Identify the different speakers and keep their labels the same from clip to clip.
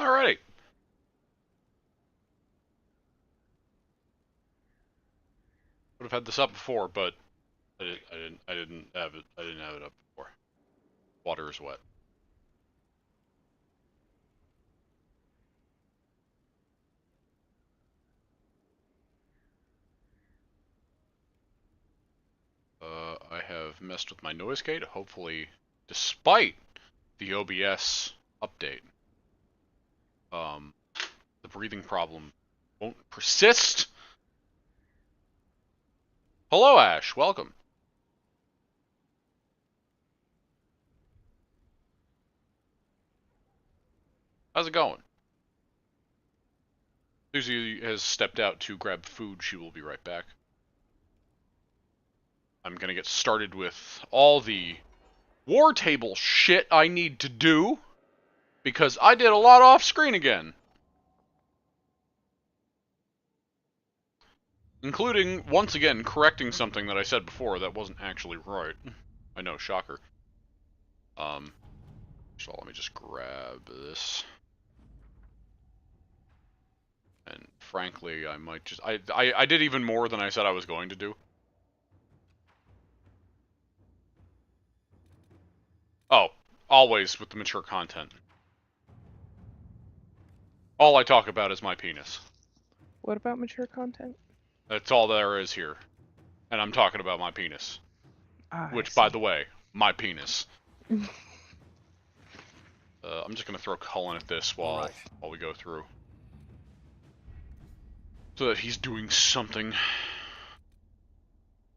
Speaker 1: Alrighty. Would have had this up before, but I didn't have it up before. Water is wet. I have messed with my noise gate. Hopefully, despite the OBS update, the breathing problem won't persist. Hello, Ash. Welcome. How's it going? Suzie has stepped out to grab food. She will be right back. I'm gonna get started with all the war table shit I need to do, because I did a lot off screen again. Including, once again, correcting something that I said before that wasn't actually right. I know, shocker. So let me just grab this. And frankly, I might just... I did even more than I said I was going to do. Oh, always with the mature content. All I talk about is my penis.
Speaker 2: What about mature content?
Speaker 1: That's all there is here. And I'm talking about my penis. Which, by the way, my penis. I'm just gonna throw Cullen at this while we go through. So that he's doing something.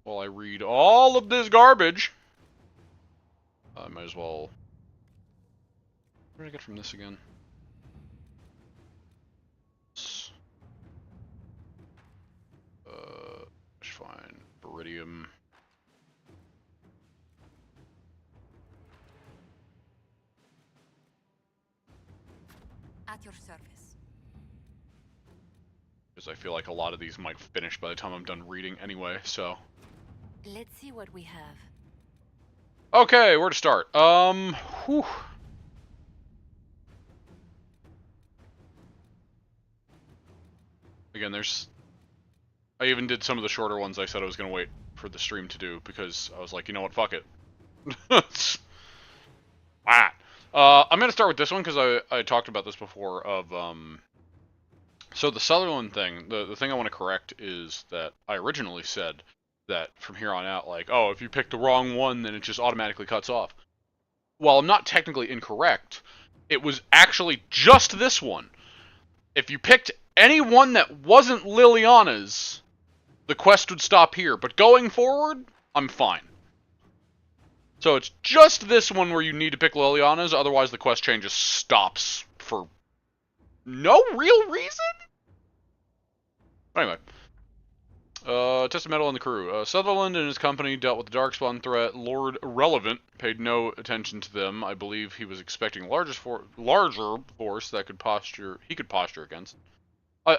Speaker 1: While I read all of this garbage. I might as well... Where did I get from this again? Fine. Iridium.
Speaker 3: At your service.
Speaker 1: Because I feel like a lot of these might finish by the time I'm done reading anyway, so...
Speaker 3: Let's see what we have.
Speaker 1: Okay, where to start? Whew. Again, there's... I even did some of the shorter ones I said I was going to wait for the stream to do, because I was like, you know what, fuck it. I'm going to start with this one, because I talked about this before, of, so the Sutherland thing, the thing I want to correct is that I originally said that from here on out, like, oh, if you pick the wrong one, then it just automatically cuts off. Well, I'm not technically incorrect. It was actually just this one. If you picked any one that wasn't Liliana's, the quest would stop here. But going forward, I'm fine. So it's just this one where you need to pick Liliana's, otherwise the quest chain just stops for no real reason? Anyway. Testamental and the crew. Sutherland and his company dealt with the Darkspawn threat. Lord Irrelevant paid no attention to them. I believe he was expecting larger force that he could posture against. I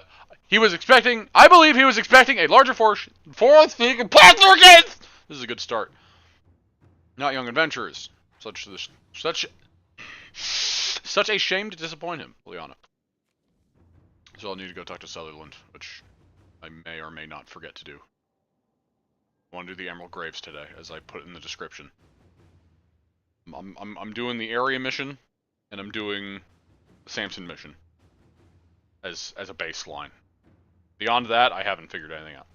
Speaker 1: believe he was expecting a larger force he could posture against! This is a good start. Not young adventurers. Such a shame to disappoint him, Liana. So I'll need to go talk to Sutherland, which I may or may not forget to do. I want to do the Emerald Graves today, as I put in the description. I'm doing the area mission, and I'm doing the Samson mission as a baseline. Beyond that, I haven't figured anything out.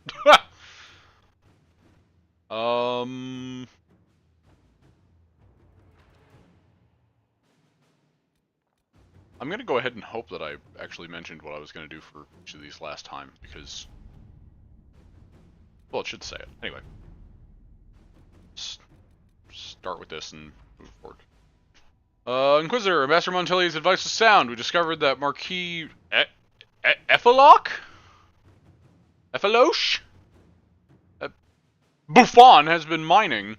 Speaker 1: I'm gonna go ahead and hope that I actually mentioned what I was gonna do for each of these last time, because... Well, it should say it. Anyway. Start with this and move forward. Inquisitor, Ambassador Monteli's advice was sound. We discovered that Marquis... Ephaloche? Buffon has been mining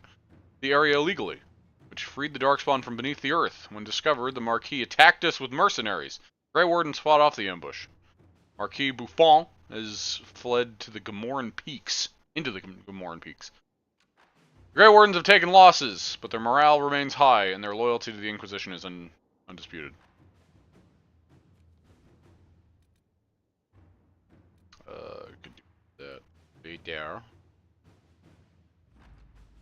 Speaker 1: the area illegally, which freed the Darkspawn from beneath the earth. When discovered, the Marquis attacked us with mercenaries. Grey Wardens fought off the ambush. Marquis Buffon has fled to the Gamoran Peaks. Into the Gamoran Peaks. The Grey Wardens have taken losses, but their morale remains high, and their loyalty to the Inquisition is undisputed. there.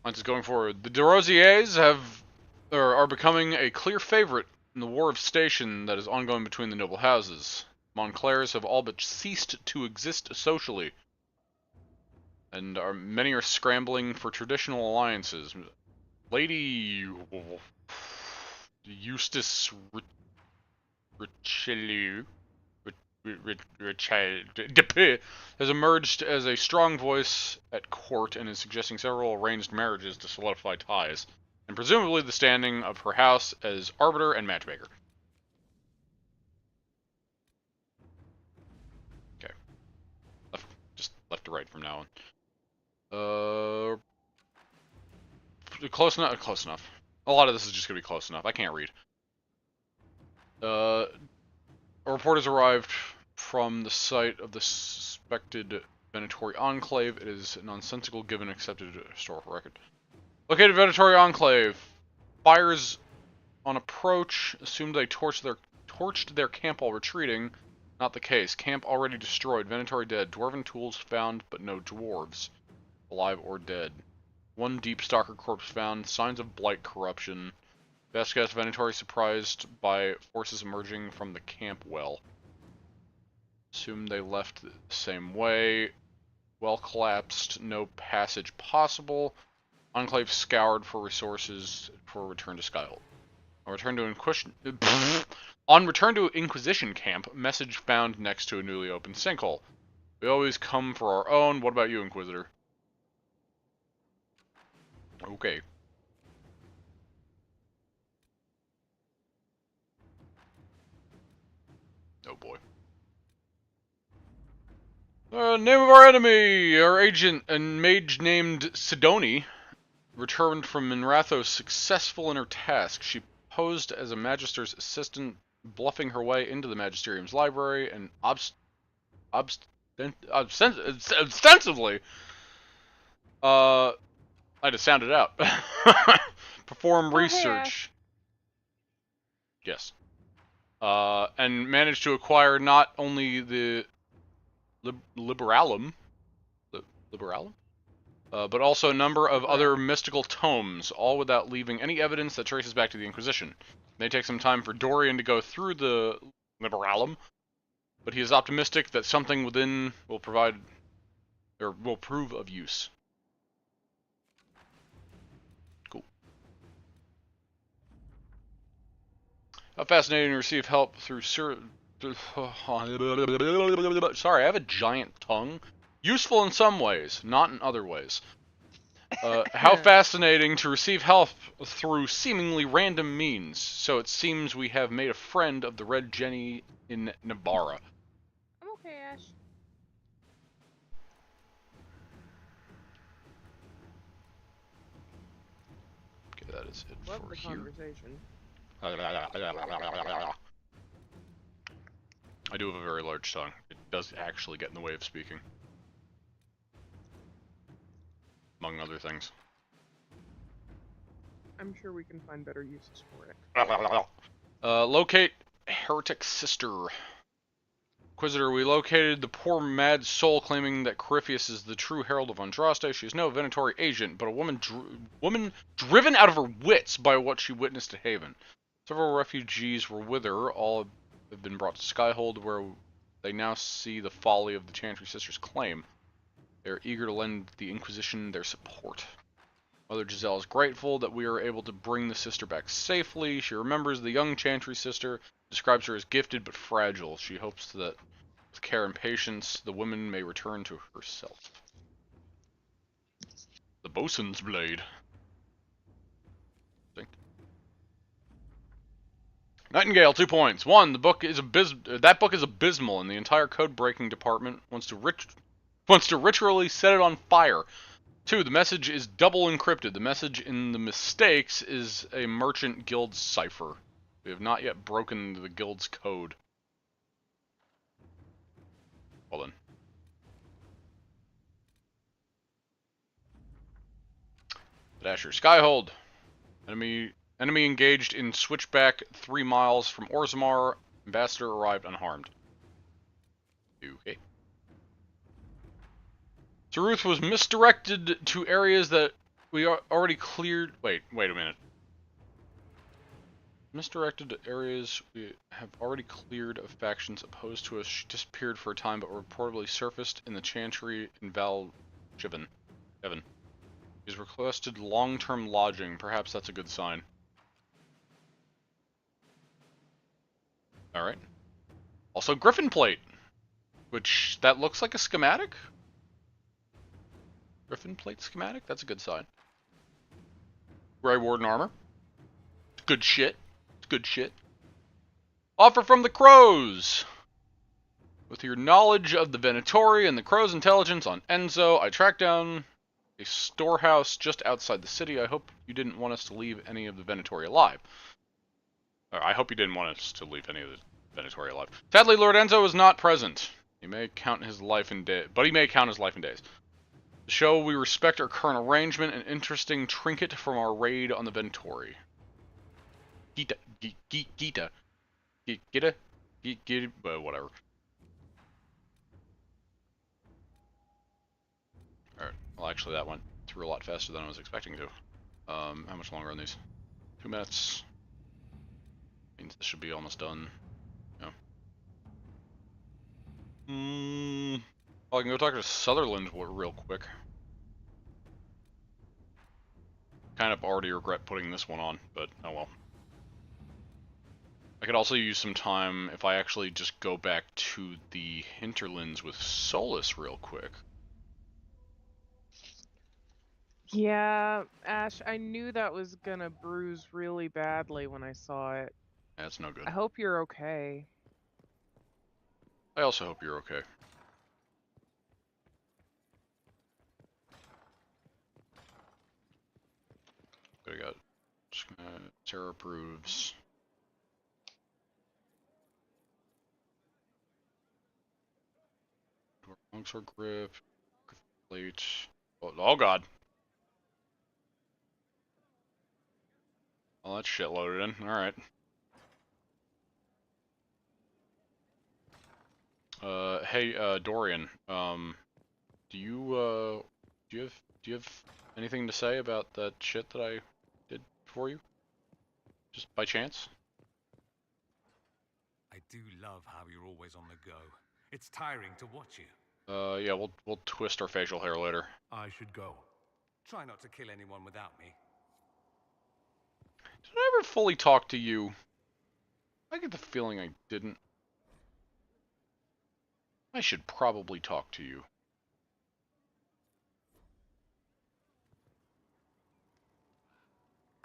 Speaker 1: Lance is going forward. The de Rosiers are becoming a clear favorite in the war of station that is ongoing between the noble houses. Montclairs have all but ceased to exist socially, and many are scrambling for traditional alliances. Lady Eustace Richelieu has emerged as a strong voice at court and is suggesting several arranged marriages to solidify ties, and presumably the standing of her house as arbiter and matchmaker. Okay. Just left to right from now on. Close enough. Close enough. A lot of this is just gonna be close enough. I can't read. A report has arrived from the site of the suspected Venatori Enclave. It is nonsensical given accepted historical record. Located Venatori Enclave. Fires on approach. Assumed they torched their camp while retreating. Not the case. Camp already destroyed. Venatori dead. Dwarven tools found, but no dwarves. Alive or dead. One deep stalker corpse found. Signs of blight corruption. Best guess, Venatori surprised by forces emerging from the camp well. Assume they left the same way. Well collapsed. No passage possible. Enclave scoured for resources for return to Skyhold. On return to Inquisition camp, message found next to a newly opened sinkhole. We always come for our own. What about you, Inquisitor? Okay. Oh boy. Name of our enemy! Our agent and mage named Sidoni returned from Minrathos successful in her task. She posed as a Magister's assistant, bluffing her way into the Magisterium's library and ostensibly, I just sounded out. Perform research. Yes. And managed to acquire not only the Liberalum, but also a number of other mystical tomes, all without leaving any evidence that traces back to the Inquisition. It may take some time for Dorian to go through the Liberalum, but he is optimistic that something within will prove of use. Cool. How fascinating to receive help through sorry, I have a giant tongue. Useful in some ways, not in other ways. How fascinating to receive help through seemingly random means. So it seems we have made a friend of the Red Jenny in Navarra.
Speaker 2: I'm okay, Ash.
Speaker 1: Okay, that is it
Speaker 2: Love
Speaker 1: for
Speaker 2: the
Speaker 1: here.
Speaker 2: conversation.
Speaker 1: I do have a very large tongue. It does actually get in the way of speaking. Among other things.
Speaker 2: I'm sure we can find better uses for it.
Speaker 1: Locate Heretic Sister. Inquisitor, we located the poor mad soul claiming that Corypheus is the true herald of Andraste. She is no Venatori agent, but a woman driven out of her wits by what she witnessed at Haven. Several refugees were with her. All have been brought to Skyhold, where they now see the folly of the Chantry Sisters' claim. They are eager to lend the Inquisition their support. Mother Giselle is grateful that we are able to bring the sister back safely. She remembers the young Chantry sister, describes her as gifted but fragile. She hopes that with care and patience, the woman may return to herself. The Bosun's Blade. Nightingale, 2 points. 1, the book is that book is abysmal, and the entire code-breaking department wants to ritually set it on fire. 2, the message is double encrypted. The message in the mistakes is a merchant guild cipher. We have not yet broken the guild's code. Well then. Dasher. Skyhold. Enemy engaged in switchback 3 miles from Orzammar. Ambassador arrived unharmed. Okay. Ruth was misdirected to areas that we already cleared. Wait a minute. Misdirected to areas we have already cleared of factions opposed to us. She disappeared for a time, but reportedly surfaced in the Chantry in Evan. He's requested long-term lodging. Perhaps that's a good sign. Alright. Also, Griffin Plate. Which, that looks like a schematic? Griffin Plate schematic? That's a good sign. Grey Warden armor. Good shit. Good shit. Offer from the Crows! With your knowledge of the Venatori and the Crows' intelligence on Enzo, I tracked down a storehouse just outside the city. I hope you didn't want us to leave any of the Venatori alive. Or, I hope you didn't want us to leave any of the Venatori alive. Sadly, Lord Enzo is not present. He may count his life in days, but he may count his life in days. To show we respect our current arrangement, an interesting trinket from our raid on the Venatori. Gita. Whatever. Alright, well actually that went through a lot faster than I was expecting to. How much longer on these? 2 minutes. Means this should be almost done. Yeah. I can go talk to Sutherland real quick. Kind of already regret putting this one on, but oh well. I could also use some time if I actually just go back to the hinterlands with Solus real quick.
Speaker 2: Yeah, Ash, I knew that was gonna bruise really badly when I saw it.
Speaker 1: That's no good.
Speaker 2: I hope you're okay.
Speaker 1: I also hope you're okay. I got Terra approves. Longsword grip, plate. Oh god. Well, that's shit loaded in. All right. Hey, Dorian. Do you have anything to say about that shit that I did for you? Just by chance?
Speaker 4: I do love how you're always on the go. It's tiring to watch you.
Speaker 1: Yeah, we'll twist our facial hair later.
Speaker 4: I should go. Try not to kill anyone without me.
Speaker 1: Did I ever fully talk to you? I get the feeling I didn't. I should probably talk to you.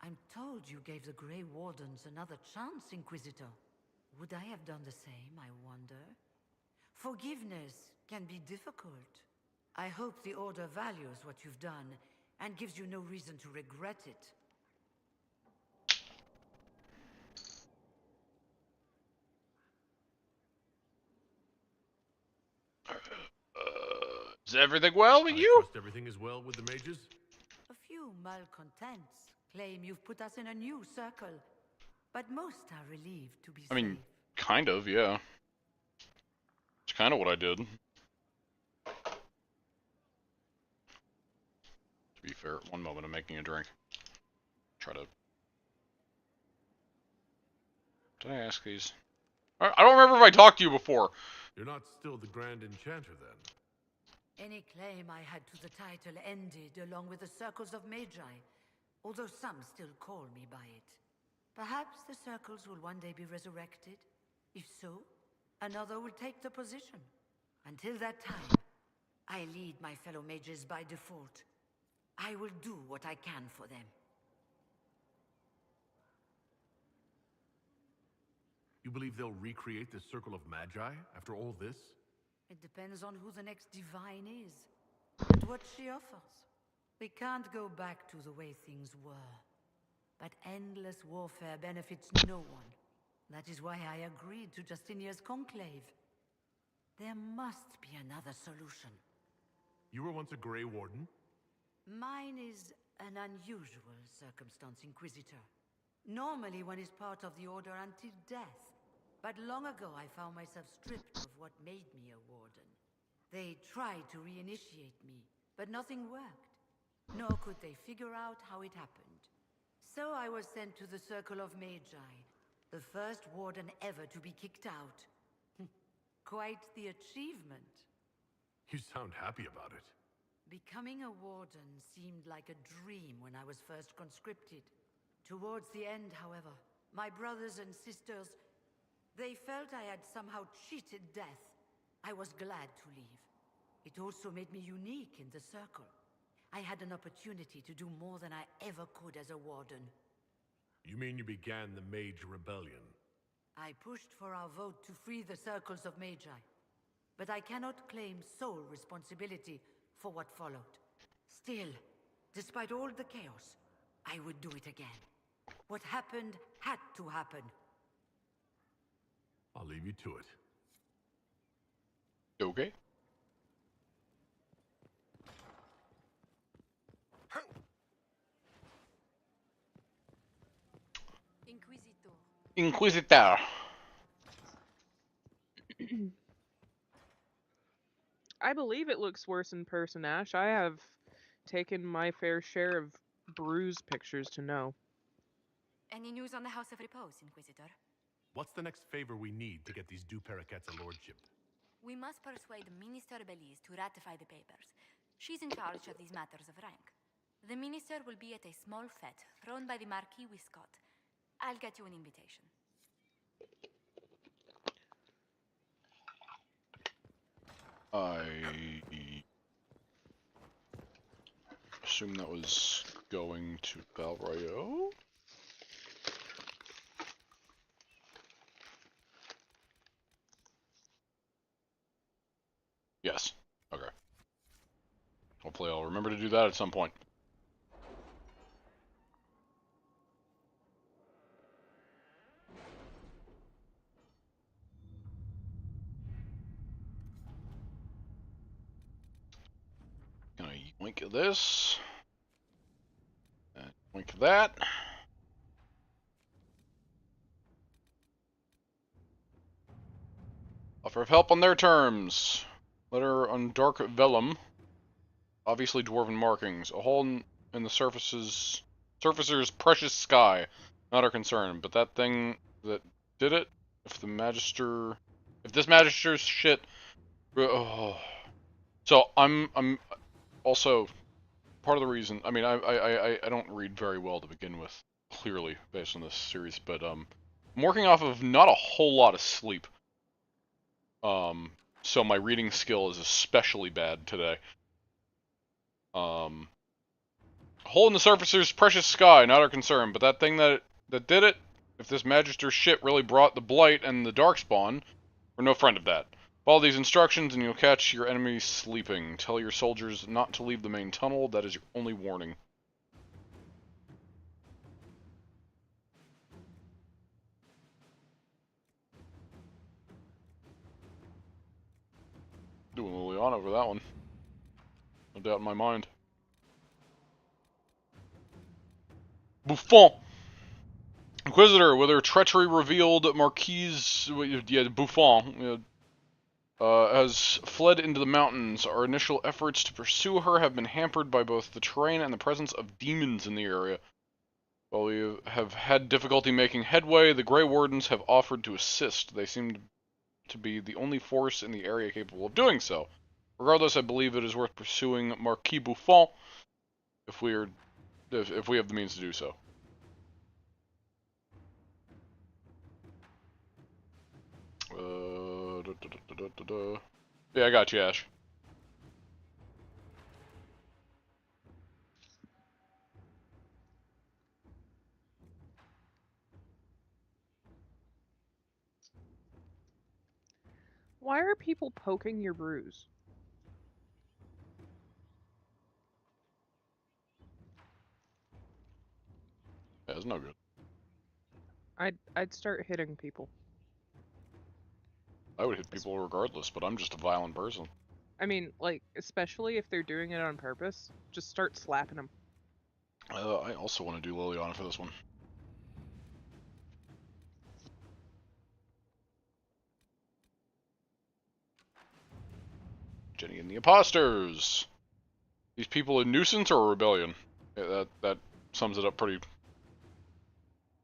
Speaker 3: I'm told you gave the Grey Wardens another chance, Inquisitor. Would I have done the same, I wonder? Forgiveness can be difficult. I hope the Order values what you've done and gives you no reason to regret it.
Speaker 1: Is everything well with
Speaker 5: I
Speaker 1: you?
Speaker 5: trust everything is well with the mages?
Speaker 3: A few malcontents claim you've put us in a new circle, but most are relieved to be
Speaker 1: I mean,
Speaker 3: safe.
Speaker 1: kind of, yeah. It's kind of what I did. To be fair, one moment I'm making a drink. Try to... Did I ask these? I don't remember if I talked to you before.
Speaker 5: You're not still the Grand Enchanter, then?
Speaker 3: Any claim I had to the title ended along with the circles of Magi, although some still call me by it. Perhaps the circles will one day be resurrected. If so, another will take the position. Until that time, I lead my fellow mages by default. I will do what I can for them.
Speaker 5: You believe they'll recreate the Circle of Magi after all this?
Speaker 3: It depends on who the next divine is, and what she offers. We can't go back to the way things were. But endless warfare benefits no one. That is why I agreed to Justinia's conclave. There must be another solution.
Speaker 5: You were once a Grey Warden?
Speaker 3: Mine is an unusual circumstance, Inquisitor. Normally one is part of the Order until death. But long ago I found myself stripped of what made me a warden. They tried to reinitiate me, but nothing worked. Nor could they figure out how it happened. So I was sent to the Circle of Magi, the first warden ever to be kicked out. Quite the achievement.
Speaker 5: You sound happy about it.
Speaker 3: Becoming a warden seemed like a dream when I was first conscripted. Towards the end, however, my brothers and sisters, they felt I had somehow cheated death. I was glad to leave. It also made me unique in the circle. I had an opportunity to do more than I ever could as a warden.
Speaker 5: You mean you began the Mage Rebellion?
Speaker 3: I pushed for our vote to free the circles of Magi, but I cannot claim sole responsibility for what followed. Still, despite all the chaos, I would do it again. What happened had to happen.
Speaker 5: I'll leave you to it.
Speaker 1: Okay. Inquisitor.
Speaker 2: I believe it looks worse in person, Ash. I have taken my fair share of bruise pictures to know.
Speaker 6: Any news on the House of Repose, Inquisitor?
Speaker 5: What's the next favor we need to get these Du Paraquets a lordship?
Speaker 6: We must persuade Minister Belize to ratify the papers. She's in charge of these matters of rank. The minister will be at a small fete thrown by the Marquis Wiscott. I'll get you an invitation.
Speaker 1: I assume that was going to Valrayo. Yes. Okay. Hopefully I'll remember to do that at some point. Gonna yoink this. And yoink that. Offer of help on their terms. Letter on dark vellum. Obviously dwarven markings. A hole in the surfacer's precious sky. Not our concern, but that thing that did it, if this magister's shit. Oh. So I'm also part of the reason. I mean, I don't read very well to begin with, clearly based on this series, but I'm working off of not a whole lot of sleep. So my reading skill is especially bad today. Hole in the surfacer's precious sky, not our concern, but that thing that did it, if this magister's shit really brought the blight and the darkspawn, we're no friend of that. Follow these instructions and you'll catch your enemies sleeping. Tell your soldiers not to leave the main tunnel, that is your only warning. Doing Liliana over that one. No doubt in my mind. Buffon! Inquisitor, with her treachery revealed, Marquise... yeah, Buffon... has fled into the mountains. Our initial efforts to pursue her have been hampered by both the terrain and the presence of demons in the area. While we have had difficulty making headway, the Grey Wardens have offered to assist. They seem to be the only force in the area capable of doing so. Regardless, I believe it is worth pursuing Marquis Buffon if we have the means to do so. Yeah, I got you, Ash.
Speaker 2: Why are people poking your bruise?
Speaker 1: Yeah, it's no good.
Speaker 2: I'd start hitting people.
Speaker 1: I would hit people regardless, but I'm just a violent person.
Speaker 2: I mean, like, especially if they're doing it on purpose, just start slapping them.
Speaker 1: I also want to do Liliana for this one. Jenny and the Imposters! These people a nuisance or a rebellion? Yeah, that sums it up pretty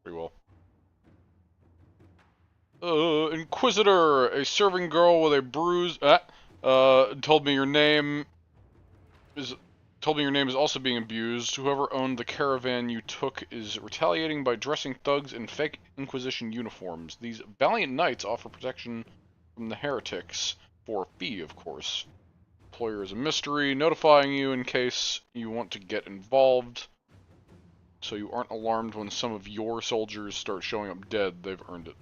Speaker 1: well. Inquisitor, a serving girl with a bruise. Told me your name is also being abused. Whoever owned the caravan you took is retaliating by dressing thugs in fake Inquisition uniforms. These valiant knights offer protection from the heretics for a fee, of course. Employer is a mystery, notifying you in case you want to get involved, so you aren't alarmed when some of your soldiers start showing up dead. They've earned it.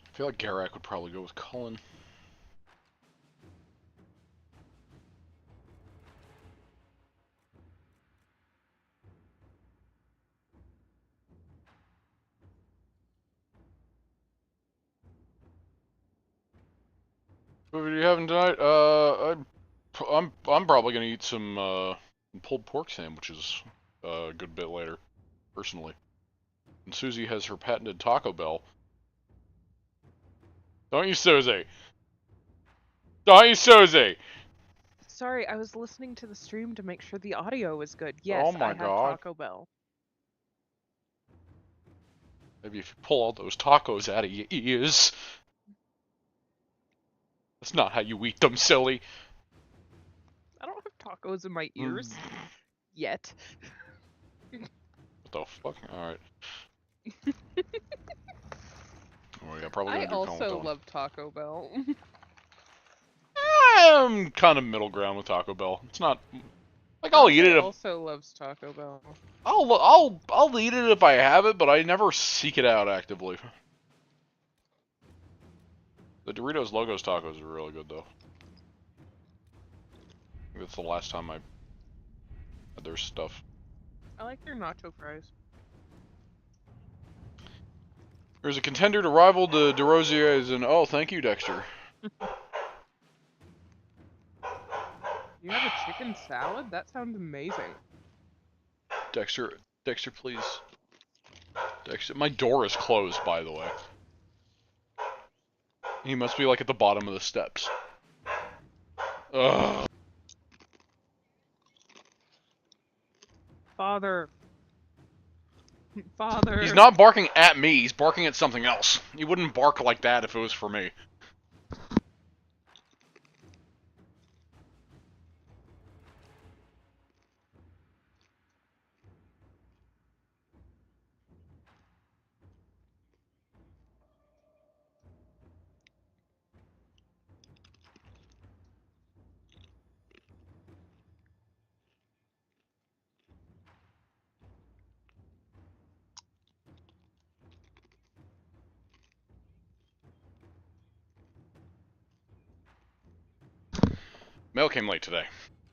Speaker 1: I feel like Garak would probably go with Cullen. What are you having tonight? I'm probably gonna eat some pulled pork sandwiches a good bit later, personally. And Suzie has her patented Taco Bell. Don't you, Suzie? Don't you, Suzie?
Speaker 2: Sorry, I was listening to the stream to make sure the audio was good.
Speaker 1: Oh
Speaker 2: Yes,
Speaker 1: my
Speaker 2: I had
Speaker 1: God.
Speaker 2: Taco Bell.
Speaker 1: Maybe if you pull all those tacos out of your ears. That's not how you eat them, silly.
Speaker 2: I don't have tacos in my ears. Yet.
Speaker 1: What the fuck? Alright. Oh yeah, probably
Speaker 2: I
Speaker 1: gonna do
Speaker 2: also love Taco Bell.
Speaker 1: I'm kind of middle ground with Taco Bell. It's not like I'll eat it.
Speaker 2: Also loves Taco Bell.
Speaker 1: I'll eat it if I have it, but I never seek it out actively. The Doritos Logos tacos are really good though. I think that's the last time I had their stuff.
Speaker 2: I like their nacho fries.
Speaker 1: There's a contender to rival the DeRozier's, and oh, thank you, Dexter.
Speaker 2: You have a chicken salad? That sounds amazing.
Speaker 1: Dexter, please. Dexter, my door is closed, by the way. He must be like at the bottom of the steps. Ugh.
Speaker 2: Father. Father.
Speaker 1: He's not barking at me, he's barking at something else. He wouldn't bark like that if it was for me. Mail came late today.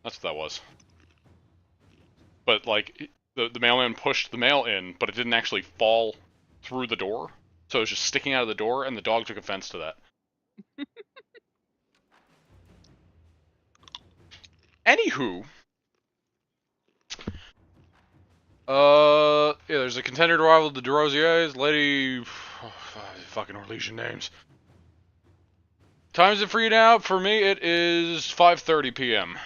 Speaker 1: That's what that was. But, like, the mailman pushed the mail in, but it didn't actually fall through the door. So it was just sticking out of the door, and the dog took offense to that. Anywho. Yeah, there's a contender to rival the DeRozier's. Lady... fucking Orlesian names. Time is it for you now? For me, it is 5:30 p.m.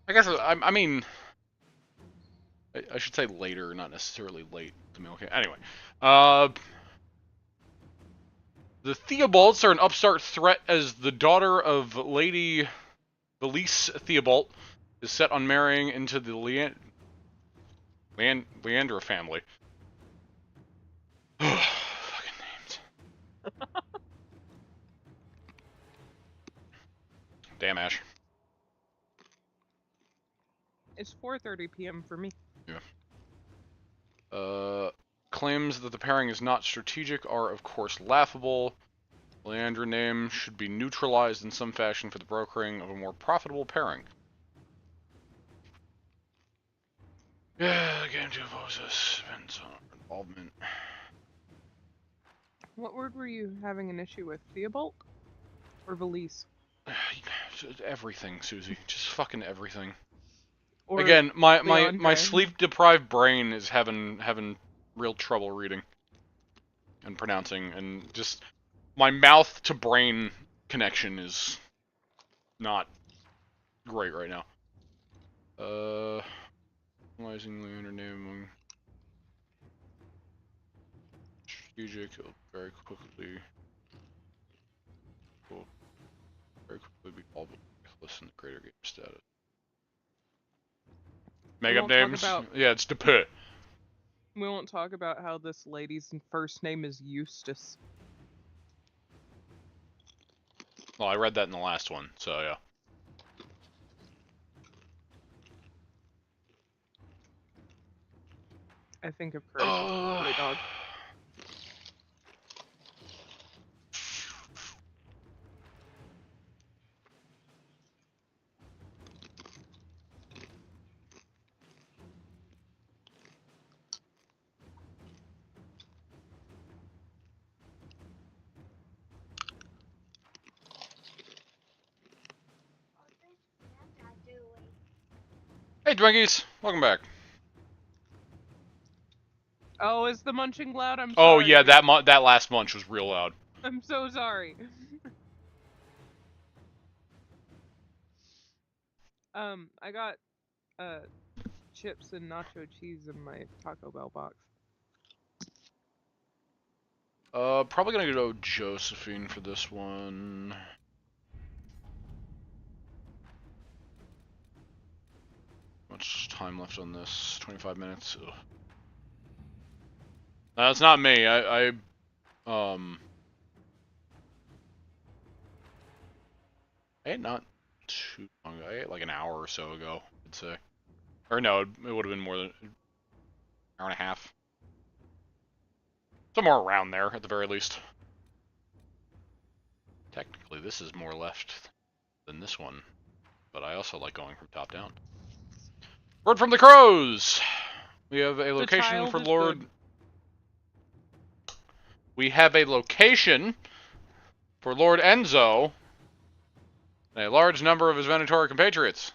Speaker 1: I guess, I mean... I should say later, not necessarily late. Okay, anyway. The Theobalds are an upstart threat as the daughter of Lady Valise Theobald is set on marrying into the Leandra family. Fucking names. Damn, Ash.
Speaker 2: It's 4:30 p.m. for me.
Speaker 1: Yeah. Claims that the pairing is not strategic are, of course, laughable. Leandra name should be neutralized in some fashion for the brokering of a more profitable pairing. Yeah, the game to oppose us depends on our involvement.
Speaker 2: What word were you having an issue with? Theobald? Or Valise?
Speaker 1: Everything, Suzie. Just fucking everything.
Speaker 2: Or
Speaker 1: Again, my
Speaker 2: Leandre?
Speaker 1: sleep-deprived brain is having real trouble reading and pronouncing, and just my mouth-to-brain connection is not great right now. Analyzing Leander name among strategic, it'll very quickly be called listen to greater game status. Make up names? Yeah, it's Depet.
Speaker 2: We won't talk about how this lady's first name is Eustace.
Speaker 1: Well, I read that in the last one, so yeah.
Speaker 2: I think of Kris. Dog.
Speaker 1: Hey, Twinkies! Welcome back.
Speaker 2: Oh, is the munching loud? I'm sorry.
Speaker 1: Oh yeah, that last munch was real loud.
Speaker 2: I'm so sorry. I got chips and nacho cheese in my Taco Bell box.
Speaker 1: Probably gonna go Josephine for this one. Much time left on this? 25 minutes. Ugh. That's not me. I ate not too long ago. I ate like an hour or so ago, I'd say. Or no, it would have been more than an hour and a half. Somewhere around there, at the very least. Technically, this is more left than this one, but I also like going from top down. Word from the crows! We have a location for Lord... Good. We have a location for Lord Enzo and a large number of his Venatori compatriots.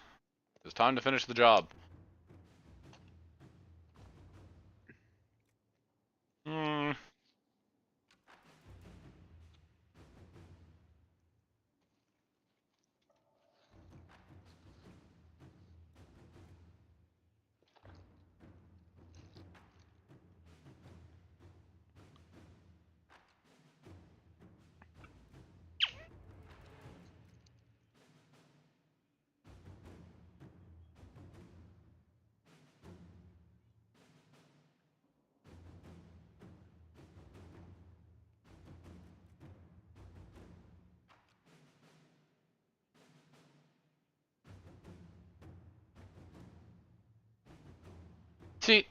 Speaker 1: It's time to finish the job. See,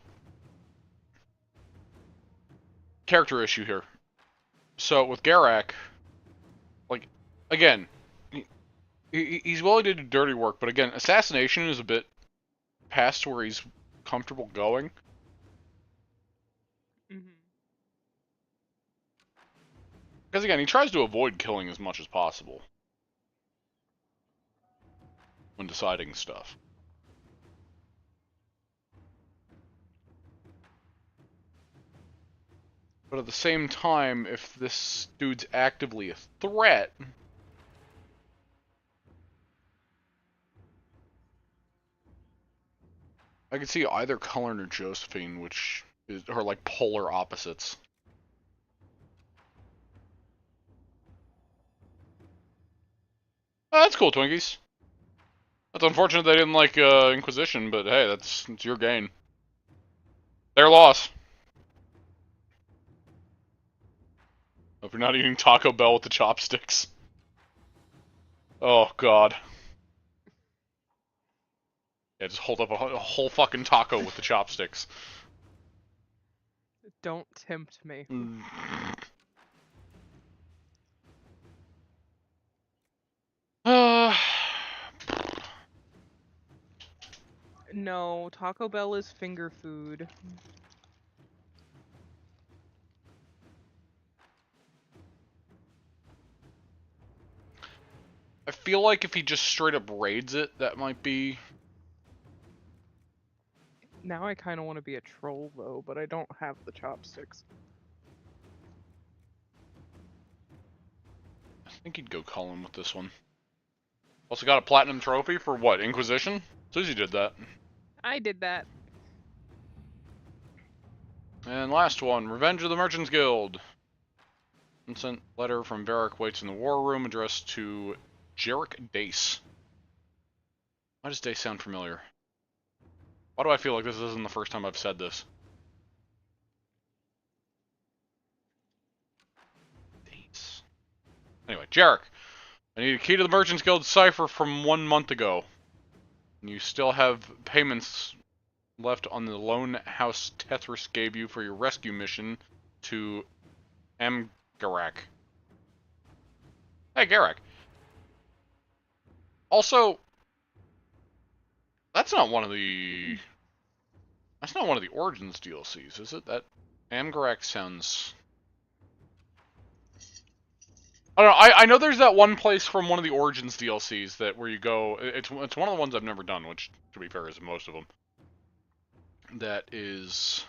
Speaker 1: character issue here. So with Garak, like, again, he's willing to do dirty work, but again, assassination is a bit past where he's comfortable going. Because again, he tries to avoid killing as much as possible when deciding stuff. But at the same time, if this dude's actively a threat, I could see either Cullen or Josephine, which are like polar opposites. Oh, that's cool, Twinkies. That's unfortunate they didn't like Inquisition, but hey, it's your gain. Their loss. Hope you're not eating Taco Bell with the chopsticks. Oh, God. Yeah, just hold up a whole fucking taco with the chopsticks.
Speaker 2: Don't tempt me. No, Taco Bell is finger food.
Speaker 1: I feel like if he just straight up raids it, that might be...
Speaker 2: Now I kind of want to be a troll, though, but I don't have the chopsticks.
Speaker 1: I think he'd go Cullen with this one. Also got a platinum trophy for what? Inquisition? Suzie did that.
Speaker 2: I did that.
Speaker 1: And last one, Revenge of the Merchants Guild. Sent letter from Varric waits in the war room addressed to Jarek Dace. Why does Dace sound familiar? Why do I feel like this isn't the first time I've said this? Dace. Anyway, Jarek. I need a key to the Merchants Guild cipher from 1 month ago. And you still have payments left on the loan house Tethris gave you for your rescue mission to Garak. Hey, Garak. Also, that's not one of the Origins DLCs, is it? That Amgarak sounds... I don't know. I know there's that one place from one of the Origins DLCs that where you go. It's one of the ones I've never done, which, to be fair, is most of them. That is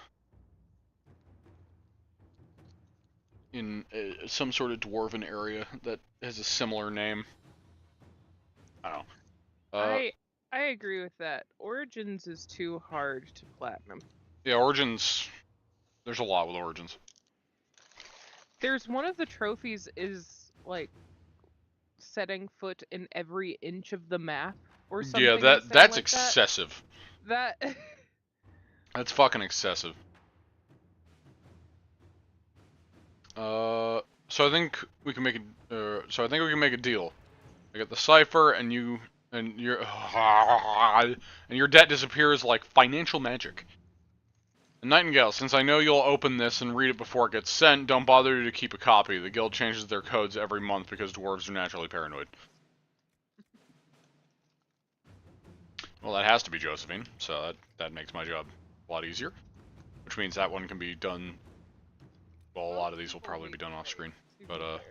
Speaker 1: in some sort of dwarven area that has a similar name. I don't know.
Speaker 2: I agree with that. Origins is too hard to platinum.
Speaker 1: Yeah, Origins. There's a lot with Origins.
Speaker 2: There's one of the trophies is like setting foot in every inch of the map or something.
Speaker 1: Yeah, that's like excessive.
Speaker 2: That
Speaker 1: That's fucking excessive. So I think we can make a deal. I get the cipher, and your debt disappears like financial magic. And Nightingale, since I know you'll open this and read it before it gets sent, don't bother to keep a copy. The guild changes their codes every month because dwarves are naturally paranoid. Well, that has to be Josephine, so that makes my job a lot easier. Which means that one can be done... Well, a lot of these will probably be done off screen. But,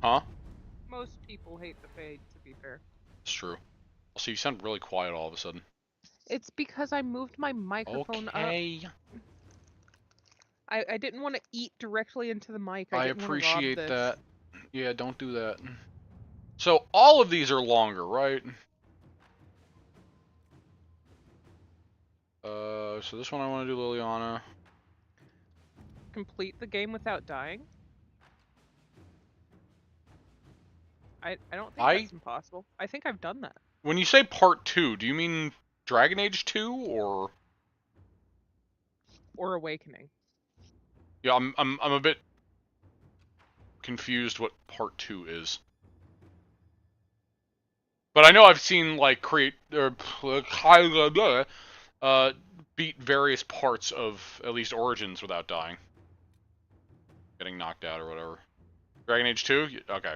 Speaker 1: huh?
Speaker 2: Most people hate the fade, to be fair.
Speaker 1: It's true. Also, you sound really quiet all of a sudden.
Speaker 2: It's because I moved my microphone up. I didn't want to eat directly into the mic.
Speaker 1: I appreciate that. Yeah, don't do that. So, all of these are longer, right? So this one I want to do Liliana.
Speaker 2: Complete the game without dying? I don't think that's impossible. I think I've done that.
Speaker 1: When you say part 2, do you mean Dragon Age 2 or
Speaker 2: Awakening?
Speaker 1: Yeah, I'm a bit confused what part 2 is. But I know I've seen like beat various parts of at least Origins without dying. Getting knocked out or whatever. Dragon Age 2? Okay.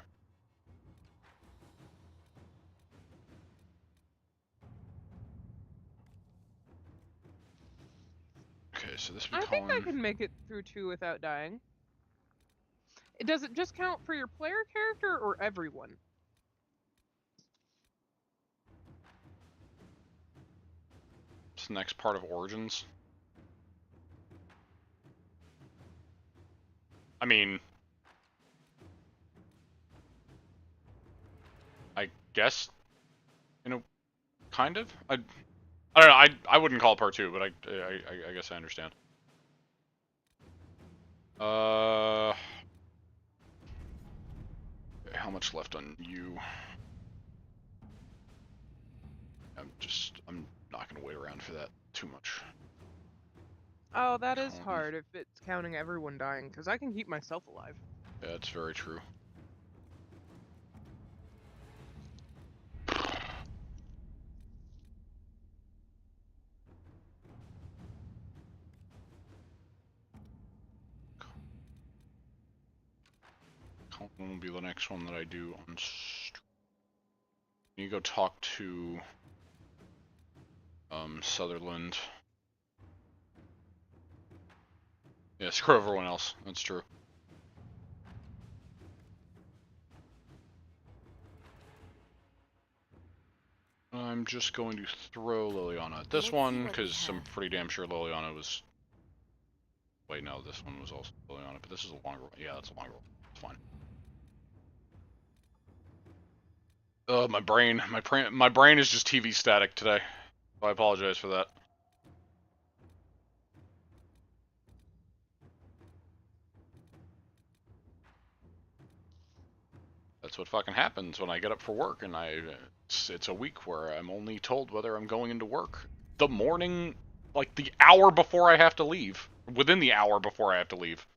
Speaker 1: Okay, so this would be
Speaker 2: think I can make it through 2 without dying. Does it just count for your player character or everyone?
Speaker 1: It's the next part of Origins. I mean... I guess... You know, kind of? I don't know, I wouldn't call it part 2, but I guess I understand. How much left on you? I'm not gonna wait around for that too much.
Speaker 2: Oh, that is hard if it's counting everyone dying, because I can keep myself alive.
Speaker 1: Yeah, that's very true. Colin will be the next one that I do on stream. You go talk to Sutherland. Yeah, screw everyone else. That's true. I'm just going to throw Liliana at this one, because I'm pretty damn sure Liliana was... Wait, no, this one was also Liliana, but this is a longer one. Yeah, that's a longer one. It's fine. My brain is just TV static today. I apologize for that. That's what fucking happens when I get up for work, and it's a week where I'm only told whether I'm going into work the morning, like the hour before I have to leave. Within the hour before I have to leave.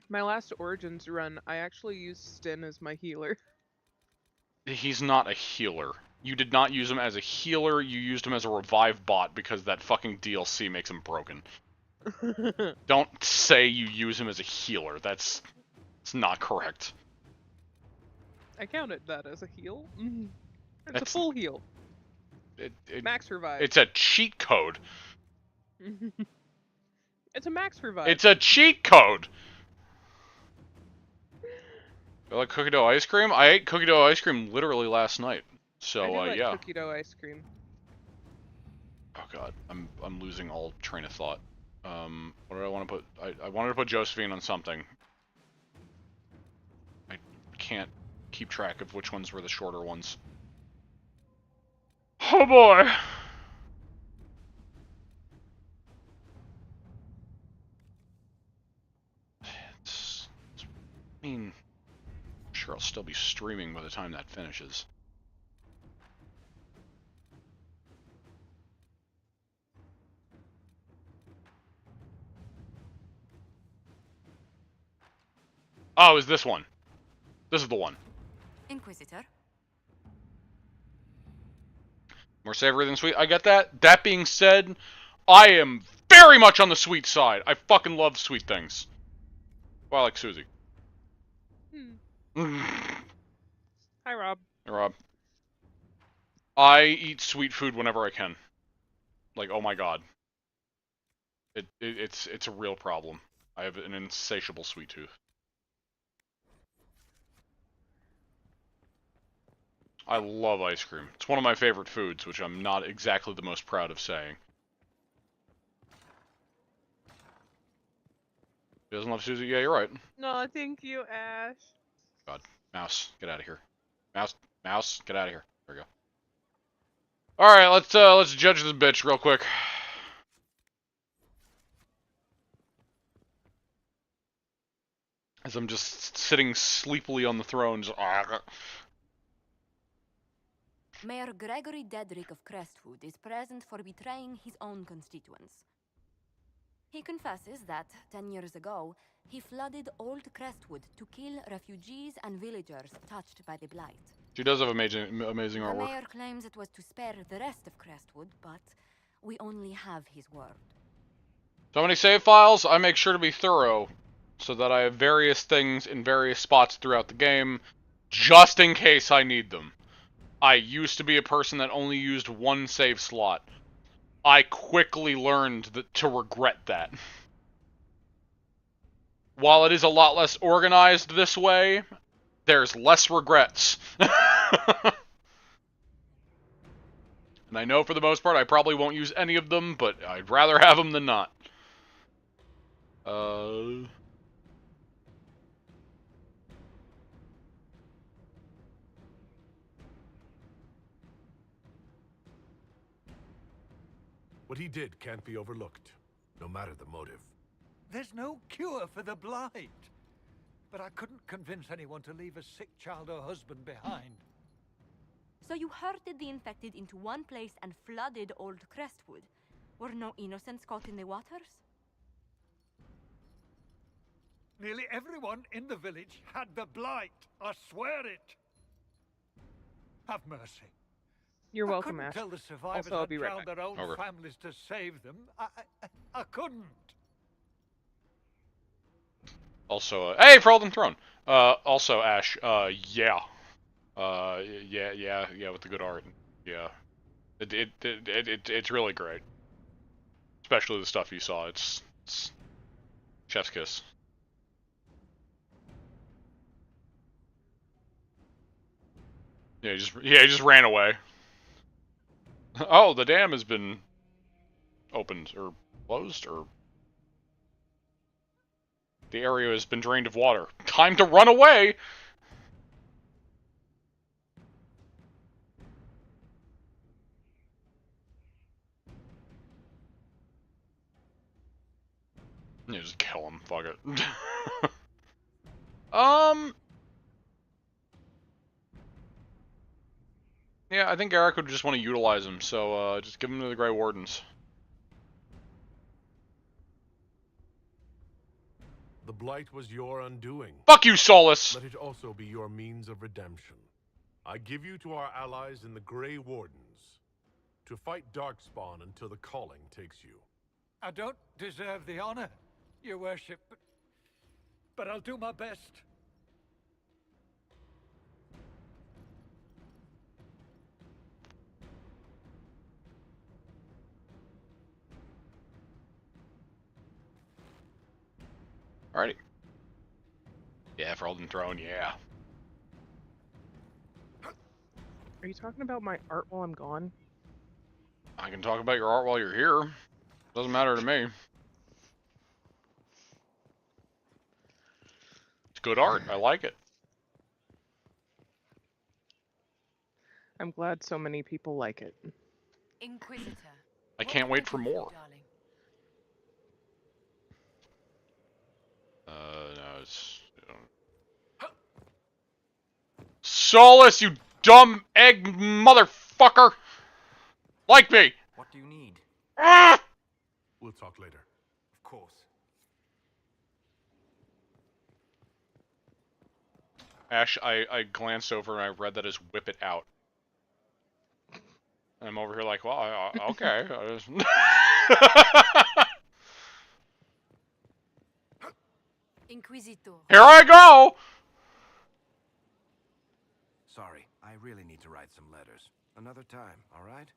Speaker 2: My last Origins run, I actually used Sten as my healer.
Speaker 1: He's not a healer. You did not use him as a healer, you used him as a revive bot because that fucking DLC makes him broken. Don't say you use him as a healer. It's not correct.
Speaker 2: I counted that as a heal. It's a full heal. Max revive.
Speaker 1: It's a cheat code.
Speaker 2: It's a max revive.
Speaker 1: It's a cheat code! You like cookie dough ice cream? I ate cookie dough ice cream literally last night. So,
Speaker 2: I do like
Speaker 1: yeah.
Speaker 2: cookie dough ice cream.
Speaker 1: Oh god, I'm losing all train of thought. What did I want to put? I wanted to put Josephine on something. I can't keep track of which ones were the shorter ones. Oh boy! I mean, I'm sure I'll still be streaming by the time that finishes. Oh, is this one? This is the one.
Speaker 6: Inquisitor.
Speaker 1: More savory than sweet. I get that. That being said, I am very much on the sweet side. I fucking love sweet things. Well, I like Suzie.
Speaker 2: Hi, Rob.
Speaker 1: Hey, Rob. I eat sweet food whenever I can. Like, oh my god. It's a real problem. I have an insatiable sweet tooth. I love ice cream. It's one of my favorite foods, which I'm not exactly the most proud of saying. He doesn't love Suzie? Yeah, you're right.
Speaker 2: No, thank you, Ash.
Speaker 1: God. Mouse, get out of here. Mouse, get out of here. There we go. Alright, let's judge this bitch real quick. As I'm just sitting sleepily on the throne, just...
Speaker 6: Mayor Gregory Dedrick of Crestwood is present for betraying his own constituents. He confesses that, 10 years ago, he flooded Old Crestwood to kill refugees and villagers touched by the Blight.
Speaker 1: She does have amazing
Speaker 6: The
Speaker 1: artwork.
Speaker 6: mayor claims it was to spare the rest of Crestwood, but we only have his word.
Speaker 1: So many save files, I make sure to be thorough, so that I have various things in various spots throughout the game, just in case I need them. I used to be a person that only used one save slot. I quickly learned to regret that. While it is a lot less organized this way, there's less regrets. And I know for the most part I probably won't use any of them, but I'd rather have them than not.
Speaker 5: What he did can't be overlooked, no matter the motive.
Speaker 7: There's no cure for the Blight. But I couldn't convince anyone to leave a sick child or husband behind.
Speaker 6: So you herded the infected into one place and flooded Old Crestwood. Were no innocents caught in the waters?
Speaker 7: Nearly everyone in the village had the Blight. I swear it. Have mercy.
Speaker 2: You're welcome,
Speaker 7: I
Speaker 2: Ash.
Speaker 7: couldn't tell the survivors
Speaker 2: Also, I'll
Speaker 7: I'd
Speaker 2: be right
Speaker 7: drowned
Speaker 2: back.
Speaker 7: their own
Speaker 1: Over.
Speaker 7: families to save them. I couldn't.
Speaker 1: Also, hey, Frolden Throne. Also, Ash, yeah. Yeah, with the good art. Yeah. It's really great, especially the stuff you saw. It's chef's kiss. Yeah, he just ran away. Oh, the dam has been opened or closed, or the area has been drained of water. Time to run away! Yeah, just kill him. Fuck it. Yeah, I think Eric would just want to utilize him, so just give him to the Grey Wardens.
Speaker 5: The Blight was your undoing.
Speaker 1: Fuck you, Solus!
Speaker 5: Let it also be your means of redemption. I give you to our allies in the Grey Wardens to fight Darkspawn until the calling takes you.
Speaker 7: I don't deserve the honor, your worship, but I'll do my best.
Speaker 1: Alrighty. Yeah, Ferelden Throne, yeah.
Speaker 2: Are you talking about my art while I'm gone?
Speaker 1: I can talk about your art while you're here. Doesn't matter to me. It's good art. I like it.
Speaker 2: I'm glad so many people like it.
Speaker 6: Inquisitor.
Speaker 1: I can't wait for more. No, it's... Solus, you dumb egg motherfucker! Like me!
Speaker 4: What do you need?
Speaker 1: Ah!
Speaker 5: We'll talk later.
Speaker 4: Of course.
Speaker 1: Ash, I glanced over and I read that as whip it out. And I'm over here like, well, okay.
Speaker 6: Inquisitor.
Speaker 1: Here I go!
Speaker 4: Sorry, I really need to write some letters. Another time, all right?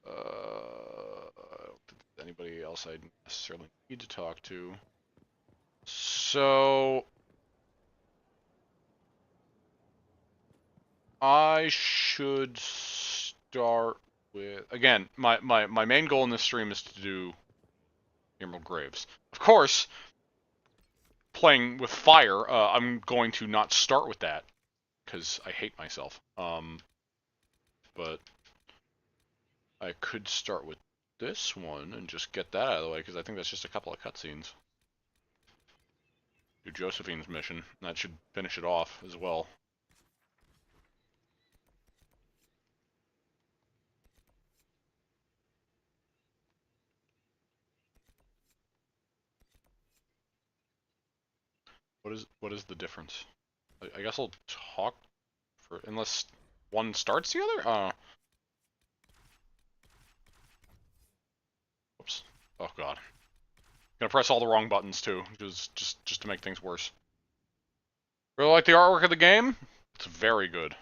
Speaker 1: I don't think there's anybody else I necessarily need to talk to. So... I should start with... Again, my main goal in this stream is to do Emerald Graves. Of course, playing with fire, I'm going to not start with that, because I hate myself. But I could start with this one and just get that out of the way, because I think that's just a couple of cutscenes. Do Josephine's mission. That should finish it off as well. What is the difference? I guess I'll talk for unless one starts the other. Oops. Oh god. Gonna press all the wrong buttons too, just to make things worse. Really like the artwork of the game? It's very good.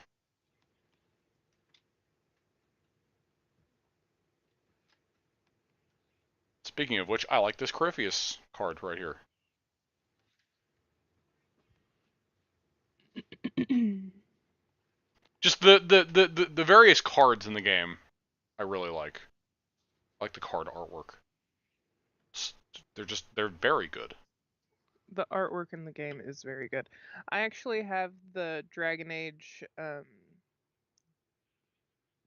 Speaker 1: Speaking of which, I like this Corypheus card right here. Just the various cards in the game, I really like. I like the card artwork. They're very good.
Speaker 2: The artwork in the game is very good. I actually have the Dragon Age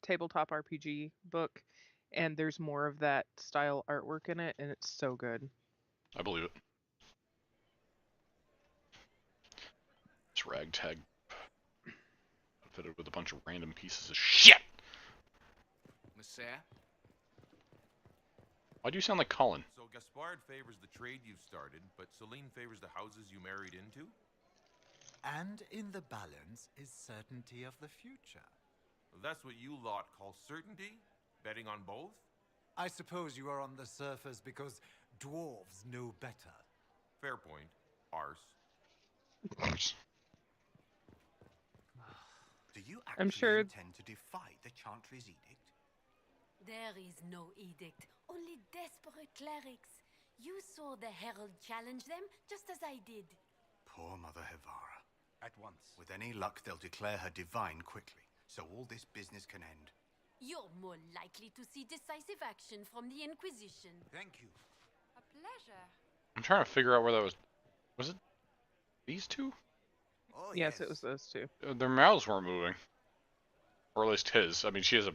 Speaker 2: tabletop RPG book, and there's more of that style artwork in it, and it's so good.
Speaker 1: I believe it. It's ragtag fitted with a bunch of random pieces of shit.
Speaker 8: Messiah?
Speaker 1: Why do you sound like Colin?
Speaker 9: So Gaspard favors the trade you've started, but Celine favors the houses you married into?
Speaker 10: And in the balance is certainty of the future.
Speaker 9: That's what you lot call certainty? Betting on both?
Speaker 10: I suppose you are on the surface because dwarves know better.
Speaker 9: Fair point. Arse.
Speaker 10: Do you
Speaker 2: I'm
Speaker 10: actually
Speaker 2: sure.
Speaker 10: intend to defy the Chantry's edict?
Speaker 11: There is no edict, only desperate clerics. You saw the Herald challenge them, just as I did.
Speaker 10: Poor Mother Hevara.
Speaker 4: At once.
Speaker 10: With any luck, they'll declare her divine quickly, so all this business can end.
Speaker 11: You're more likely to see decisive action from the Inquisition.
Speaker 4: Thank you.
Speaker 6: A pleasure.
Speaker 1: I'm trying to figure out where that was. Was it these two?
Speaker 4: Oh,
Speaker 2: Yes, it was those two.
Speaker 1: Their mouths weren't moving. Or at least his. I mean, she has a,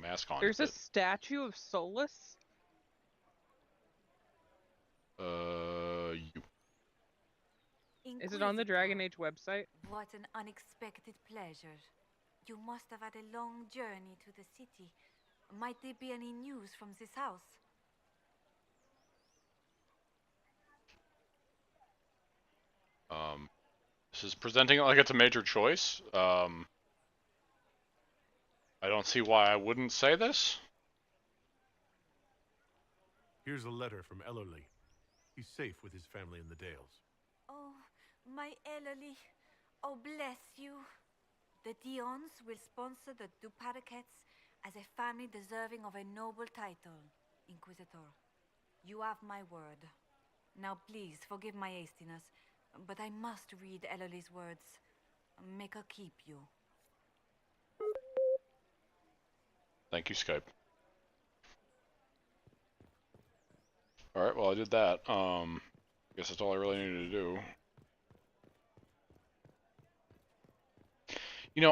Speaker 1: mask on.
Speaker 2: There's a statue of Solus.
Speaker 1: You.
Speaker 2: Is it on the Dragon Age website?
Speaker 6: What an unexpected pleasure. You must have had a long journey to the city. Might there be any news from this house?
Speaker 1: This is presenting it like it's a major choice. I don't see why I wouldn't say this.
Speaker 5: Here's a letter from Ellerly. He's safe with his family in the Dales.
Speaker 6: Oh, my Ellerly. Oh, bless you. The Dions will sponsor the Duparakets as a family deserving of a noble title, Inquisitor. You have my word. Now please, forgive my hastiness, but I must read Ellerly's words. Make her keep you.
Speaker 1: Thank you, Skype. Alright, well I did that. I guess that's all I really needed to do.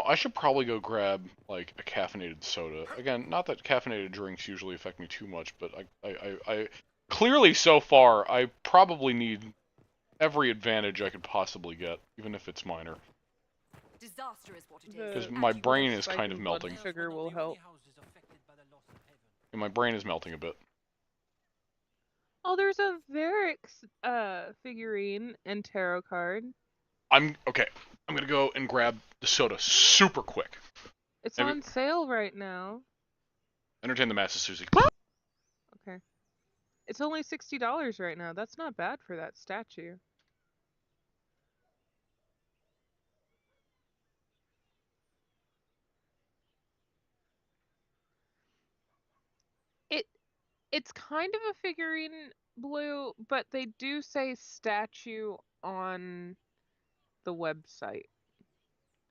Speaker 1: I should probably go grab, like, a caffeinated soda. Again, not that caffeinated drinks usually affect me too much, but I clearly so far, I probably need every advantage I could possibly get, even if it's minor.
Speaker 11: Disaster is what it is.
Speaker 1: Because my brain is kind of melting.
Speaker 2: Blood sugar will help.
Speaker 1: And my brain is melting a bit.
Speaker 2: Oh, there's a Varix figurine and tarot card.
Speaker 1: Okay. I'm gonna go and grab the soda super quick.
Speaker 2: It's on sale right now.
Speaker 1: Entertain the masses, Suzie.
Speaker 2: Okay. It's only $60 right now. That's not bad for that statue. It's kind of a figurine, Blue, but they do say statue on the website.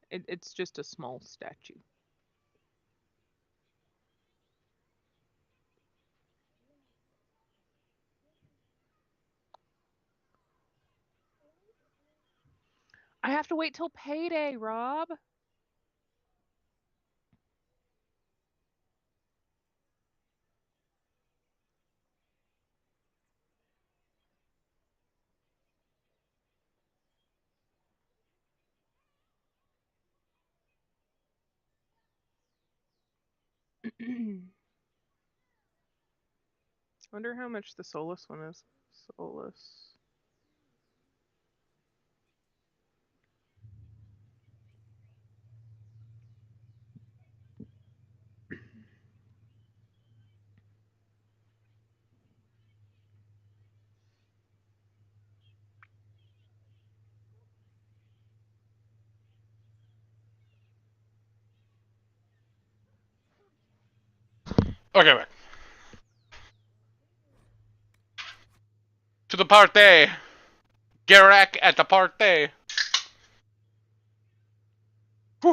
Speaker 2: It's just a small statue. I have to wait till payday, Rob. Wonder how much the Solus one is. Solus.
Speaker 1: Okay, back. To the party! Garak at the party! Whew.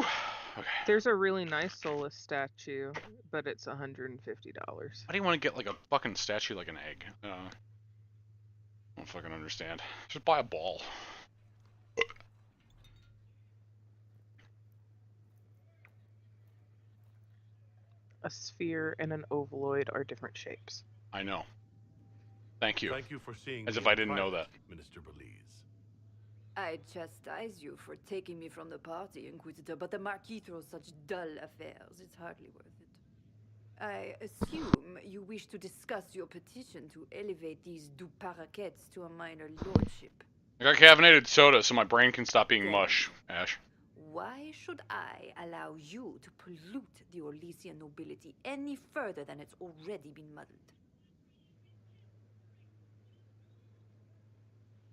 Speaker 1: Okay.
Speaker 2: There's a really nice Solus statue, but it's $150.
Speaker 1: Why do you want to get like a fucking statue like an egg? I don't fucking understand. Just buy a ball.
Speaker 2: A sphere and an ovaloid are different shapes.
Speaker 1: I know. Thank you.
Speaker 5: Thank you for seeing
Speaker 1: As
Speaker 5: me
Speaker 1: if I
Speaker 5: in
Speaker 1: didn't know
Speaker 5: private,
Speaker 1: that.
Speaker 5: Minister Belize.
Speaker 12: I chastise you for taking me from the party, Inquisitor, but the Marquis throws such dull affairs. It's hardly worth it. I assume you wish to discuss your petition to elevate these Duparakets to a minor lordship.
Speaker 1: I got caffeinated soda so my brain can stop being mush, Ash.
Speaker 12: Why should I allow you to pollute the Orlesian nobility any further than it's already been muddled?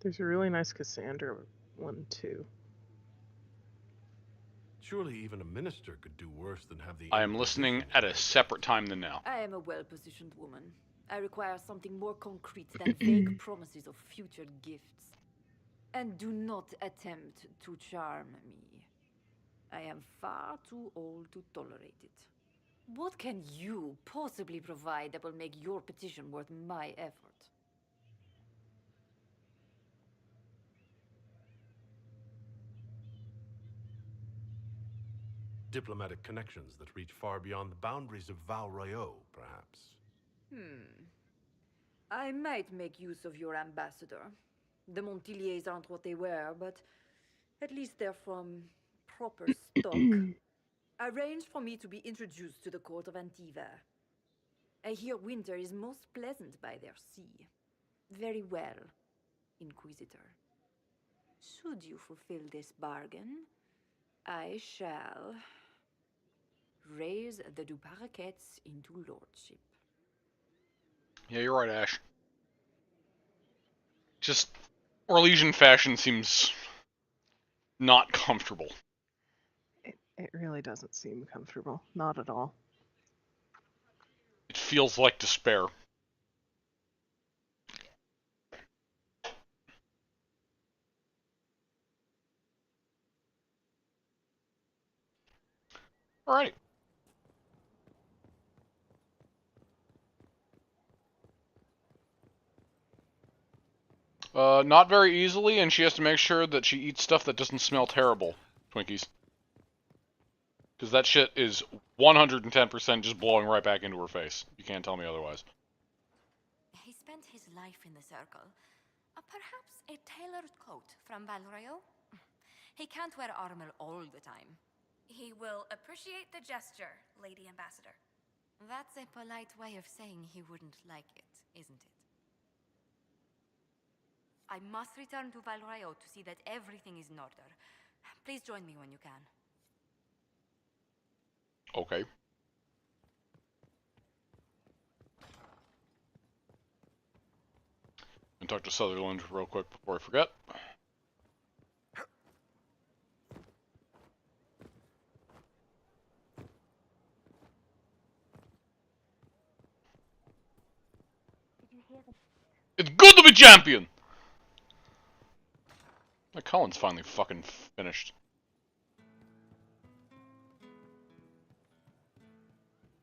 Speaker 2: There's a really nice Cassandra one, too.
Speaker 5: Surely even a minister could do worse than have the
Speaker 1: I am listening at a separate time than now.
Speaker 12: I am a well-positioned woman. I require something more concrete than vague promises of future gifts. And do not attempt to charm me. I am far too old to tolerate it. What can you possibly provide that will make your petition worth my effort?
Speaker 5: Diplomatic connections that reach far beyond the boundaries of Val Royaux, perhaps.
Speaker 12: I might make use of your ambassador. The Montiliers aren't what they were, but at least they're from proper stock. Arrange for me to be introduced to the court of Antiva. I hear winter is most pleasant by their sea. Very well, Inquisitor. Should you fulfill this bargain, I shall raise the Duparakets into lordship.
Speaker 1: Yeah, you're right, Ash. Just Orlesian fashion seems not comfortable.
Speaker 2: It really doesn't seem comfortable. Not at all.
Speaker 1: It feels like despair. Alright. Not very easily, and she has to make sure that she eats stuff that doesn't smell terrible. Twinkies. Because that shit is 110% just blowing right back into her face. You can't tell me otherwise.
Speaker 6: He spent his life in the circle. Perhaps a tailored coat from Val Royaux? He can't wear armor all the time.
Speaker 13: He will appreciate the gesture, Lady Ambassador.
Speaker 6: That's a polite way of saying he wouldn't like it, isn't it? I must return to Val Royaux to see that everything is in order. Please join me when you can.
Speaker 1: Okay. And talk to Sutherland real quick before I forget. It's good to be champion! My Colin's finally fucking finished.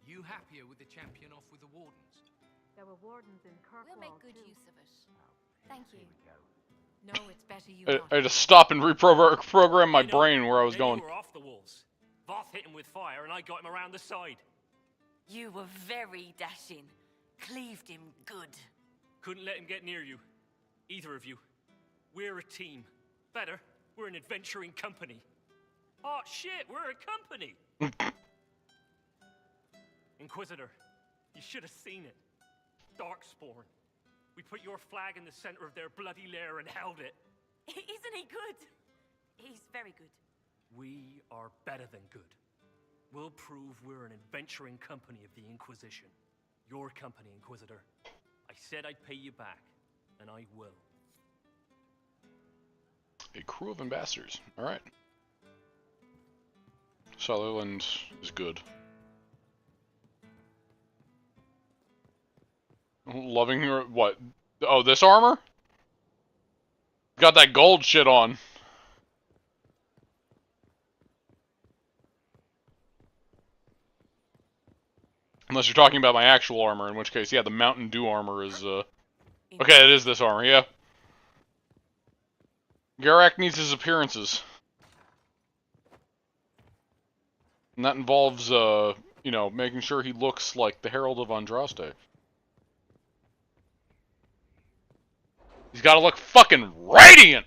Speaker 8: You happier with the champion off with the wardens?
Speaker 12: There were wardens in Kirkwall.
Speaker 13: We'll make good use of it. Thank you.
Speaker 6: No, it's better you
Speaker 1: I had to stop and reprogram my brain where I was going.
Speaker 14: You were off the walls. Voth hit him with fire and I got him around the side.
Speaker 13: You were very dashing. Cleaved him good.
Speaker 14: Couldn't let him get near you. Either of you. We're a team. Better, we're an adventuring company. Oh shit, we're a company! Inquisitor, you should have seen it. Darkspawn. We put your flag in the center of their bloody lair and held it.
Speaker 13: Isn't he good? He's very good.
Speaker 14: We are better than good. We'll prove we're an adventuring company of the Inquisition. Your company, Inquisitor. I said I'd pay you back, and I will.
Speaker 1: A crew of ambassadors. Alright. Sutherland is good. Loving her. What? Oh, this armor? Got that gold shit on. Unless you're talking about my actual armor, in which case, yeah, the Mountain Dew armor is, Okay, it is this armor, yeah. Garak needs his appearances. And that involves, you know, making sure he looks like the Herald of Andraste. He's gotta look fucking radiant!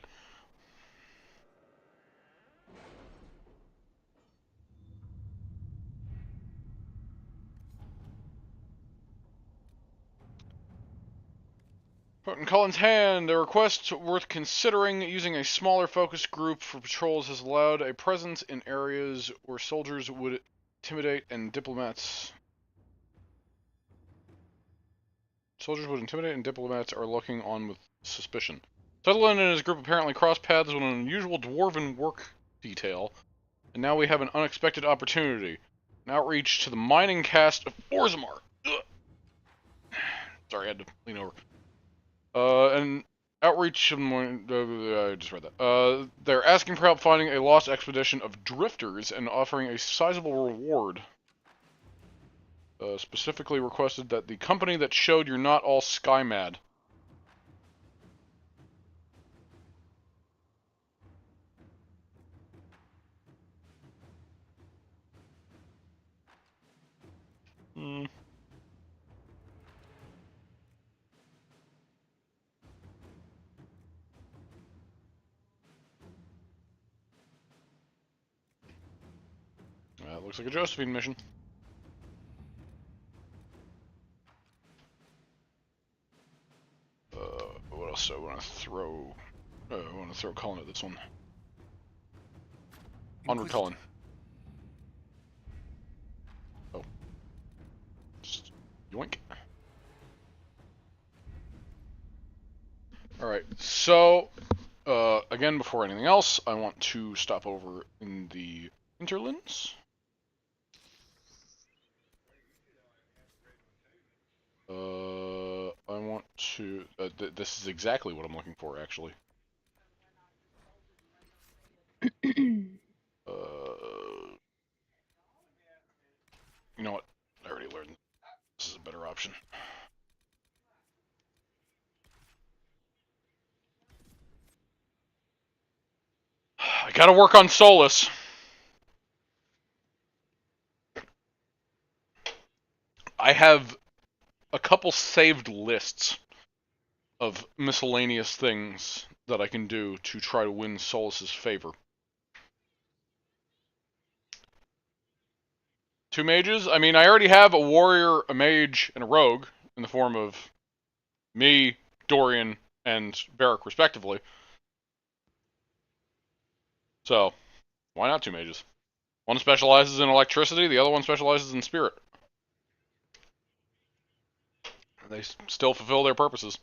Speaker 1: Put in Colin's hand, a request worth considering. Using a smaller focus group for patrols has allowed a presence in areas where soldiers would intimidate and diplomats... Soldiers would intimidate and diplomats are looking on with suspicion. Sutherland and his group apparently crossed paths with an unusual dwarven work detail And now we have an unexpected opportunity. An outreach to the mining cast of Orzammar. Ugh. Sorry, I had to lean over. And outreach to I just read that. They're asking for help finding a lost expedition of drifters and offering a sizable reward. Specifically requested that the company that showed you're not all sky mad. Hmm. Looks like a Josephine mission. What else do I want to throw? I want to throw Cullen at this one. Onward, Cullen. Oh. Just yoink. Alright, so, again, before anything else, I want to stop over in the Interlands. I want to... this is exactly what I'm looking for, actually. You know what? I already learned. This is a better option. I gotta work on Solus. I have a couple saved lists of miscellaneous things that I can do to try to win Solus's favor. 2 mages? I mean, I already have a warrior, a mage, and a rogue in the form of me, Dorian, and Barrack, respectively. So, why not 2 mages? One specializes in electricity, the other one specializes in spirit. They still fulfill their purposes.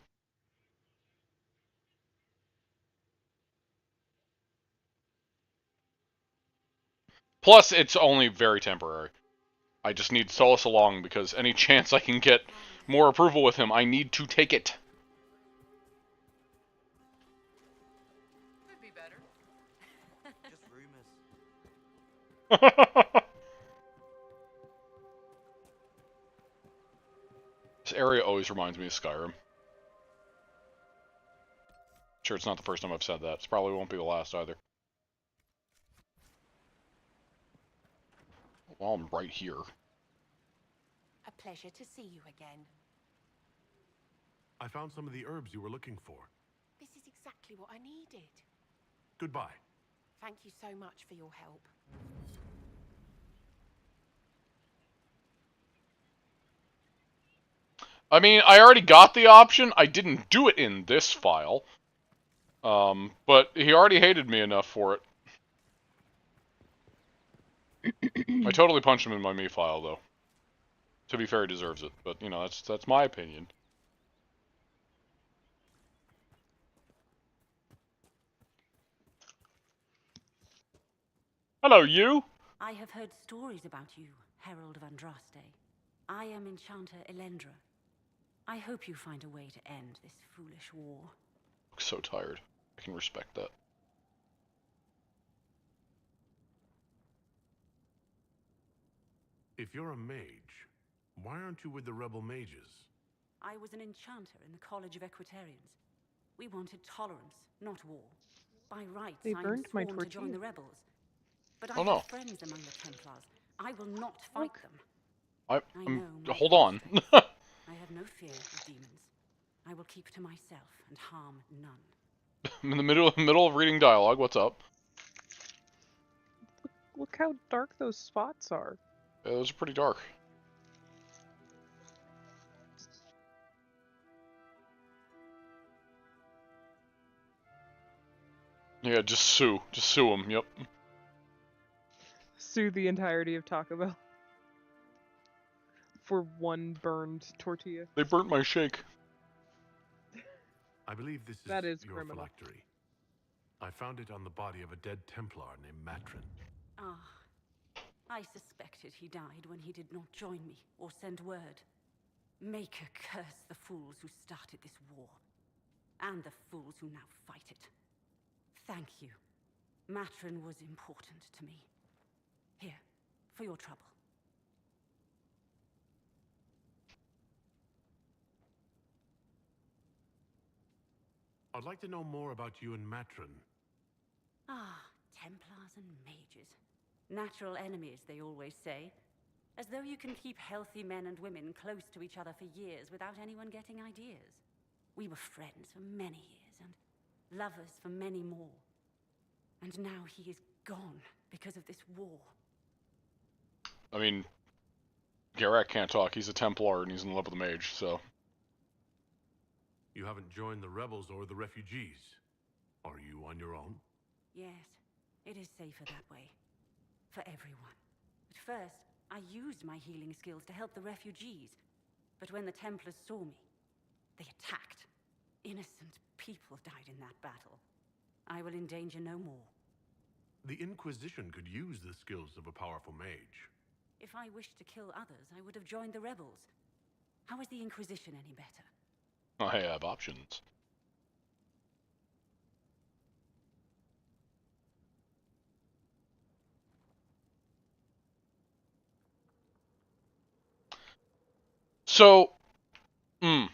Speaker 1: Plus, it's only very temporary. I just need Solus along because any chance I can get more approval with him, I need to take it.
Speaker 8: Could be better.
Speaker 10: Just rumors.
Speaker 1: This area always reminds me of Skyrim. Sure, it's not the first time I've said that. It probably won't be the last either. Well, I'm right here.
Speaker 11: A pleasure to see you again.
Speaker 5: I found some of the herbs you were looking for.
Speaker 11: This is exactly what I needed.
Speaker 5: Goodbye.
Speaker 11: Thank you so much for your help.
Speaker 1: I mean, I already got the option. I didn't do it in this file. But he already hated me enough for it. I totally punched him in my me file, though. To be fair, he deserves it. But, you know, that's my opinion. Hello, you!
Speaker 15: I have heard stories about you, Herald of Andraste. I am Enchanter Elendra. I hope you find a way to end this foolish war.
Speaker 1: I'm so tired. I can respect that.
Speaker 5: If you're a mage, why aren't you with the rebel mages?
Speaker 15: I was an enchanter in the College of Equitarians. We wanted tolerance, not war. By rights,
Speaker 2: They
Speaker 15: I am
Speaker 2: burned my
Speaker 15: sworn to join
Speaker 2: tortilla.
Speaker 15: the rebels. But I
Speaker 1: Oh, no.
Speaker 15: have friends among the Templars. I will not fight them.
Speaker 1: Hold on.
Speaker 15: I have no fear of demons. I will keep to myself and harm none.
Speaker 1: I'm in the middle of reading dialogue. What's up?
Speaker 2: Look how dark those spots are.
Speaker 1: Yeah, those are pretty dark. Yeah, just sue. Just sue him, yep.
Speaker 2: Sue the entirety of Taco Bell. For one burned tortilla.
Speaker 1: They burnt my shake.
Speaker 5: I believe this
Speaker 2: That is
Speaker 5: your
Speaker 2: criminal.
Speaker 5: phylactery. I found it on the body of a dead Templar named Matrin.
Speaker 15: Ah, I suspected he died when he did not join me or send word. Maker curse the fools who started this war, and the fools who now fight it. Thank you. Matron was important to me. Here, for your trouble.
Speaker 5: I'd like to know more about you and Matron.
Speaker 15: Ah, Templars and mages. Natural enemies, they always say. As though you can keep healthy men and women close to each other for years without anyone getting ideas. We were friends for many years, and lovers for many more. And now he is gone because of this war.
Speaker 1: I mean, Garak can't talk. He's a Templar and he's in love with a mage, so...
Speaker 5: You haven't joined the rebels or the refugees. Are you on your own?
Speaker 15: Yes, it is safer that way. For everyone. At first, I used my healing skills to help the refugees. But when the Templars saw me, they attacked. Innocent people died in that battle. I will endanger no more.
Speaker 5: The Inquisition could use the skills of a powerful mage.
Speaker 15: If I wished to kill others, I would have joined the rebels. How is the Inquisition any better?
Speaker 1: I have options. So, I'm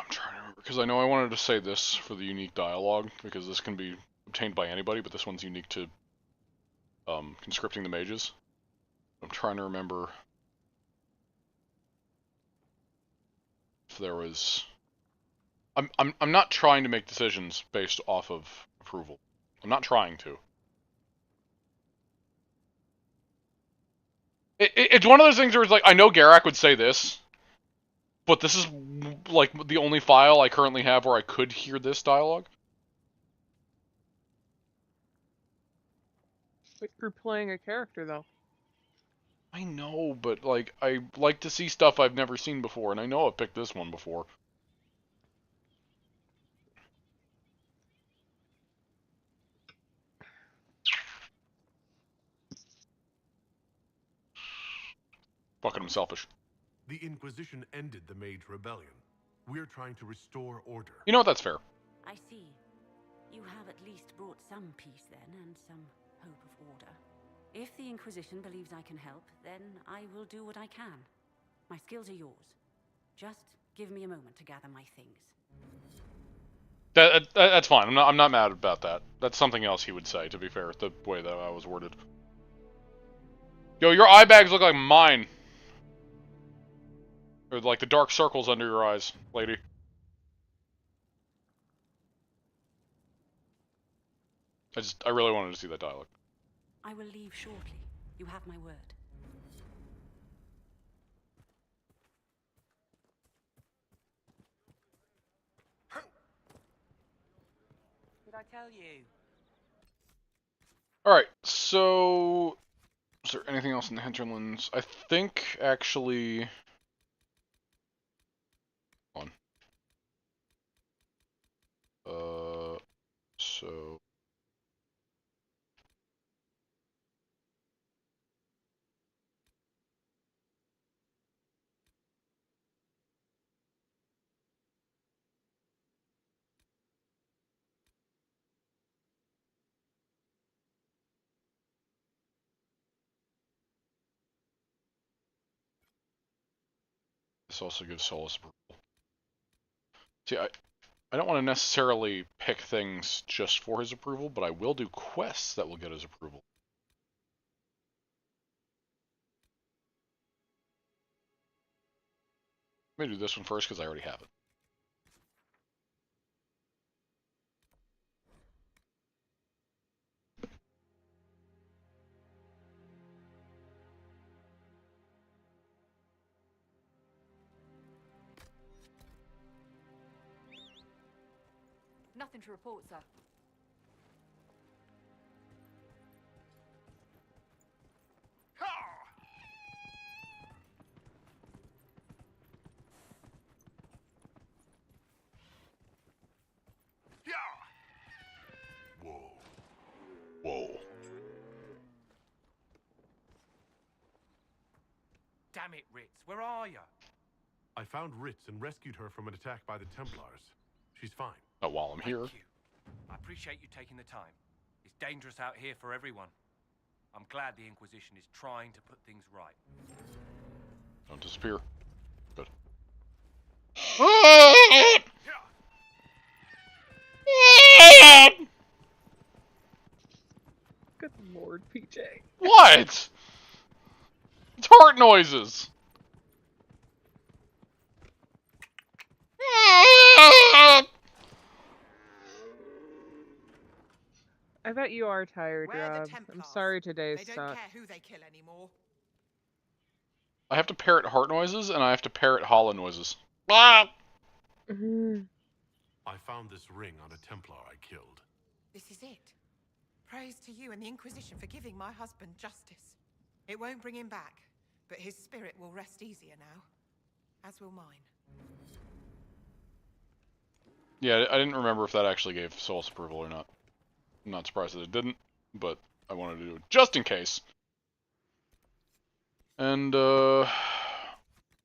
Speaker 1: trying to remember, because I know I wanted to say this for the unique dialogue, because this can be obtained by anybody, but this one's unique to conscripting the mages. I'm trying to remember if there was... I'm not trying to make decisions based off of approval. I'm not trying to. It's one of those things where it's like, I know Garak would say this, but this is like the only file I currently have where I could hear this dialogue.
Speaker 2: But you're playing a character, though.
Speaker 1: I know, but like, I like to see stuff I've never seen before, and I know I've picked this one before. Fucking I'm selfish.
Speaker 5: The Inquisition ended the Mage Rebellion. We're trying to restore order.
Speaker 1: You know what, that's fair.
Speaker 15: I see. You have at least brought some peace then, and some hope of order. If the Inquisition believes I can help, then I will do what I can. My skills are yours. Just give me a moment to gather my things.
Speaker 1: That's fine. I'm not mad about that. That's something else he would say, to be fair, the way that I was worded. Yo, your eye bags look like mine. Or like the dark circles under your eyes, lady. I really wanted to see that dialogue.
Speaker 15: I will leave shortly. You have my word.
Speaker 13: Did I tell you?
Speaker 1: Alright, so... Is there anything else in the hinterlands? I think, actually... Hold on. So... This also gives Solus approval. See, I don't want to necessarily pick things just for his approval, but I will do quests that will get his approval. Let me do this one first because I already have it.
Speaker 12: Nothing to report, sir.
Speaker 16: Damn it, Ritz, where are you?
Speaker 5: I found Ritz and rescued her from an attack by the Templars. She's fine.
Speaker 1: Not while I'm here.
Speaker 16: Thank you. I appreciate you taking the time. It's dangerous out here for everyone. I'm glad the Inquisition is trying to put things right.
Speaker 1: Don't disappear. Good.
Speaker 2: Good lord, PJ.
Speaker 1: What? It's heart noises.
Speaker 2: I bet you are tired,
Speaker 17: Where are
Speaker 2: Rob.
Speaker 17: the Templars?
Speaker 2: I'm sorry today
Speaker 17: They don't
Speaker 2: sucked.
Speaker 17: care who they kill anymore.
Speaker 1: I have to parrot heart noises, and I have to parrot hollow noises. Ah!
Speaker 5: I found this ring on a Templar I killed.
Speaker 17: This is it. Praise to you and the Inquisition for giving my husband justice. It won't bring him back, but his spirit will rest easier now, as will mine.
Speaker 1: Yeah, I didn't remember if that actually gave Sol's approval or not. I'm not surprised that it didn't, but I wanted to do it just in case. And,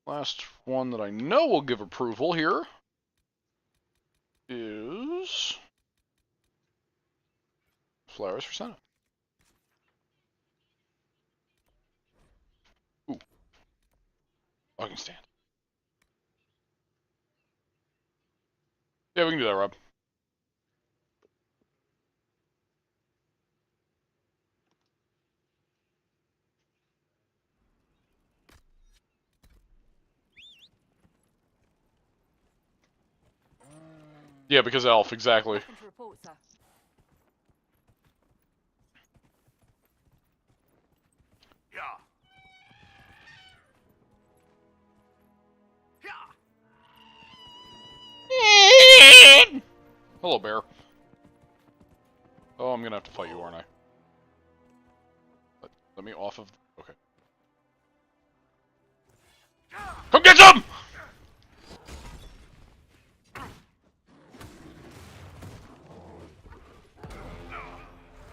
Speaker 1: last one that I know will give approval here is Flowers for Senate. Ooh. I can stand. Yeah, we can do that, Rob. Yeah, because Elf, exactly.
Speaker 12: Report, sir.
Speaker 1: Hello, bear. Oh, I'm gonna have to fight you, aren't I? Let me off of... Okay. Come get some!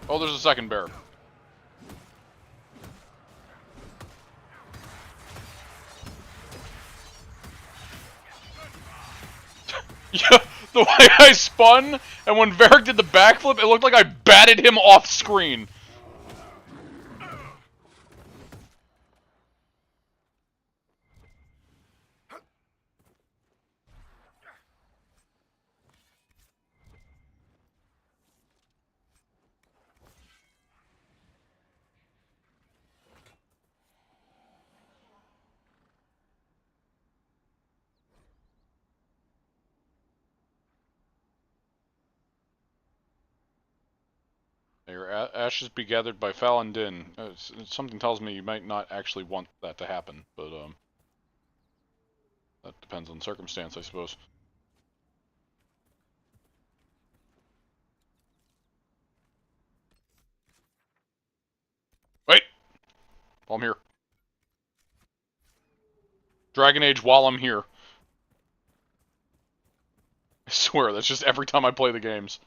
Speaker 1: Oh, there's a second bear. Yeah, the way I spun, and when Varric did the backflip, it looked like I batted him off screen. Your ashes be gathered by Fallon Din. Something tells me you might not actually want that to happen, but that depends on circumstance, I suppose. Wait! While I'm here. Dragon Age while I'm here. I swear, that's just every time I play the games.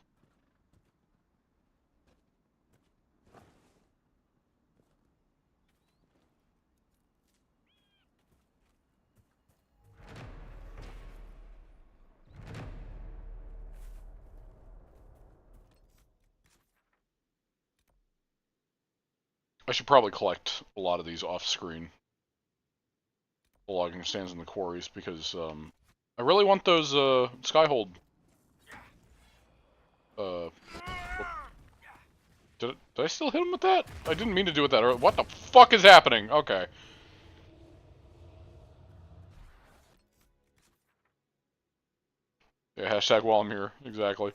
Speaker 1: I should probably collect a lot of these off-screen. The logging stands in the quarries, because I really want those Skyhold. Did I still hit him with that? I didn't mean to do it that early. What the fuck is happening? Okay. Yeah, hashtag while I'm here. Exactly.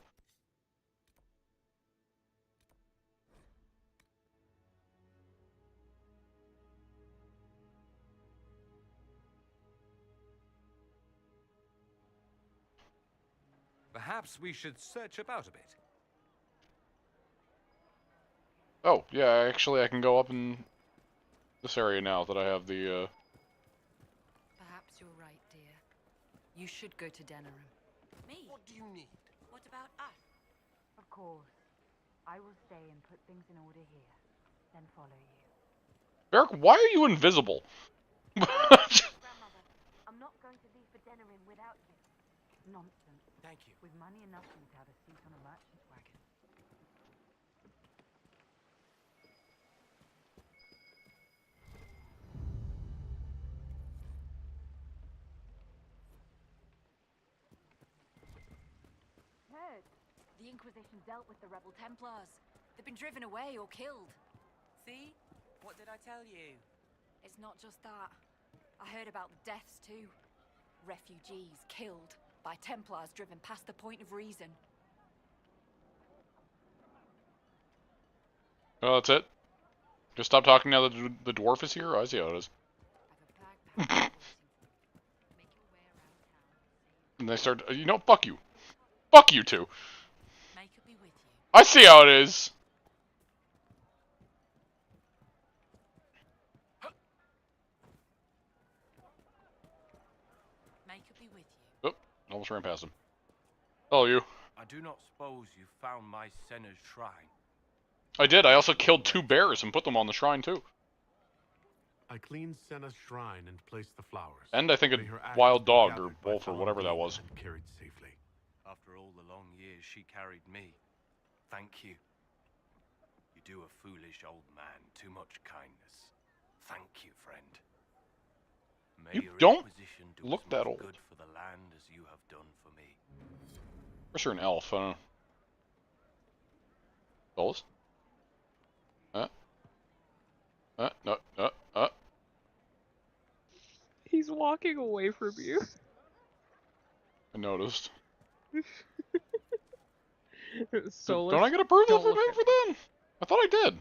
Speaker 16: Perhaps we should search about a bit.
Speaker 1: Oh, yeah, actually I can go up in this area now that I have the,
Speaker 3: Perhaps you're right, dear. You should go to Denerim.
Speaker 13: Me?
Speaker 16: What do you need?
Speaker 13: What about us?
Speaker 15: Of course. I will stay and put things in order here, then follow you.
Speaker 1: Varric, why are you invisible?
Speaker 15: Grandmother, I'm not going to leave for Denerim without you. Nonsense.
Speaker 8: Thank you.
Speaker 15: With money enough for you to have a seat on a merchant's wagon.
Speaker 6: Heard. The Inquisition dealt with the rebel Templars. They've been driven away or killed.
Speaker 8: See? What did I tell you?
Speaker 6: It's not just that. I heard about the deaths too. Refugees killed by Templars driven past the point of reason.
Speaker 1: Oh, that's it? Just stop talking now that the dwarf is here? Oh, I see how it is. And they start, you know, fuck you. Fuck you two. I see how it is. Oh, almost ran past him. Oh, you.
Speaker 16: I do not suppose you found my Senna's shrine.
Speaker 1: I did. I also killed 2 bears and put them on the shrine too.
Speaker 5: I cleaned Senna's shrine and placed the flowers.
Speaker 1: And I think a wild dog or wolf or whatever that was.
Speaker 5: Carried safely.
Speaker 16: After all the long years she carried me, thank you. You do a foolish old man too much kindness. Thank you, friend. May
Speaker 1: You
Speaker 16: your
Speaker 1: don't
Speaker 16: Inquisition do
Speaker 1: look
Speaker 16: as
Speaker 1: that
Speaker 16: much
Speaker 1: old.
Speaker 16: good for the land as you have done for me.
Speaker 1: Where's an elf? I don't know. Dolls? No.
Speaker 2: He's walking away from you.
Speaker 1: I noticed.
Speaker 2: Solus,
Speaker 1: Don't I get approval
Speaker 2: don't
Speaker 1: from
Speaker 2: look
Speaker 1: him
Speaker 2: at
Speaker 1: for that? I thought I did.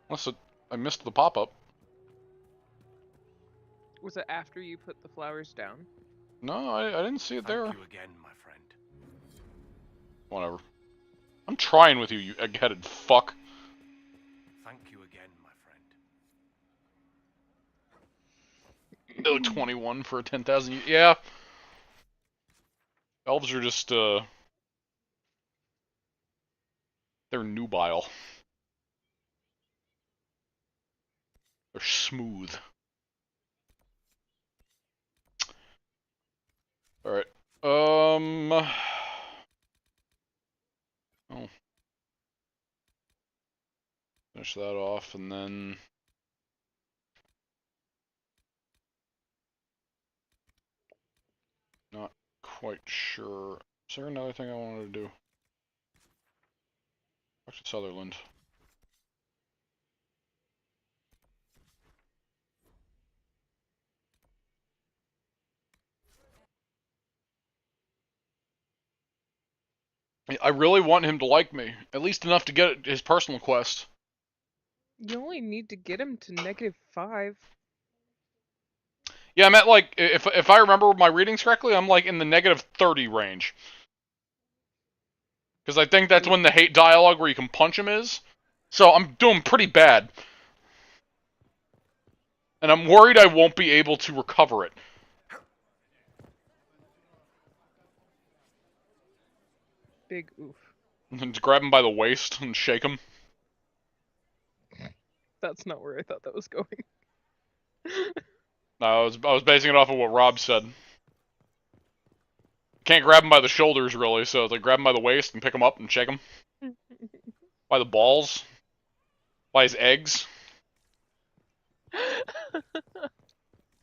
Speaker 1: Unless I missed the pop-up.
Speaker 2: Was it after you put the flowers down?
Speaker 1: No, I didn't see it there.
Speaker 16: Thank you again, my friend.
Speaker 1: Whatever. I'm trying with you, you egg-headed fuck.
Speaker 16: Thank you again, my friend.
Speaker 1: Oh, 21 for a 10,000. Yeah. Elves are just, they're nubile. They're smooth. Alright. Oh. Finish that off, and then... Not quite sure. Is there another thing I wanted to do? Talk to Sutherland. I really want him to like me. At least enough to get his personal quest.
Speaker 2: You only need to get him to -5.
Speaker 1: Yeah, I'm at like, if I remember my readings correctly, I'm like in the -30 range. Because I think that's when the hate dialogue where you can punch him is. So I'm doing pretty bad. And I'm worried I won't be able to recover it.
Speaker 2: Big oof.
Speaker 1: And just grab him by the waist and shake him.
Speaker 2: That's not where I thought that was going.
Speaker 1: No, I was basing it off of what Rob said. Can't grab him by the shoulders, really, so like grab him by the waist and pick him up and shake him. By the balls. By his eggs.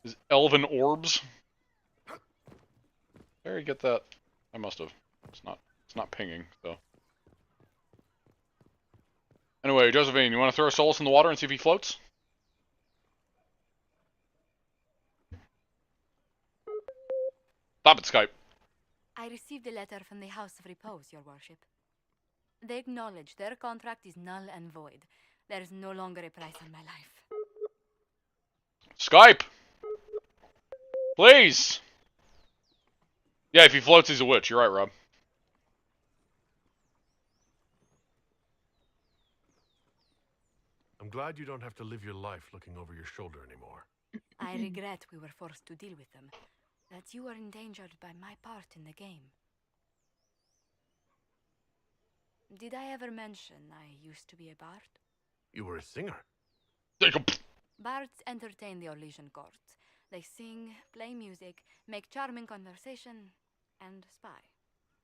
Speaker 1: His elven orbs. There you get that. I must have. It's not pinging, so. Anyway, Josephine, you want to throw Solus in the water and see if he floats? Stop it, Skype.
Speaker 6: I received a letter from the House of Repose, Your Worship. They acknowledge their contract is null and void. There is no longer a price on my life.
Speaker 1: Skype! Please! Yeah, if he floats, he's a witch. You're right, Rob.
Speaker 5: I'm glad you don't have to live your life looking over your shoulder anymore.
Speaker 6: I regret we were forced to deal with them. That you were endangered by my part in the game. Did I ever mention I used to be a bard?
Speaker 5: You were a singer.
Speaker 6: Bards entertain the Orlesian court. They sing, play music, make charming conversation, and spy.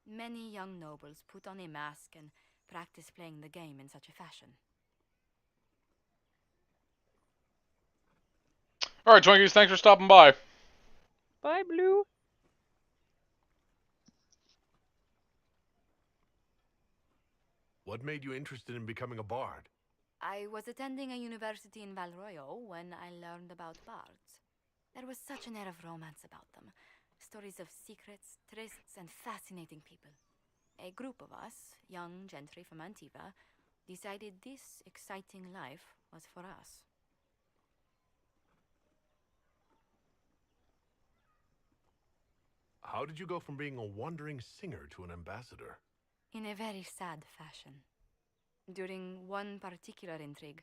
Speaker 6: Many young nobles put on a mask and practice playing the game in such a fashion.
Speaker 1: Alright, Twinkies, thanks for stopping by.
Speaker 2: Bye, Blue.
Speaker 5: What made you interested in becoming a bard?
Speaker 6: I was attending a university in Valroyo when I learned about bards. There was such an air of romance about them. Stories of secrets, trysts, and fascinating people. A group of us, young gentry from Antiva, decided this exciting life was for us.
Speaker 5: How did you go from being a wandering singer to an ambassador?
Speaker 6: In a very sad fashion. During one particular intrigue,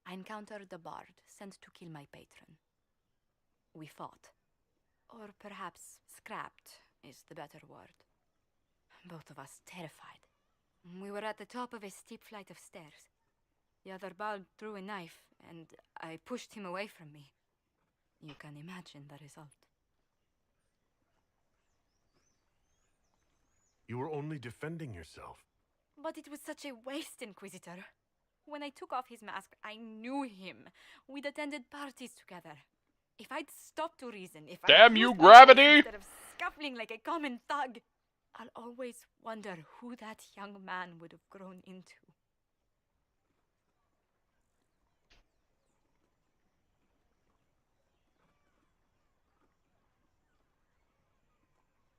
Speaker 6: I encountered a bard sent to kill my patron. We fought. Or perhaps scrapped is the better word. Both of us terrified. We were at the top of a steep flight of stairs. The other bard drew a knife, and I pushed him away from me. You can imagine the result.
Speaker 5: You were only defending yourself.
Speaker 6: But it was such a waste, Inquisitor. When I took off his mask, I knew him. We'd attended parties together. If I'd stopped to reason, if
Speaker 1: Damn
Speaker 6: I'd
Speaker 1: you,
Speaker 6: used my
Speaker 1: gravity!
Speaker 6: voice instead of scuffling like a common thug, I'll always wonder who that young man would have grown into.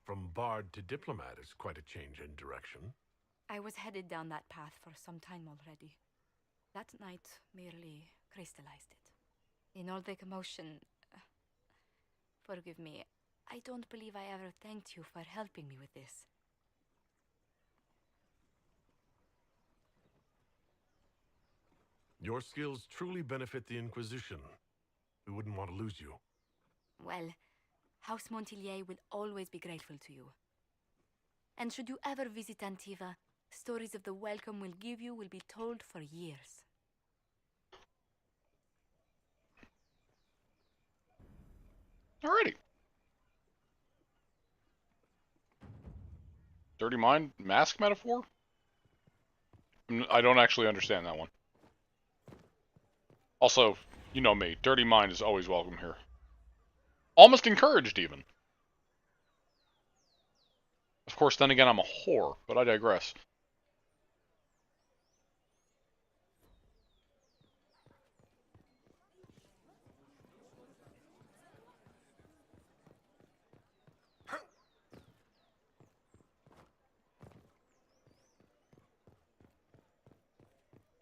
Speaker 5: From bard to diplomat is quite a change in direction.
Speaker 6: I was headed down that path for some time already. That night merely crystallized it. In all the commotion... forgive me, I don't believe I ever thanked you for helping me with this.
Speaker 5: Your skills truly benefit the Inquisition. We wouldn't want to lose you.
Speaker 6: Well, House Montillier will always be grateful to you. And should you ever visit Antiva, stories of the welcome we'll give you will be told for years.
Speaker 1: Alrighty. Dirty Mind mask metaphor? I don't actually understand that one. Also, you know me, Dirty Mind is always welcome here. Almost encouraged, even. Of course, then again, I'm a whore, but I digress.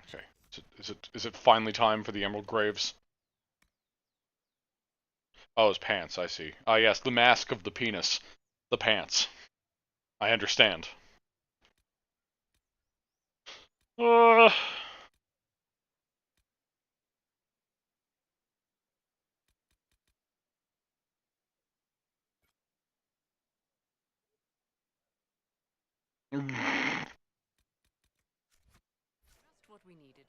Speaker 1: Okay, is it finally time for the Emerald Graves? Oh, his pants, I see. Ah, yes, the mask of the penis. The pants. I understand.
Speaker 10: Just what we needed.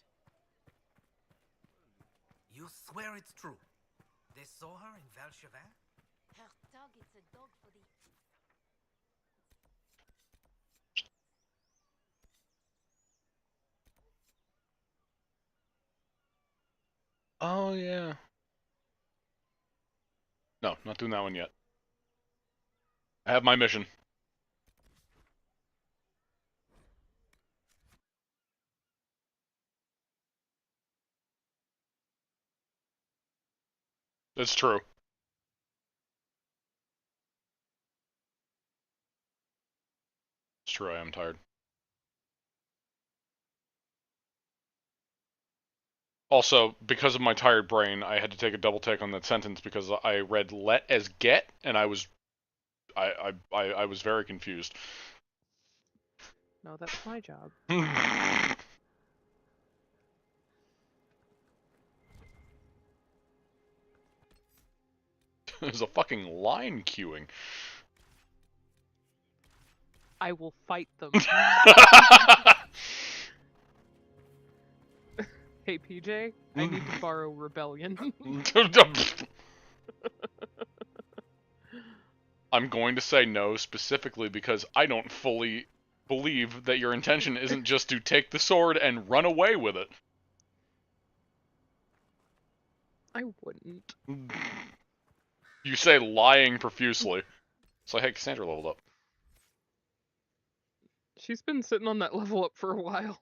Speaker 8: You swear it's true? They saw her in Valchevin?
Speaker 11: Her dog is a dog for the...
Speaker 1: Oh, yeah. No, not doing that one yet. I have my mission. It's true. It's true, I am tired. Also, because of my tired brain, I had to take a double take on that sentence because I read "let" as "get," and I was very confused.
Speaker 2: No, that's my job.
Speaker 1: There's a fucking line queuing.
Speaker 2: I will fight them. Hey PJ, I need to borrow Rebellion.
Speaker 1: I'm going to say no specifically because I don't fully believe that your intention isn't just to take the sword and run away with it.
Speaker 2: I wouldn't.
Speaker 1: You say lying profusely. So hey, Cassandra leveled up.
Speaker 2: She's been sitting on that level up for a while.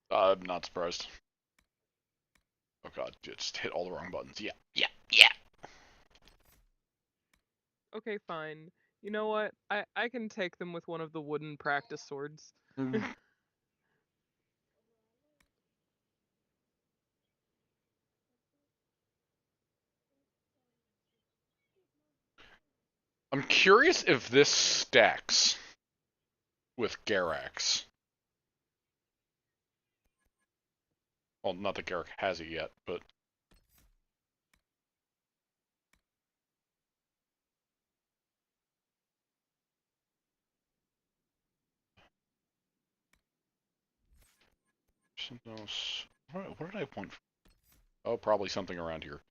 Speaker 1: I'm not surprised. Oh god, just hit all the wrong buttons. Yeah, yeah, yeah!
Speaker 2: Okay, fine. You know what? I can take them with one of the wooden practice swords.
Speaker 1: I'm curious if this stacks with Garax. Well, not that Garak has it yet, but... Something else... What did I want? Oh, probably something around here.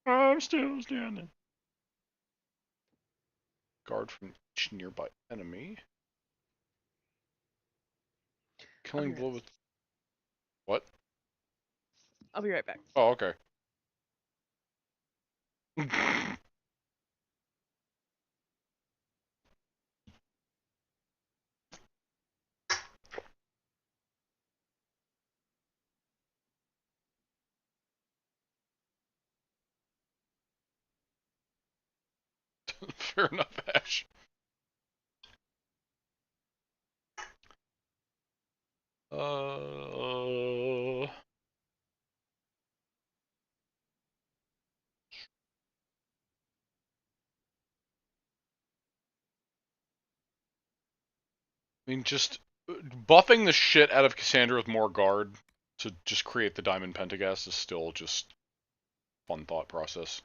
Speaker 1: I'm still standing. Guard from each nearby enemy. Killing blow with... What?
Speaker 2: I'll be right back.
Speaker 1: Oh, okay. Fair enough, Ash. I mean, just buffing the shit out of Cassandra with more guard to just create the Diamond Pentagast is still just fun thought process.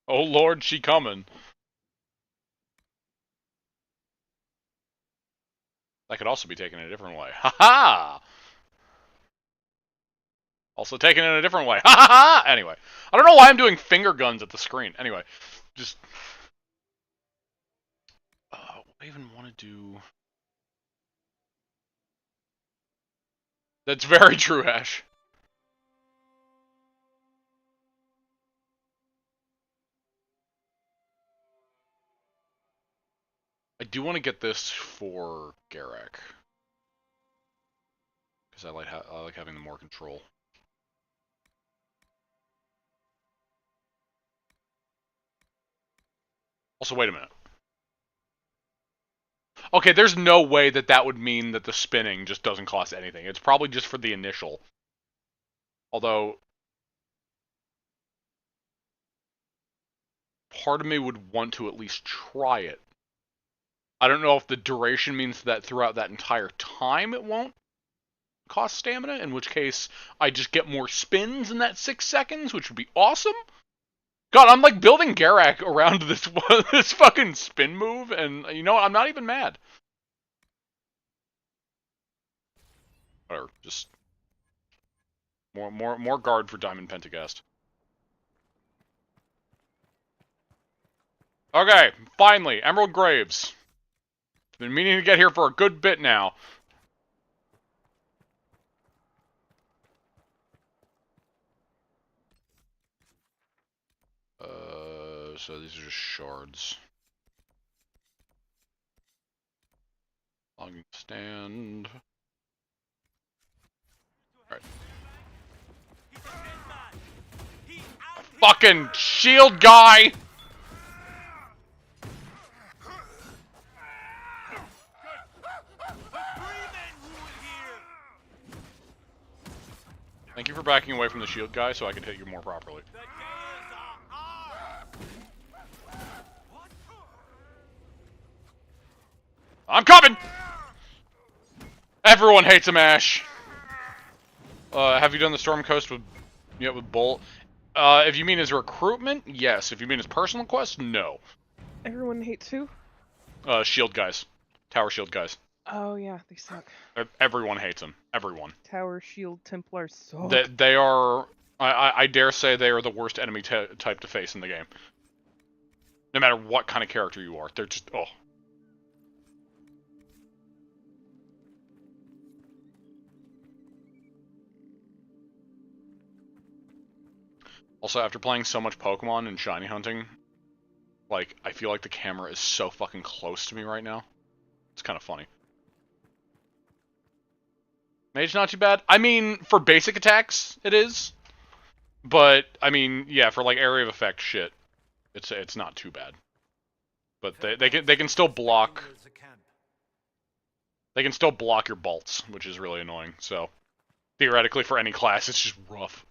Speaker 1: Oh lord, she coming. That could also be taken in a different way. Ha ha! Also taken in a different way. Ha ha ha! Anyway, I don't know why I'm doing finger guns at the screen. Anyway, just... what do I even want to do? That's very true, Ash. I do want to get this for Garak. Because I like having the more control. Also, wait a minute. Okay, there's no way that that would mean that the spinning just doesn't cost anything. It's probably just for the initial. Although, part of me would want to at least try it. I don't know if the duration means that throughout that entire time it won't cost stamina, in which case I just get more spins in that 6 seconds, which would be awesome. God, I'm like building Garak around this this fucking spin move, and you know what? I'm not even mad. Whatever, just more guard for Diamond Pentagast. Okay, finally, Emerald Graves. Been meaning to get here for a good bit now. So these are just shards. Logging stand. Alright. Fucking shield guy! Thank you for backing away from the shield guy so I can hit you more properly. I'm coming! Everyone hates him, Ash. Have you done the Storm Coast with Bolt? If you mean as recruitment, yes. If you mean as personal quests, no.
Speaker 2: Everyone hates who?
Speaker 1: Shield guys. Tower shield guys.
Speaker 2: Oh yeah, they suck.
Speaker 1: Everyone hates them. Everyone.
Speaker 2: Tower shield Templars suck.
Speaker 1: They are... I dare say they are the worst enemy type to face in the game. No matter what kind of character you are. They're just... oh. Also, after playing so much Pokemon and shiny hunting, like, I feel like the camera is so fucking close to me right now. It's kind of funny. Mage not too bad. I mean, for basic attacks, it is. But, I mean, yeah, for, like, area of effect shit, it's not too bad. But they can still block... They can still block your bolts, which is really annoying, so... Theoretically, for any class, it's just rough.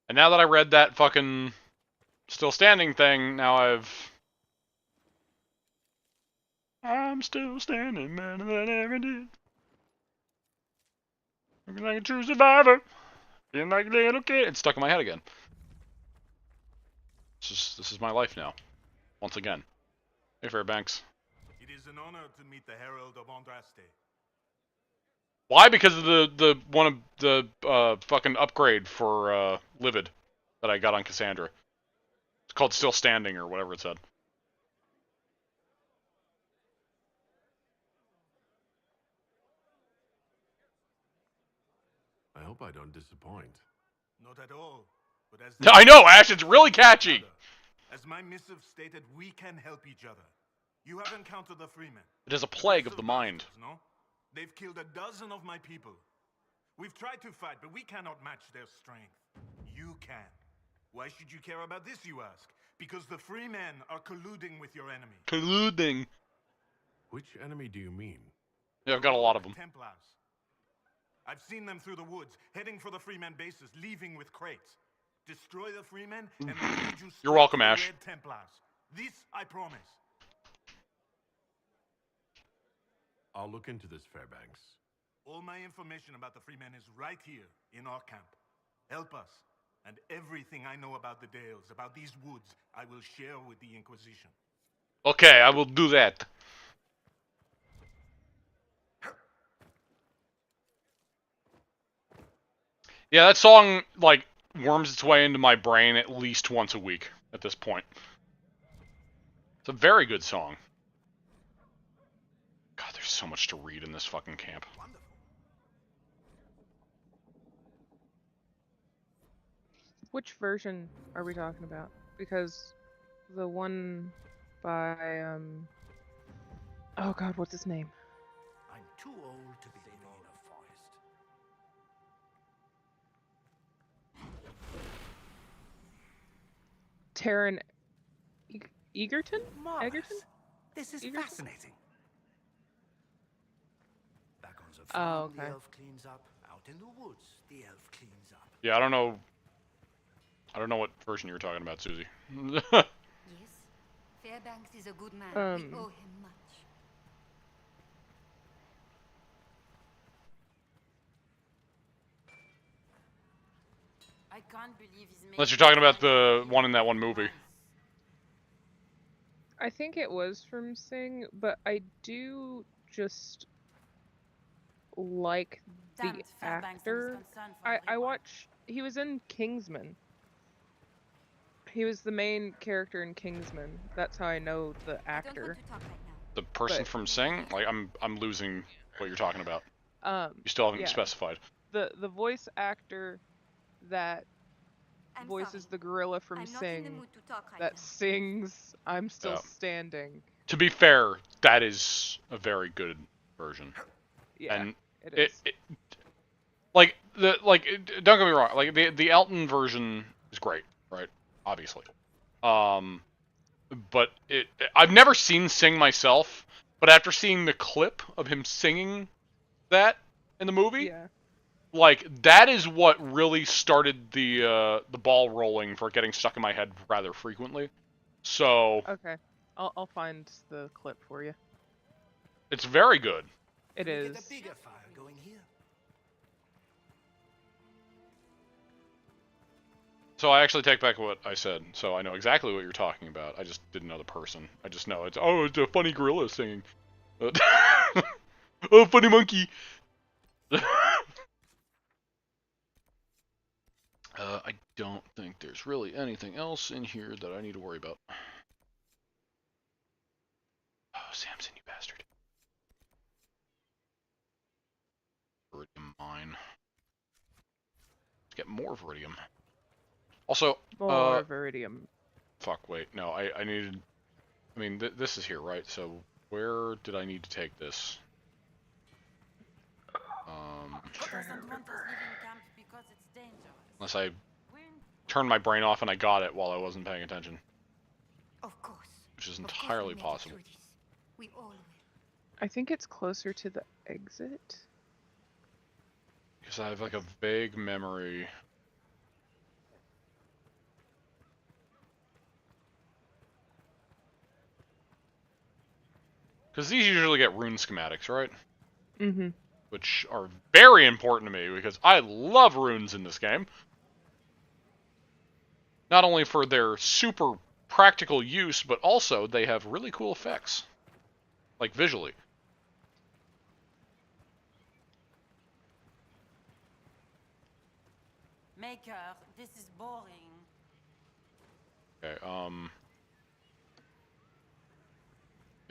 Speaker 1: And now that I read that fucking still standing thing, now I'm still standing better than I ever did. Looking like a true survivor. Feeling like a little kid. It's stuck in my head again. This is my life now. Once again. Hey, Fairbanks.
Speaker 5: It is an honor to meet the Herald of Andraste.
Speaker 1: Why? Because of the one of the fucking upgrade for Livid that I got on Cassandra. It's called Still Standing or whatever it said.
Speaker 5: I hope I don't disappoint. Not at all. But as
Speaker 1: I know, Ash, it's really catchy.
Speaker 5: As my missive stated, we can help each other. You have encountered the Freemen.
Speaker 1: It is a plague of the mind.
Speaker 5: No? They've killed a dozen of my people. We've tried to fight, but we cannot match their strength. You can. Why should you care about this, you ask? Because the Freemen are colluding with your enemy.
Speaker 1: Colluding.
Speaker 5: Which enemy do you mean?
Speaker 1: Yeah, I've got a lot of them.
Speaker 5: Templars. I've seen them through the woods, heading for the Freemen bases, leaving with crates. Destroy the Freemen, and we'll lead you
Speaker 1: You're welcome,
Speaker 5: to the
Speaker 1: Ash.
Speaker 5: Red Templars. This I promise. I'll look into this, Fairbanks. All my information about the Freemen is right here, in our camp. Help us, and everything I know about the Dales, about these woods, I will share with the Inquisition.
Speaker 1: Okay, I will do that. Yeah, that song, like, worms its way into my brain at least once a week at this point. It's a very good song. God, there's so much to read in this fucking camp.
Speaker 2: Which version are we talking about? Because the one by oh god, what's his name?
Speaker 10: I'm too old to be living in a forest.
Speaker 2: Taron Egerton?
Speaker 10: Marvelous.
Speaker 2: Egerton?
Speaker 10: This is
Speaker 2: Egerton?
Speaker 10: fascinating. Back on the
Speaker 2: Oh,
Speaker 10: farm,
Speaker 2: okay.
Speaker 10: the elf cleans up. Out in the woods, the elf cleans up.
Speaker 1: Yeah, I don't know what version you were talking about, Suzie.
Speaker 3: Yes, Fairbanks is a good man. We owe him much.
Speaker 11: I can't believe he's
Speaker 1: Unless you're talking about the one in that one movie.
Speaker 2: I think it was from Sing, but I do just like the
Speaker 11: Damned Fairbanks and his
Speaker 2: actor.
Speaker 11: concern for
Speaker 2: I watch. He was in Kingsman. He was the main character in Kingsman. That's how I know the actor.
Speaker 1: The person
Speaker 2: But-
Speaker 1: from Sing? Like, I'm losing what you're talking about. You still haven't
Speaker 2: yeah.
Speaker 1: specified.
Speaker 2: The voice actor that
Speaker 3: I'm
Speaker 2: voices
Speaker 3: sorry.
Speaker 2: the gorilla from
Speaker 3: I'm not in the
Speaker 2: Sing
Speaker 3: mood to talk right
Speaker 2: that
Speaker 3: now.
Speaker 2: sings "I'm Still
Speaker 1: Yeah.
Speaker 2: Standing."
Speaker 1: To be fair, that is a very good version.
Speaker 2: Yeah,
Speaker 1: and
Speaker 2: it is.
Speaker 1: like, don't get me wrong. Like the Elton version is great, right? Obviously. But I've never seen Sing myself, but after seeing the clip of him singing that in the movie, like that is what really started the ball rolling for getting stuck in my head rather frequently. So
Speaker 2: okay, I'll find the clip for you.
Speaker 1: It's very good.
Speaker 2: It is.
Speaker 4: Get a bigger fire going here.
Speaker 1: So I actually take back what I said. So I know exactly what you're talking about. I just didn't know the person. I just know it's a funny gorilla singing. Oh, funny monkey. I don't think there's really anything else in here that I need to worry about. Oh, Samson, you bastard. Viridium mine. Let's get more Viridium. Also,
Speaker 2: more Viridium.
Speaker 1: Fuck, wait, no, I needed... I mean, this is here, right? So, where did I need to take this? Unless I turned my brain off and I got it while I wasn't paying attention.
Speaker 3: Of course.
Speaker 1: Which is entirely possible.
Speaker 3: We all will.
Speaker 2: I think it's closer to the exit.
Speaker 1: Because I have like a vague memory. Because these usually get rune schematics, right?
Speaker 2: Mm-hmm.
Speaker 1: Which are very important to me, because I love runes in this game. Not only for their super practical use, but also they have really cool effects. Like, visually.
Speaker 13: Maker, this is boring.
Speaker 1: Okay, I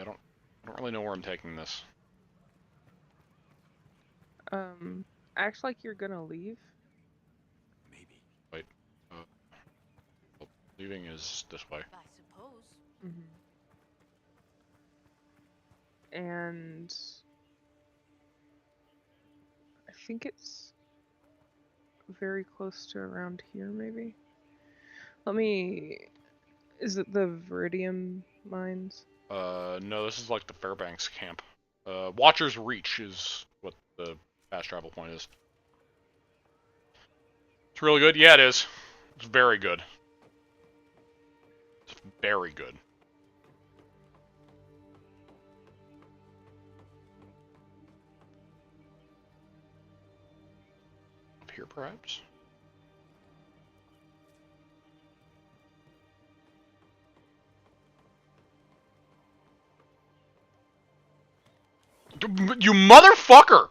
Speaker 1: don't really know where I'm taking this.
Speaker 2: Acts like you're gonna leave.
Speaker 1: Maybe. Wait. Well, leaving is this way.
Speaker 6: I suppose.
Speaker 2: And I think it's very close to around here, maybe. Let me... Is it the Viridium mines?
Speaker 1: No, this is like the Fairbanks camp. Watcher's Reach is what the fast travel point is. It's really good? Yeah, it is. It's very good. It's very good. Up here, perhaps? You motherfucker!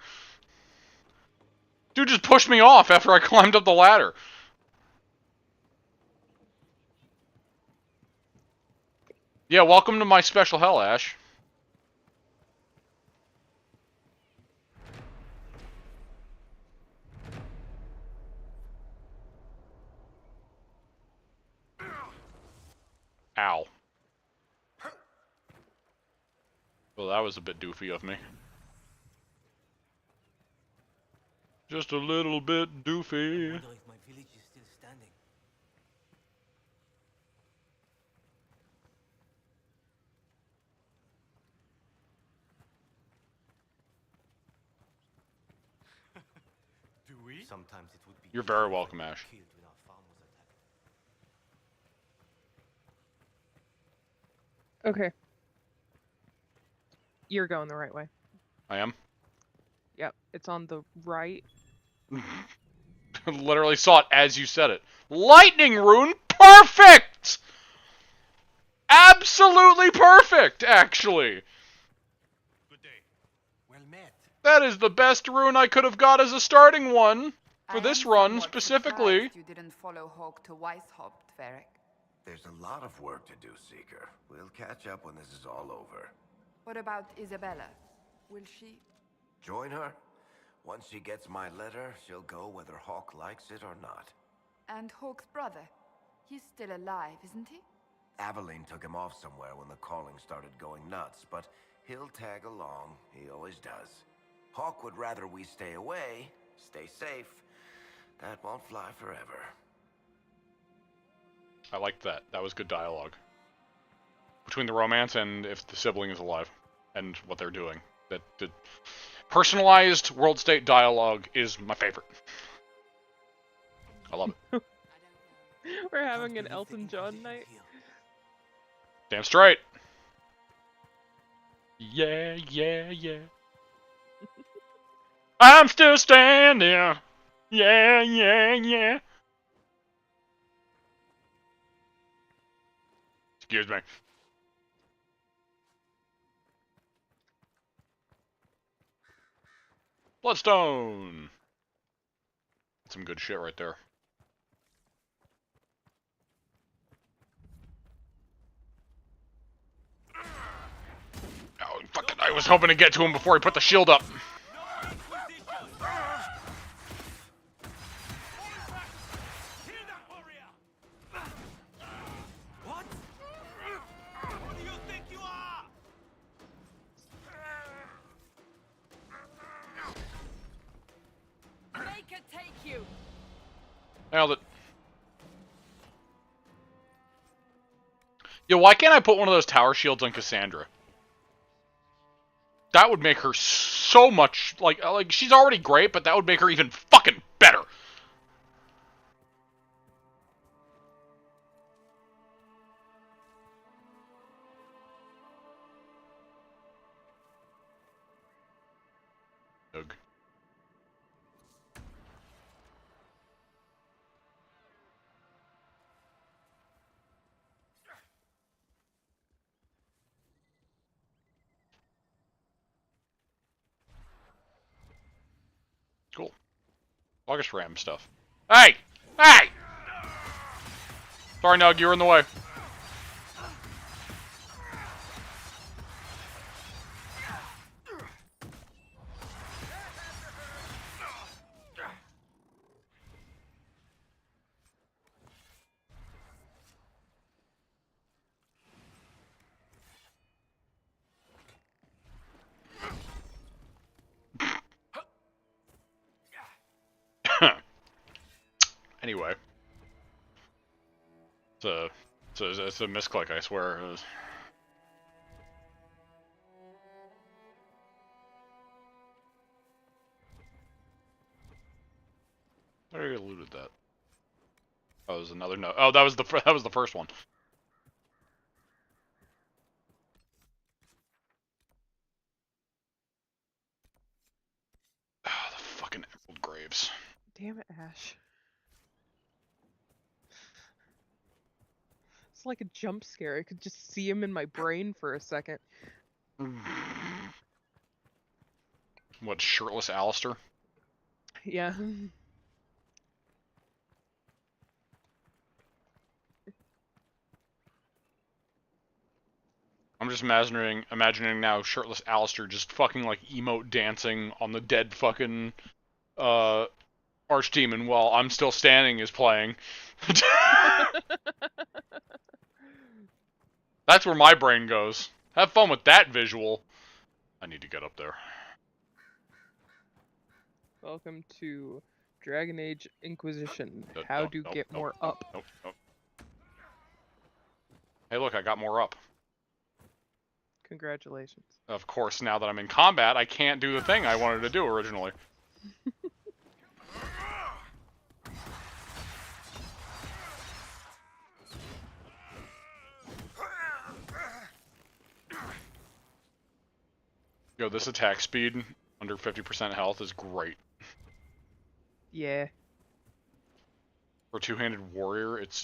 Speaker 1: Dude just pushed me off after I climbed up the ladder. Yeah, welcome to my special hell, Ash. Ow. Well, that was a bit doofy of me. Just a little bit doofy.
Speaker 18: I wonder if my village is still standing.
Speaker 16: Do we?
Speaker 18: Sometimes it would be.
Speaker 1: You're very welcome, Ash.
Speaker 18: Killed when our farm was attacked.
Speaker 2: Okay. You're going the right way.
Speaker 1: I am?
Speaker 2: Yep, it's on the right.
Speaker 1: Literally saw it as you said it. Lightning rune, perfect! Absolutely perfect, actually.
Speaker 16: Good day.
Speaker 4: Well met.
Speaker 1: That is the best rune I could have got as a starting one for this run specifically.
Speaker 12: You didn't follow Hawk to Weishaupt, Varric.
Speaker 4: There's a lot of work to do, Seeker. We'll catch up when this is all over.
Speaker 12: What about Isabella? Will she?
Speaker 4: Join her? Once she gets my letter, she'll go whether Hawk likes it or not.
Speaker 12: And Hawk's brother? He's still alive, isn't he?
Speaker 4: Aveline took him off somewhere when the calling started going nuts, but he'll tag along. He always does. Hawk would rather we stay away, stay safe, That won't fly forever.
Speaker 1: I liked that. That was good dialogue. Between the romance and if the sibling is alive. And what they're doing. That personalized world state dialogue is my favorite. I love it.
Speaker 2: We're having an Elton John night.
Speaker 1: Damn straight. Yeah, yeah, yeah. I'm still standing. Yeah, yeah, yeah. Excuse me. Bloodstone. Some good shit right there. Oh, fucking, I was hoping to get to him before he put the shield up.
Speaker 11: Make it take you.
Speaker 1: Nailed it. Yo, why can't I put one of those tower shields on Cassandra? That would make her so much, like she's already great, but that would make her even fucking better. Ugh. Cool. August Ram stuff. Hey! Hey! Sorry, Nug, you were in the way. Anyway. It's a misclick, I swear. I already looted that. Oh, there's another note. Oh, that was the first one. Oh, the fucking emerald graves.
Speaker 2: Damn it, Ash. It's like a jump scare. I could just see him in my brain for a second.
Speaker 1: What, shirtless Alistair?
Speaker 2: Yeah.
Speaker 1: I'm just imagining now shirtless Alistair just fucking like emote dancing on the dead fucking Archdemon while I'm Still Standing is playing. That's where my brain goes. Have fun with that visual. I need to get up there.
Speaker 2: Welcome to Dragon Age Inquisition. How to get more up.
Speaker 1: Nope. Hey, look, I got more up.
Speaker 2: Congratulations.
Speaker 1: Of course, now that I'm in combat, I can't do the thing I wanted to do originally. Yo, this attack speed under 50% health is great.
Speaker 2: Yeah.
Speaker 1: For two-handed warrior, it's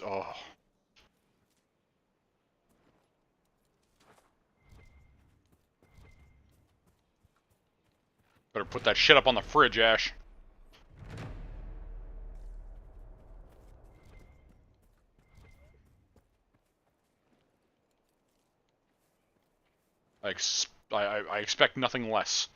Speaker 1: Better put that shit up on the fridge, Ash. I expect nothing less.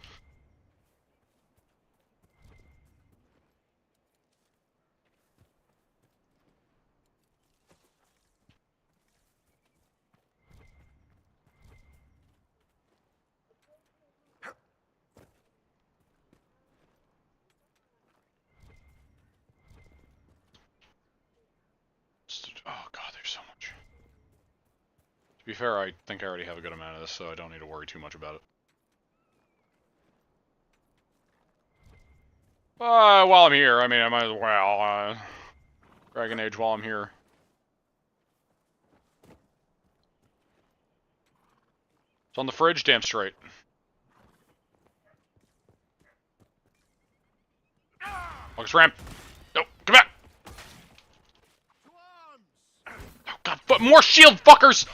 Speaker 1: To be fair, I think I already have a good amount of this, so I don't need to worry too much about it. While I'm here, I mean, I might as well, Dragon Age while I'm here. It's on the fridge, damn straight. August ramp. No, come back. Oh god, but more shield fuckers!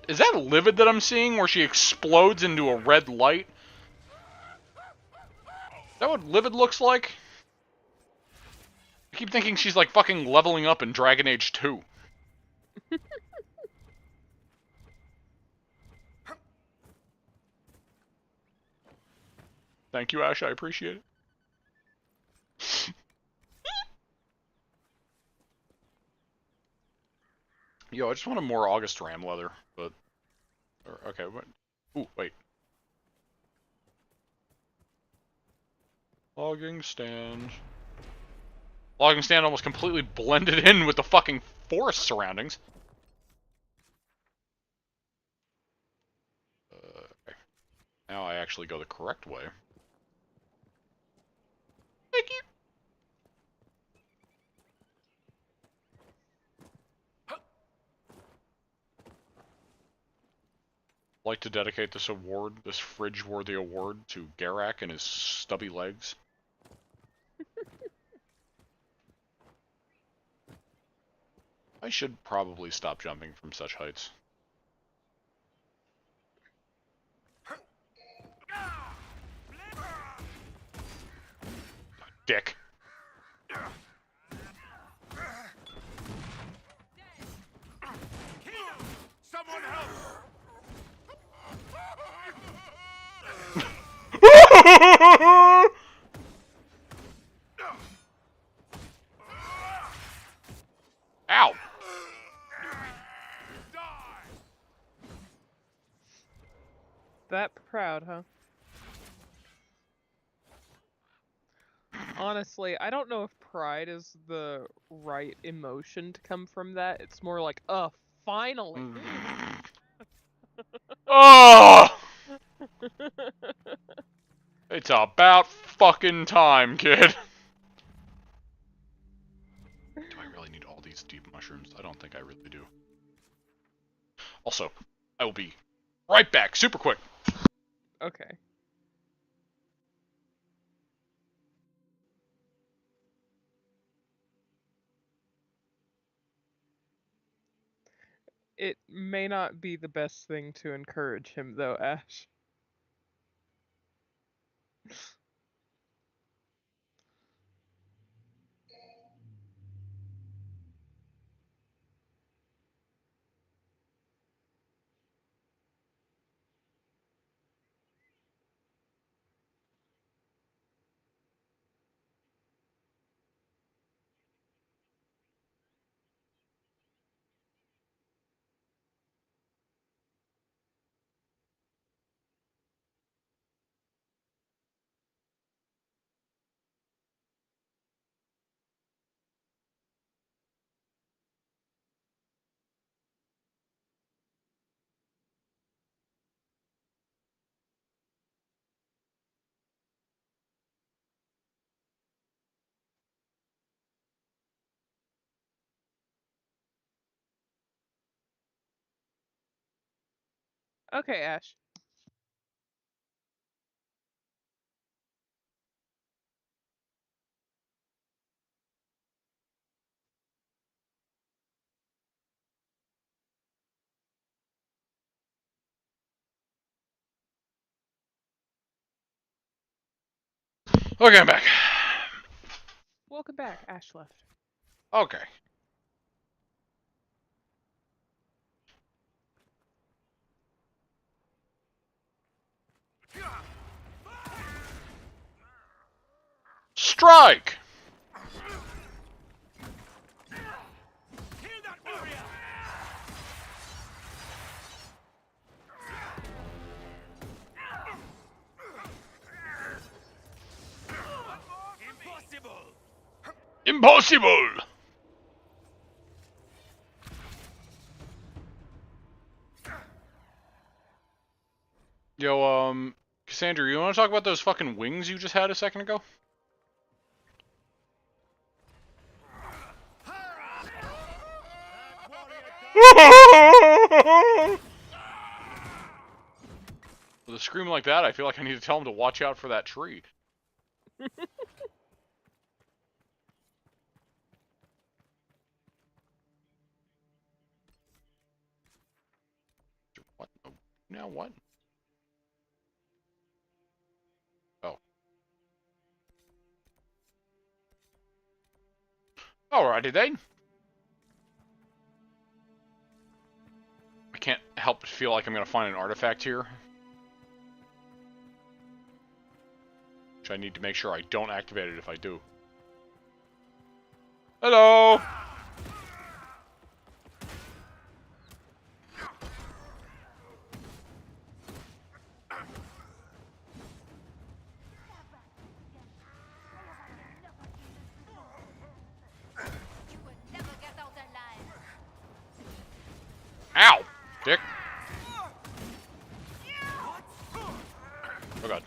Speaker 1: Is that Livid that I'm seeing, where she explodes into a red light? Is that what Livid looks like? I keep thinking she's like fucking leveling up in Dragon Age 2. Thank you, Ash, I appreciate it. Yo, I just want a more August Ram leather, but... Okay, what? Ooh, wait. Logging stand. Logging stand almost completely blended in with the fucking forest surroundings. Okay. Now I actually go the correct way. Thank you. I'd like to dedicate this award, this fridge-worthy award, to Garak and his stubby legs. I should probably stop jumping from such heights. Dick.
Speaker 5: Someone help!
Speaker 1: Ow!
Speaker 2: That proud, huh? Honestly, I don't know if pride is the right emotion to come from that. It's more like, finally!
Speaker 1: Oh! It's about fucking time, kid. Do I really need all these deep mushrooms? I don't think I really do. Also, I will be right back, super quick.
Speaker 2: Okay. It may not be the best thing to encourage him, though, Ash. Okay, Ash.
Speaker 1: Okay, I'm back.
Speaker 2: Welcome back, Ash left.
Speaker 1: Okay. Strike! Impossible! Yo, Cassandra, you want to talk about those fucking wings you just had a second ago? With a scream like that, I feel like I need to tell him to watch out for that tree. What? Now what? Oh. Alrighty then. I can't help but feel like I'm gonna find an artifact here. Which I need to make sure I don't activate it if I do. Hello! Ow! Dick. Oh god.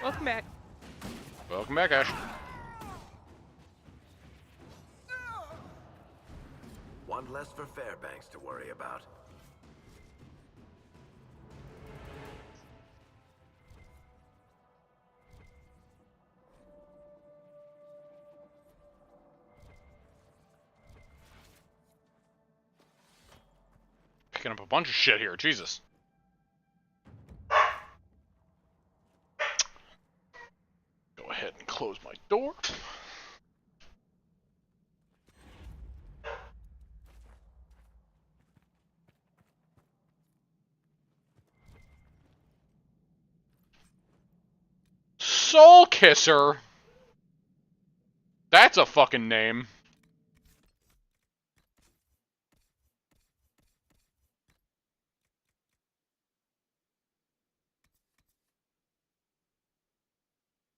Speaker 2: Welcome back.
Speaker 1: Welcome back, Ash.
Speaker 4: One less for Fairbanks to worry about.
Speaker 1: Picking up a bunch of shit here, Jesus. Go ahead and close my door. Soul Kisser? That's a fucking name.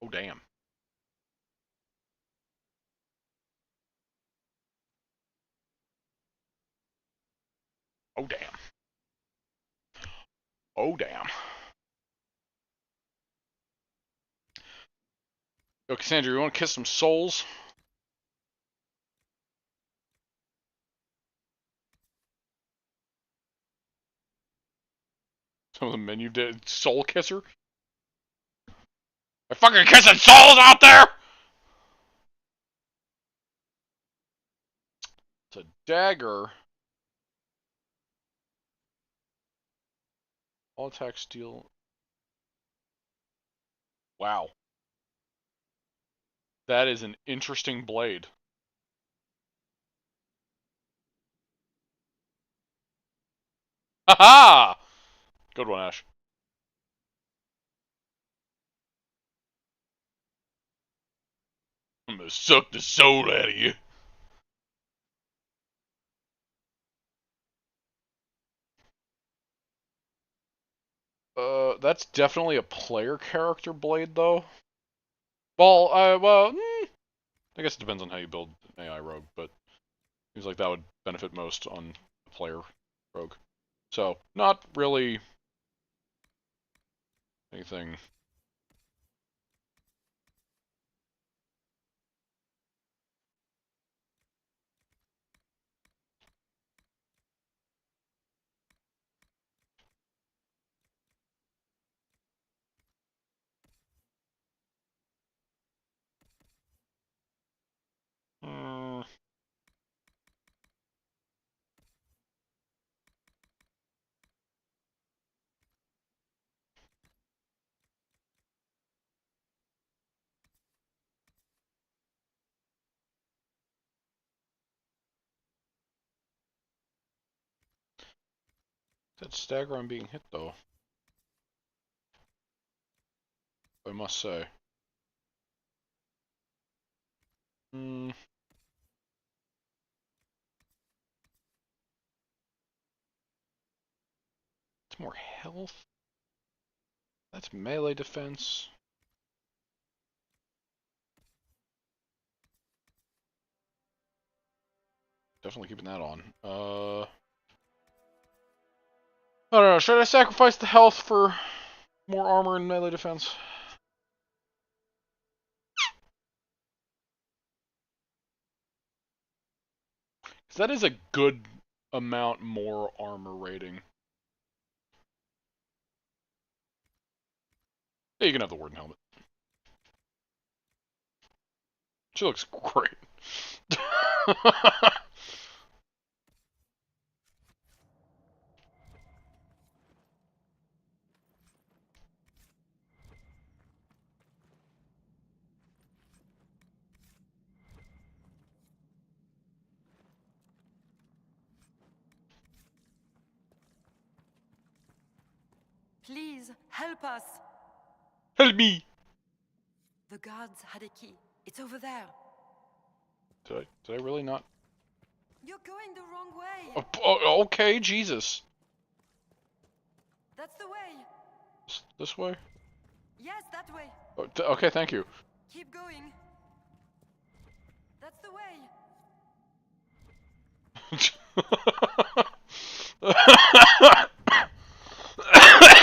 Speaker 1: Oh, damn. Oh, damn. Oh, damn. Yo, Cassandra, you want to kiss some souls? Some of the menu did Soul Kisser? They're fucking kissing souls out there! It's a dagger. All attack steel. Wow. That is an interesting blade. Ha-ha! Good one, Ash. I'm gonna suck the soul out of you. That's definitely a player character blade, though. Well, I guess it depends on how you build an AI rogue, but seems like that would benefit most on a player rogue. So, not really anything. That stagger on being hit, though. I must say. Hmm. It's more health. That's melee defense. Definitely keeping that on. I don't know. Should I sacrifice the health for more armor and melee defense? Because that is a good amount more armor rating. Yeah, you can have the Warden helmet. She looks great.
Speaker 19: Please, help us!
Speaker 1: Help me!
Speaker 19: The guards had a key. It's over there.
Speaker 1: Did I really not?
Speaker 19: You're going the wrong way!
Speaker 1: Okay, Jesus.
Speaker 19: That's the way!
Speaker 1: This way?
Speaker 19: Yes, that way!
Speaker 1: Oh, okay, thank you.
Speaker 19: Keep going. That's the way!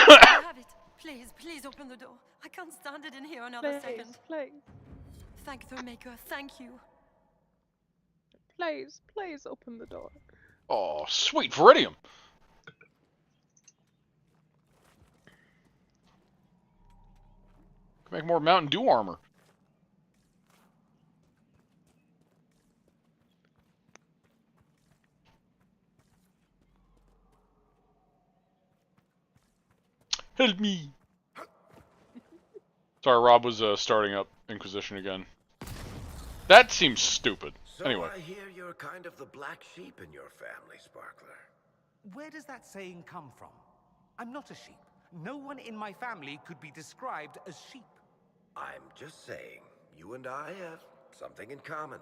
Speaker 19: You have it. Please, please open the door. I can't stand it in here another second.
Speaker 2: Please.
Speaker 19: Thank the Maker, thank you.
Speaker 2: Please, please open the door.
Speaker 1: Oh, sweet Viridium. Can make more Mountain Dew armor. Help me. Sorry, Rob was starting up Inquisition again. That seems stupid.
Speaker 4: So
Speaker 1: anyway.
Speaker 4: I hear you're kind of the black sheep in your family, Sparkler.
Speaker 10: Where does that saying come from? I'm not a sheep. No one in my family could be described as sheep.
Speaker 4: I'm just saying, you and I have something in common.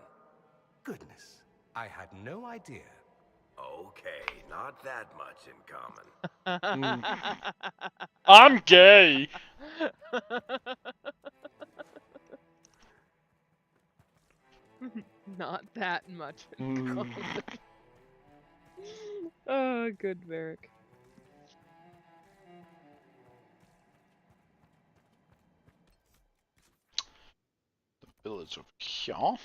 Speaker 10: Goodness, I had no idea.
Speaker 4: Okay, not that much in common.
Speaker 1: I'm gay!
Speaker 2: Not that much in common. Oh, good Varric.
Speaker 1: The village over here.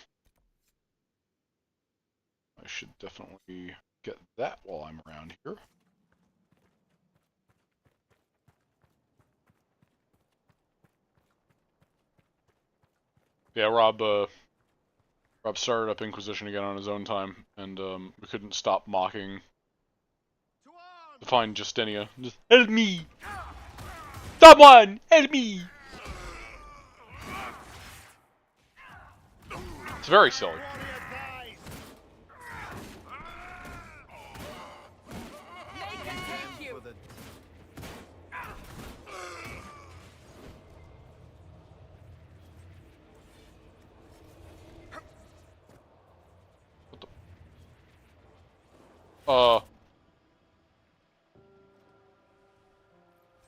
Speaker 1: I should definitely get that while I'm around here. Yeah, Rob started up Inquisition again on his own time, and we couldn't stop mocking the fine Justinia. Just, help me! Someone! Help me! It's very silly.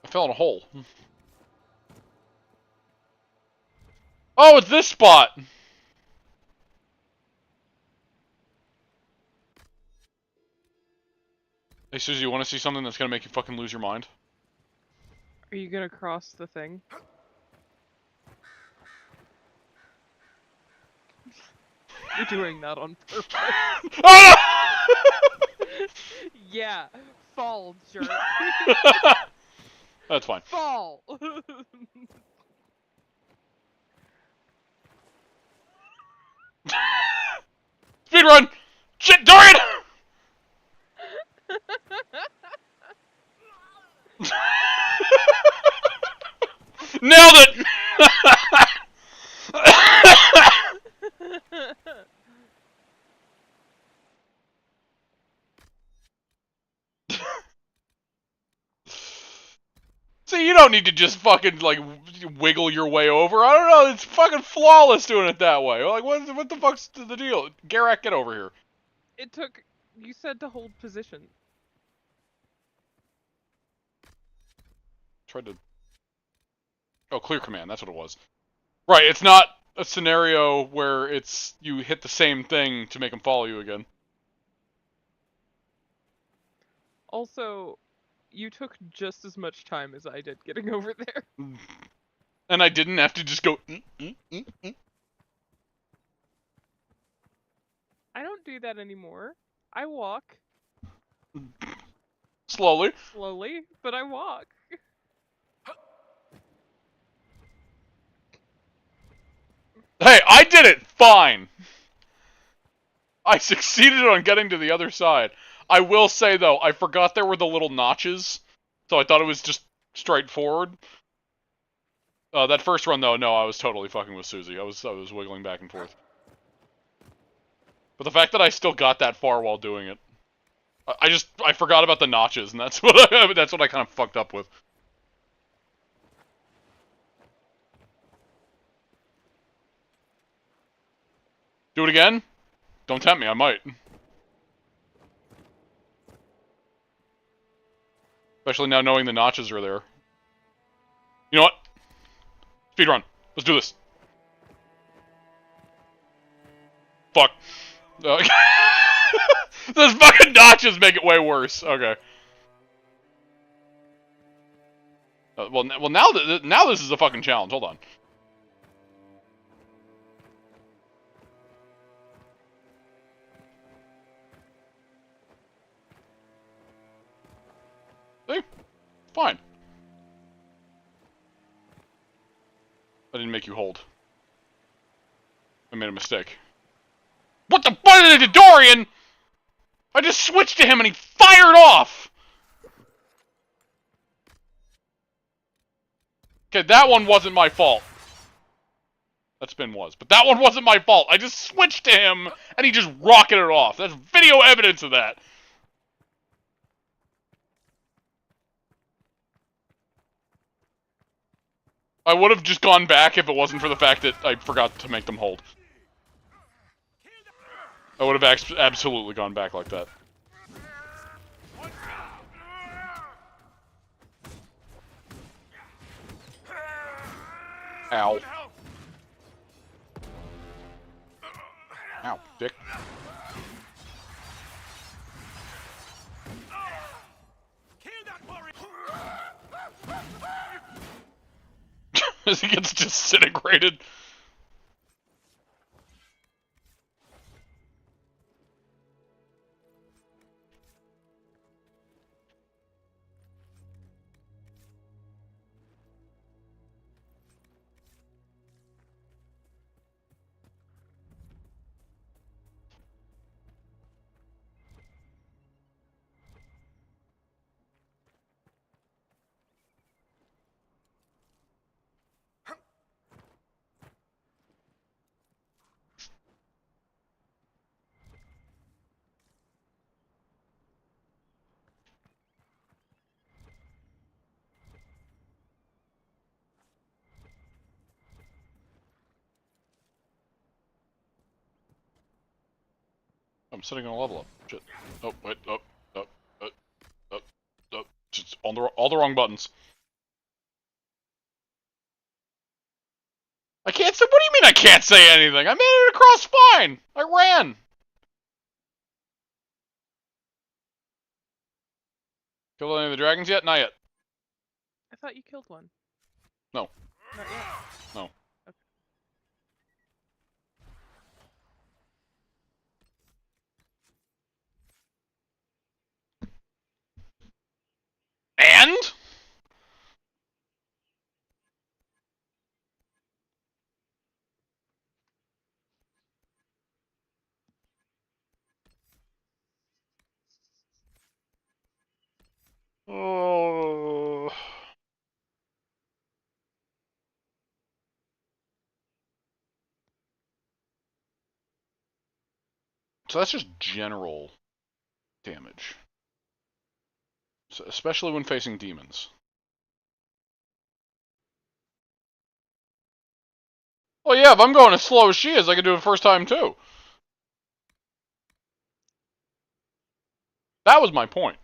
Speaker 1: I fell in a hole. Oh, it's this spot! Hey, Suzie, you want to see something that's gonna make you fucking lose your mind?
Speaker 2: Are you gonna cross the thing? You're doing that on purpose. Yeah, fall, jerk.
Speaker 1: That's fine.
Speaker 2: Fall.
Speaker 1: Speedrun! Shit, Dorian! Nailed it! See, you don't need to just fucking, like, wiggle your way over. I don't know, it's fucking flawless doing it that way. Like, what the fuck's the deal? Garak, get over here.
Speaker 2: It took... You said to hold position.
Speaker 1: Tried to... Oh, clear command, that's what it was. Right, it's not a scenario where it's you hit the same thing to make them follow you again.
Speaker 2: Also, you took just as much time as I did getting over there.
Speaker 1: And I didn't have to just go...
Speaker 2: I don't do that anymore. I walk.
Speaker 1: Slowly.
Speaker 2: Slowly, but I walk.
Speaker 1: Hey, I did it! Fine! I succeeded on getting to the other side. I will say, though, I forgot there were the little notches, so I thought it was just straightforward. That first run, though, no, I was totally fucking with Suzie. I was wiggling back and forth. But the fact that I still got that far while doing it, I forgot about the notches, and that's what I kind of fucked up with. Do it again? Don't tempt me, I might. Especially now knowing the notches are there. You know what? Speedrun. Let's do this. Fuck. Those fucking notches make it way worse. Okay. Well, now this is a fucking challenge. Hold on. See? Fine. I didn't make you hold. I made a mistake. What the fuck is it, Dorian? I just switched to him and he fired off! Okay, that one wasn't my fault. That spin was. But that one wasn't my fault. I just switched to him and he just rocketed off. That's video evidence of that. I would have just gone back if it wasn't for the fact that I forgot to make them hold. I would have absolutely gone back like that. Ow. Ow, dick. As he gets disintegrated. I'm sitting on a level up. Shit. Oh, wait. Oh, oh, oh, oh, oh. Just on all the wrong buttons. I can't say. What do you mean I can't say anything? I made it across fine. I ran. Killed any of the dragons yet? Not yet.
Speaker 2: I thought you killed one.
Speaker 1: No.
Speaker 2: Not yet.
Speaker 1: No.
Speaker 2: Okay.
Speaker 1: And? Oh. So that's just general damage. So especially when facing demons. Well, yeah, if I'm going as slow as she is, I can do it first time too. That was my point.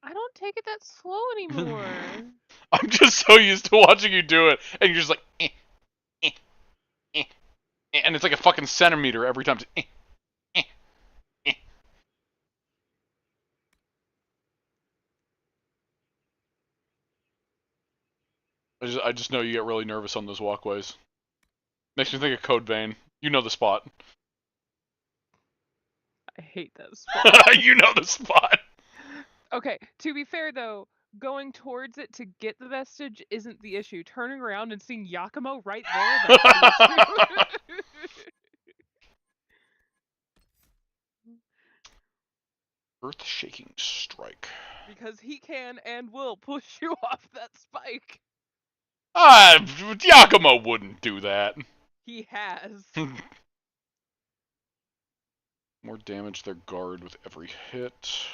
Speaker 2: I don't take it that slow anymore.
Speaker 1: I'm just so used to watching you do it, and you're just like, and it's like a fucking centimeter every time. I just know you get really nervous on those walkways. Makes me think of Code Vein. You know the spot.
Speaker 2: I hate that spot.
Speaker 1: You know the spot.
Speaker 2: Okay, to be fair though, going towards it to get the vestige isn't the issue. Turning around and seeing Yakumo right there, that's the issue.
Speaker 1: Earth-shaking strike.
Speaker 2: Because he can and will push you off that spike.
Speaker 1: Yakumo wouldn't do that.
Speaker 2: He has.
Speaker 1: More damage to their guard with every hit.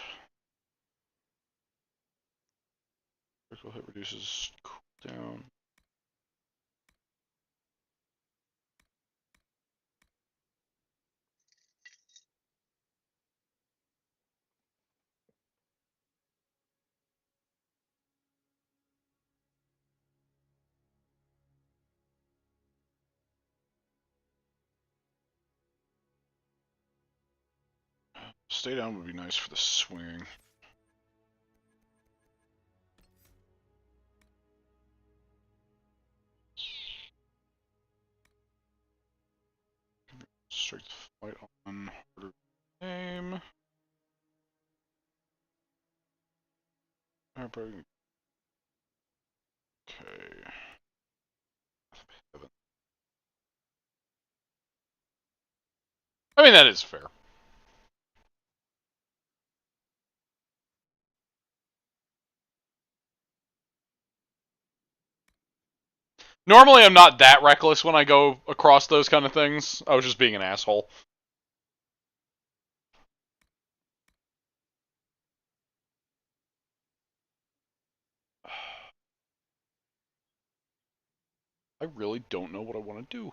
Speaker 1: Critical hit reduces cooldown. Stay down would be nice for the swinging. Straight fight on harder aim. Okay. I mean, that is fair. Normally, I'm not that reckless when I go across those kind of things. I was just being an asshole. I really don't know what I want to do.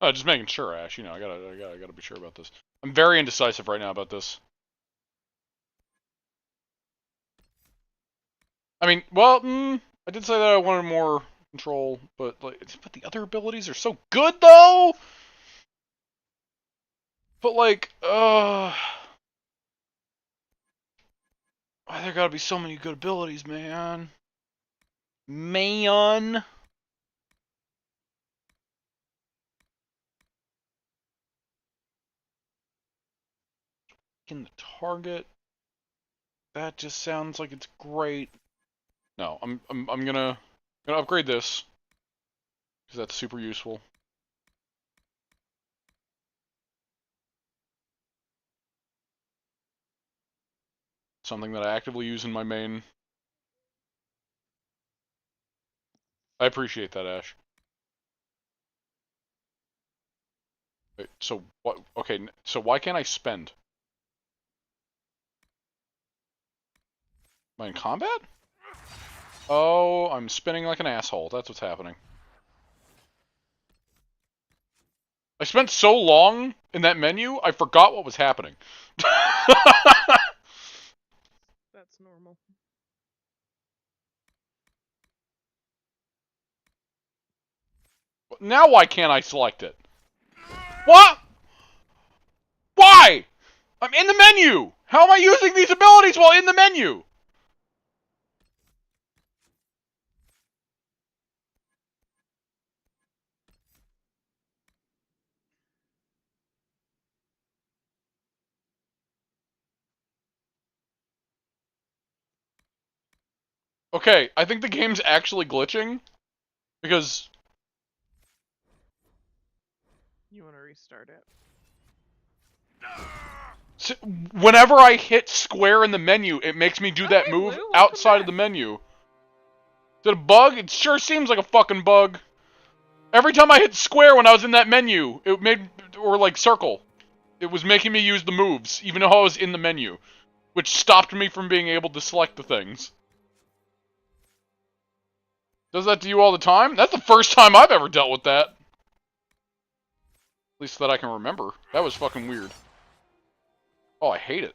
Speaker 1: Just making sure, Ash. You know, I gotta be sure about this. I'm very indecisive right now about this. I mean, well, I did say that I wanted more control, but the other abilities are so good though. But like, why there gotta be so many good abilities, man. Man. In the target. That just sounds like it's great. No, I'm gonna upgrade this because that's super useful. Something that I actively use in my main. I appreciate that, Ash. Wait, so what? Okay, so why can't I spend? Am I in combat? Oh, I'm spinning like an asshole. That's what's happening. I spent so long in that menu, I forgot what was happening.
Speaker 2: That's normal.
Speaker 1: Now why can't I select it? What? Why? I'm in the menu! How am I using these abilities while in the menu? Okay, I think the game's actually glitching. Because...
Speaker 2: You want to restart it.
Speaker 1: Whenever I hit square in the menu, it makes me do that move outside of the menu. Is it a bug? It sure seems like a fucking bug. Every time I hit square when I was in that menu, it made, or like circle, it was making me use the moves, even though I was in the menu, which stopped me from being able to select the things. Does that to you all the time? That's the first time I've ever dealt with that. At least that I can remember. That was fucking weird. Oh, I hate it.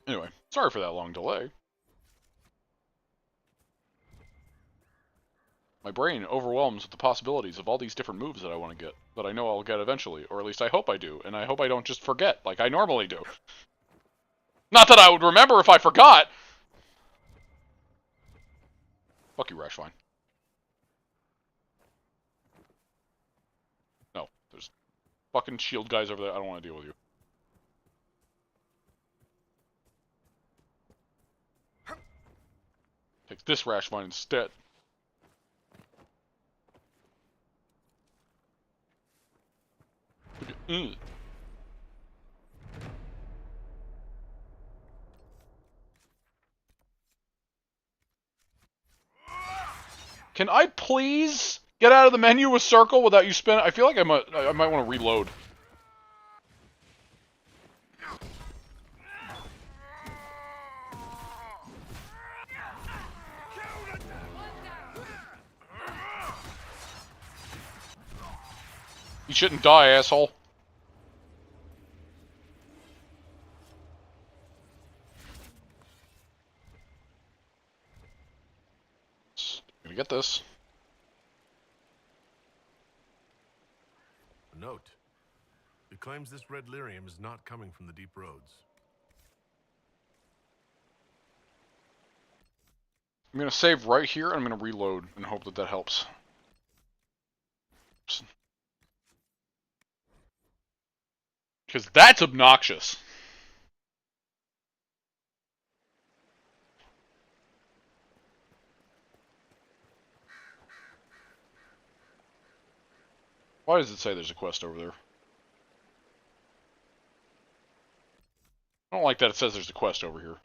Speaker 1: Anyway, sorry for that long delay. My brain overwhelms with the possibilities of all these different moves that I want to get, that I know I'll get eventually, or at least I hope I do, and I hope I don't just forget, like I normally do. Not that I would remember if I forgot! Fuck you, Rashvine. No, there's fucking shield guys over there, I don't want to deal with you. Take this Rashvine instead. Can I please get out of the menu with circle without you spin? I feel like I might want to reload. You shouldn't die, asshole. Gonna get this.
Speaker 20: A note. It claims this red lyrium is not coming from the deep roads.
Speaker 1: I'm gonna save right here, and I'm gonna reload and hope that that helps. Because that's obnoxious. Why does it say there's a quest over there? I don't like that it says there's a quest over here.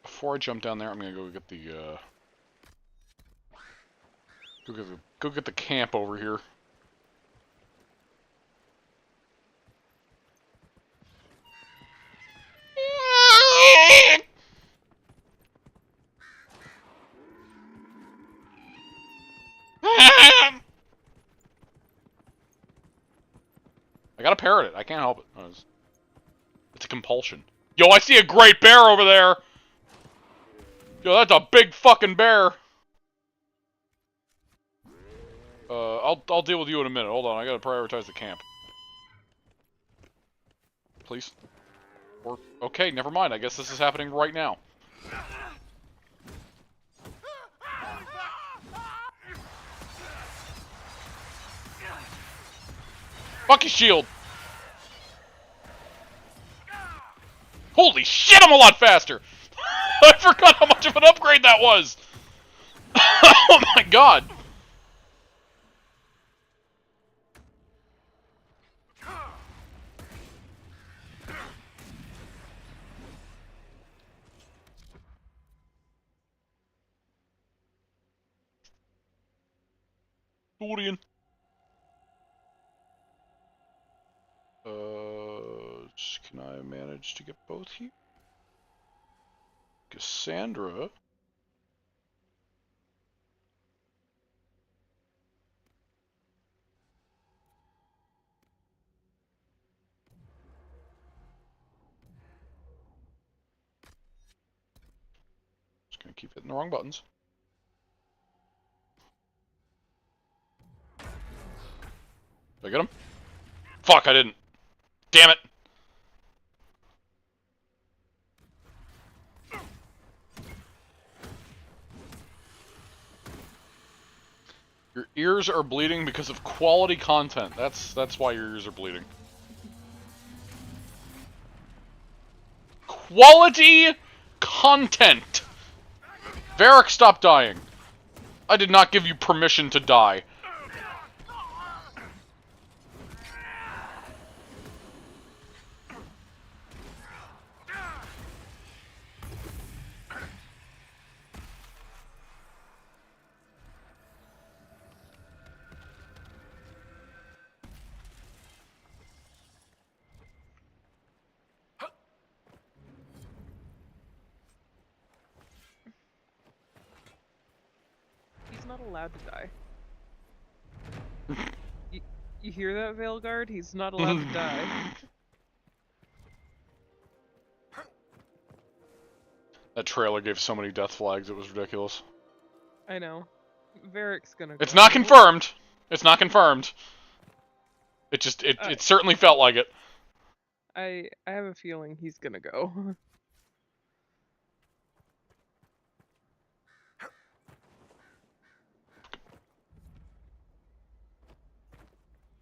Speaker 1: Before I jump down there, I'm gonna go get the go get the camp over here. I gotta parrot it. I can't help it. It's a compulsion. Yo, I see a great bear over there! Yo, that's a big fucking bear! I'll deal with you in a minute. Hold on, I gotta prioritize the camp. Please. Or, okay, never mind. I guess this is happening right now. Fuck your shield! Holy shit, I'm a lot faster! I forgot how much of an upgrade that was! Oh my god! Dorian. Can I manage to get both here? Cassandra. Just gonna keep hitting the wrong buttons. Did I get him? Fuck, I didn't. Damn it! Your ears are bleeding because of quality content. That's why your ears are bleeding. quality content. Varric, stop dying. I did not give you permission to die.
Speaker 2: He's not allowed to die. You hear that, Veilguard? He's not allowed to die.
Speaker 1: That trailer gave so many death flags, it was ridiculous.
Speaker 2: I know. Varric's gonna go.
Speaker 1: It's not confirmed. It's not confirmed. It just, it certainly felt like it.
Speaker 2: I have a feeling he's gonna go.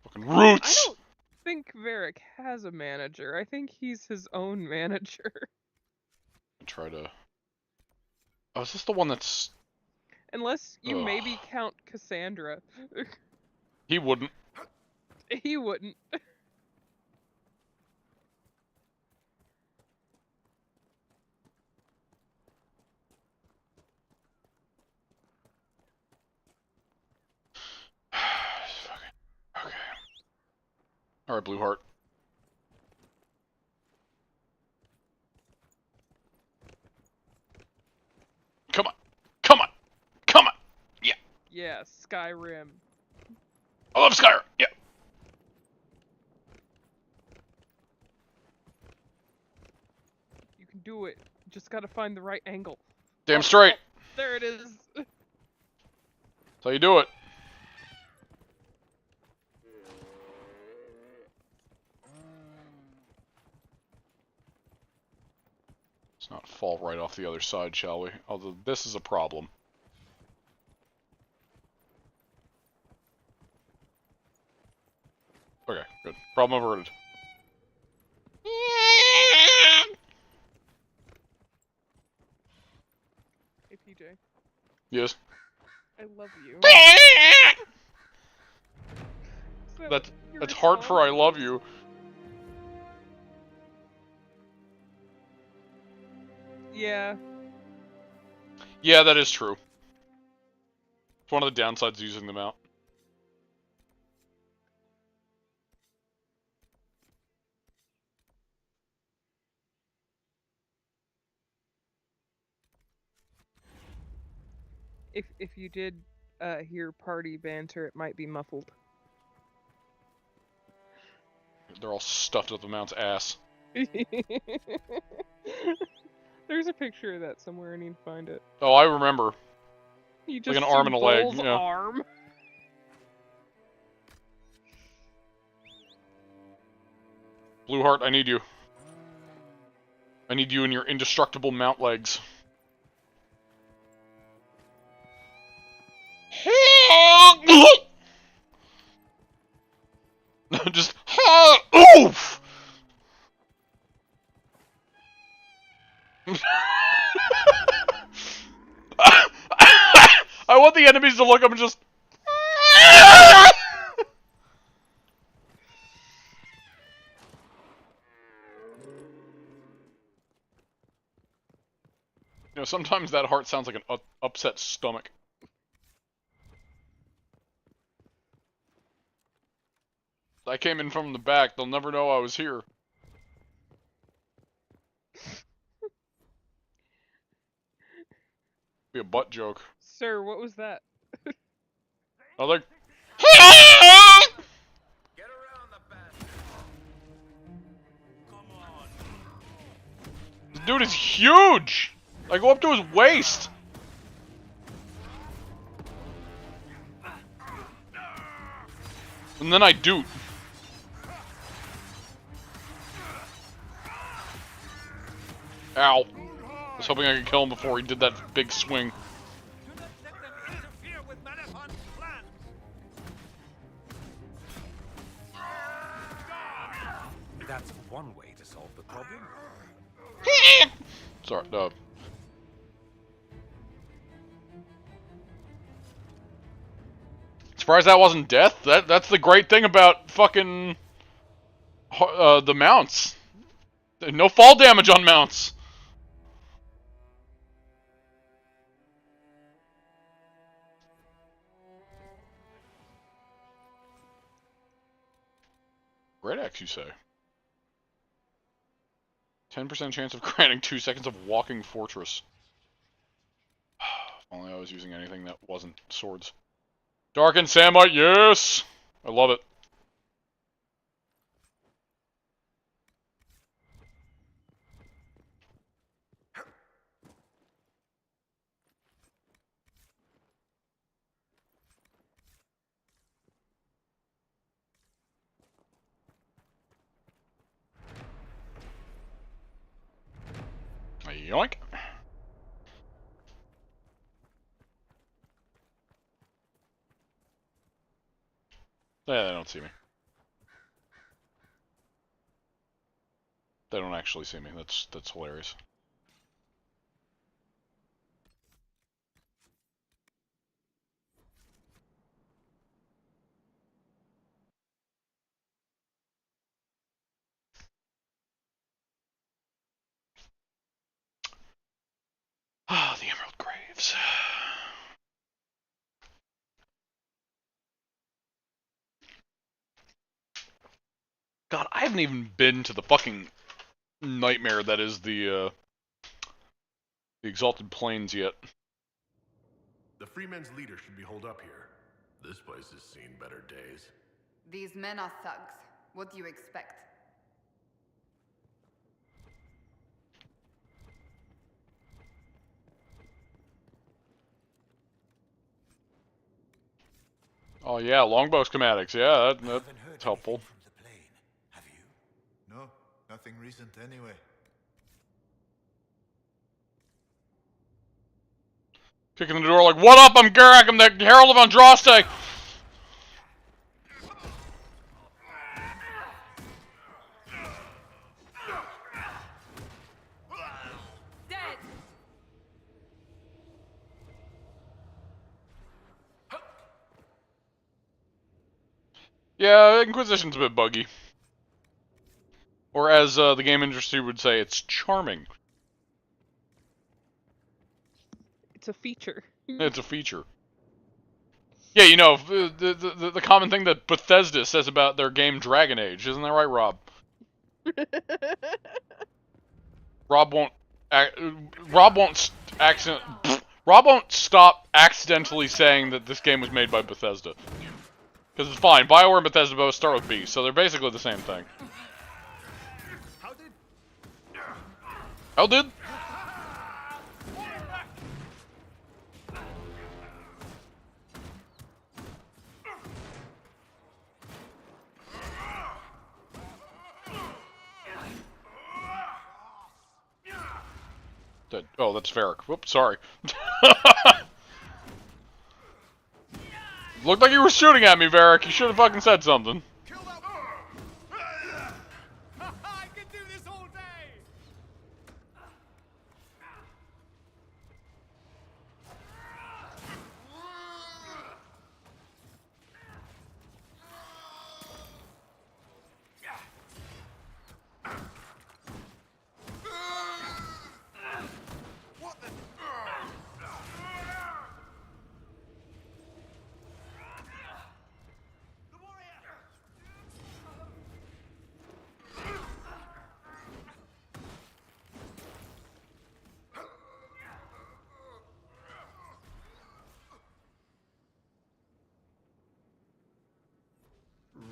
Speaker 1: Fucking roots!
Speaker 2: I don't think Varric has a manager. I think he's his own manager.
Speaker 1: Try to... Oh, is this the one that's...
Speaker 2: Unless you maybe count Cassandra.
Speaker 1: He wouldn't.
Speaker 2: He wouldn't.
Speaker 1: Okay. Alright, Blue Heart. Come on! Come on! Come on! Yeah!
Speaker 2: Yeah, Skyrim.
Speaker 1: I love Skyrim! Yeah!
Speaker 2: You can do it. Just gotta find the right angle.
Speaker 1: Damn straight!
Speaker 2: There it is!
Speaker 1: That's how you do it. Let's not fall right off the other side, shall we? Although this is a problem. Okay, good. Problem averted.
Speaker 2: Hey, PJ.
Speaker 1: Yes.
Speaker 2: I love you.
Speaker 1: That's hard for I love you.
Speaker 2: Yeah.
Speaker 1: Yeah, that is true. It's one of the downsides of using them out.
Speaker 2: If you did hear party banter, it might be muffled.
Speaker 1: They're all stuffed up the mount's ass.
Speaker 2: There's a picture of that somewhere. I need to find it.
Speaker 1: Oh, I remember.
Speaker 2: You just
Speaker 1: like an arm and a leg.
Speaker 2: Bull's
Speaker 1: Yeah.
Speaker 2: arm.
Speaker 1: Blue Heart, I need you. I need you and your indestructible mount legs. Just oof. I want the enemies to look up and just. You know, sometimes that heart sounds like an upset stomach. I came in from the back. They'll never know I was here. Be a butt joke.
Speaker 2: Sir, what was that?
Speaker 1: I was like. This dude is huge! I go up to his waist! And then I doot. Ow. I was hoping I could kill him before he did that big swing.
Speaker 10: That's one way to solve the problem.
Speaker 1: Sorry, Surprised that wasn't death. That's the great thing about fucking the mounts. No fall damage on mounts. Great axe, you say? 10% chance of granting 2 seconds of walking fortress. If only I was using anything that wasn't swords. Darkened Samite, yes! I love it. Yoink! Yeah, they don't see me. They don't actually see me. That's hilarious. Ah, the Emerald Graves. God, I haven't even been to the fucking nightmare that is the Exalted Plains yet.
Speaker 20: The Freemen's leader should be holed up here. This place has seen better days.
Speaker 12: These men are thugs. What do you expect?
Speaker 1: Oh yeah, longbow schematics. Yeah, that's helpful.
Speaker 21: No, nothing recent anyway.
Speaker 1: Kicking the door like, what up? I'm Garak. I'm the Herald of Andraste.
Speaker 12: Dead!
Speaker 1: Yeah, Inquisition's a bit buggy. Or as the game industry would say, it's charming.
Speaker 2: It's a feature.
Speaker 1: It's a feature. Yeah, you know, the common thing that Bethesda says about their game Dragon Age. Isn't that right, Rob? Rob won't stop accidentally saying that this game was made by Bethesda. Because it's fine, BioWare and Bethesda both start with B, so they're basically the same thing. How did? Oh, that's Varric. Whoops, sorry. Looked like you were shooting at me, Varric. You should have fucking said something.
Speaker 7: I could do this all day!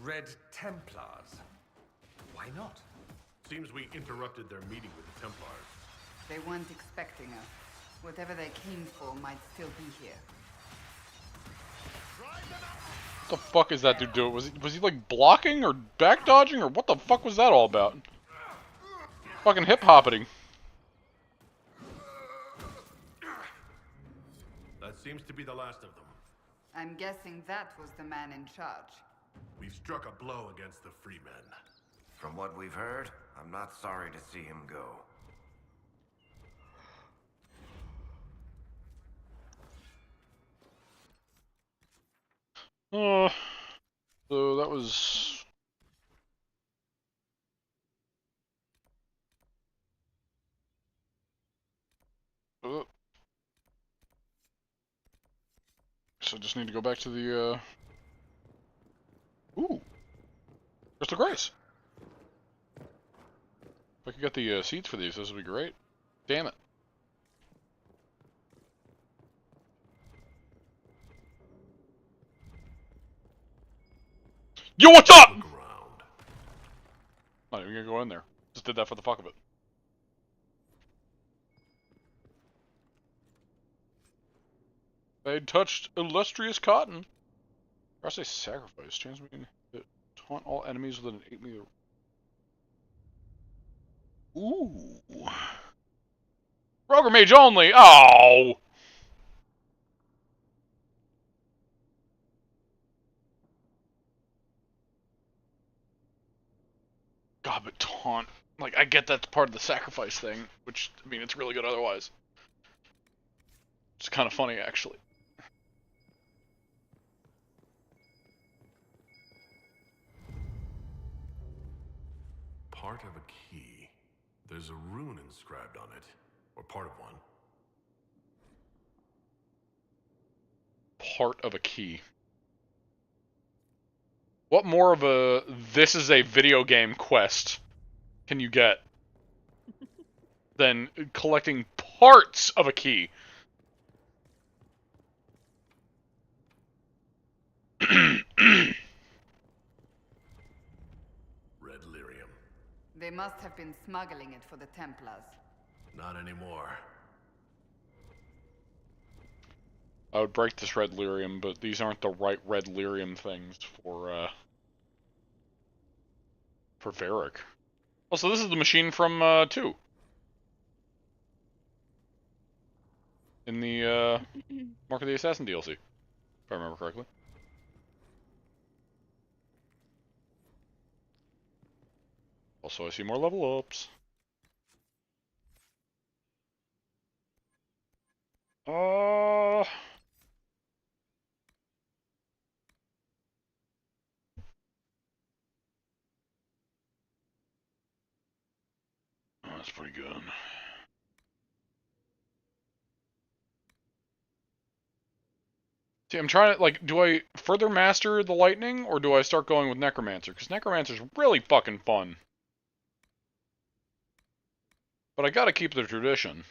Speaker 10: Red Templars? Why not?
Speaker 20: Seems we interrupted their meeting with the Templars.
Speaker 12: They weren't expecting us. Whatever they came for might still be here.
Speaker 1: What the fuck is that dude doing? Was he like blocking or back dodging or what the fuck was that all about? Fucking hip hopping.
Speaker 20: That seems to be the last of them.
Speaker 12: I'm guessing that was the man in charge.
Speaker 20: We've struck a blow against the Freemen.
Speaker 4: From what we've heard, I'm not sorry to see him go.
Speaker 1: So that was... So just need to go back to the, Ooh! Crystal Grace! If I could get the seeds for these, this would be great. Damn it. Yo, what's up?! Not even gonna go in there. Just did that for the fuck of it. They touched illustrious cotton. Press a sacrifice. Chance me to taunt all enemies within an 8-meter. Ooh. Roger Mage only! Oh! God, but taunt. Like, I get that's part of the sacrifice thing, which, I mean, it's really good otherwise. It's kind of funny, actually.
Speaker 20: Part of a key. There's a rune inscribed on it. Or part of one.
Speaker 1: Part of a key. What more of a this is a video game quest can you get than collecting parts of a key?
Speaker 20: Red lyrium.
Speaker 12: They must have been smuggling it for the Templars.
Speaker 20: Not anymore.
Speaker 1: I would break this red lyrium, but these aren't the right red lyrium things for Varric. Also, this is the machine from 2. In the Mark of the Assassin DLC, if I remember correctly. Also, I see more level ups. Oh, that's pretty good. See, I'm trying to, like, do I further master the lightning, or do I start going with Necromancer? Because Necromancer's really fucking fun. But I gotta keep the tradition.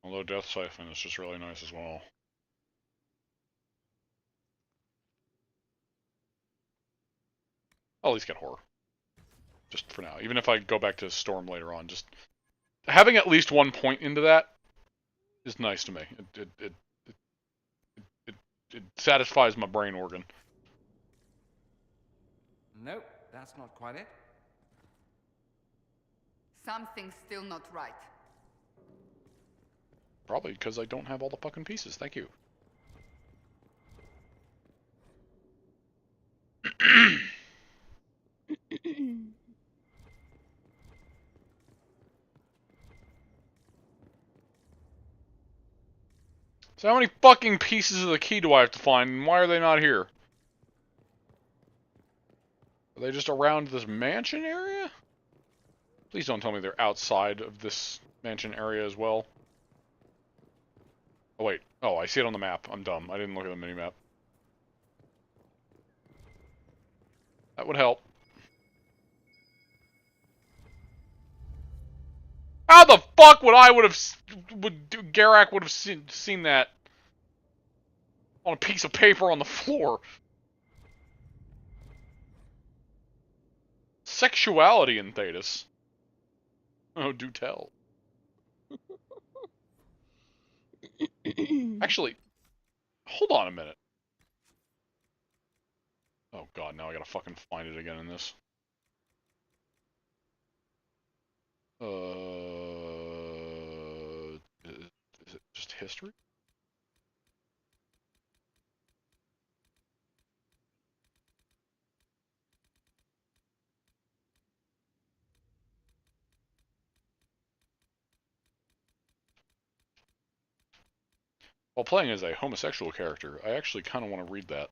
Speaker 1: Although Death Siphon is just really nice as well. I'll at least get Horror. Just for now. Even if I go back to Storm later on, just having at least 1 point into that is nice to me. It satisfies my brain organ.
Speaker 10: Nope, that's not quite it.
Speaker 12: Something's still not right.
Speaker 1: Probably because I don't have all the fucking pieces. Thank you. So how many fucking pieces of the key do I have to find, and why are they not here? Are they just around this mansion area? Please don't tell me they're outside of this mansion area as well. Oh wait. Oh, I see it on the map. I'm dumb. I didn't look at the mini-map. That would help. How the fuck would Garak would have seen that on a piece of paper on the floor? Sexuality in Thetis. Oh, do tell. Actually, hold on a minute. Oh god, now I gotta fucking find it again in this. Is it just history? While playing as a homosexual character, I actually kind of want to read that.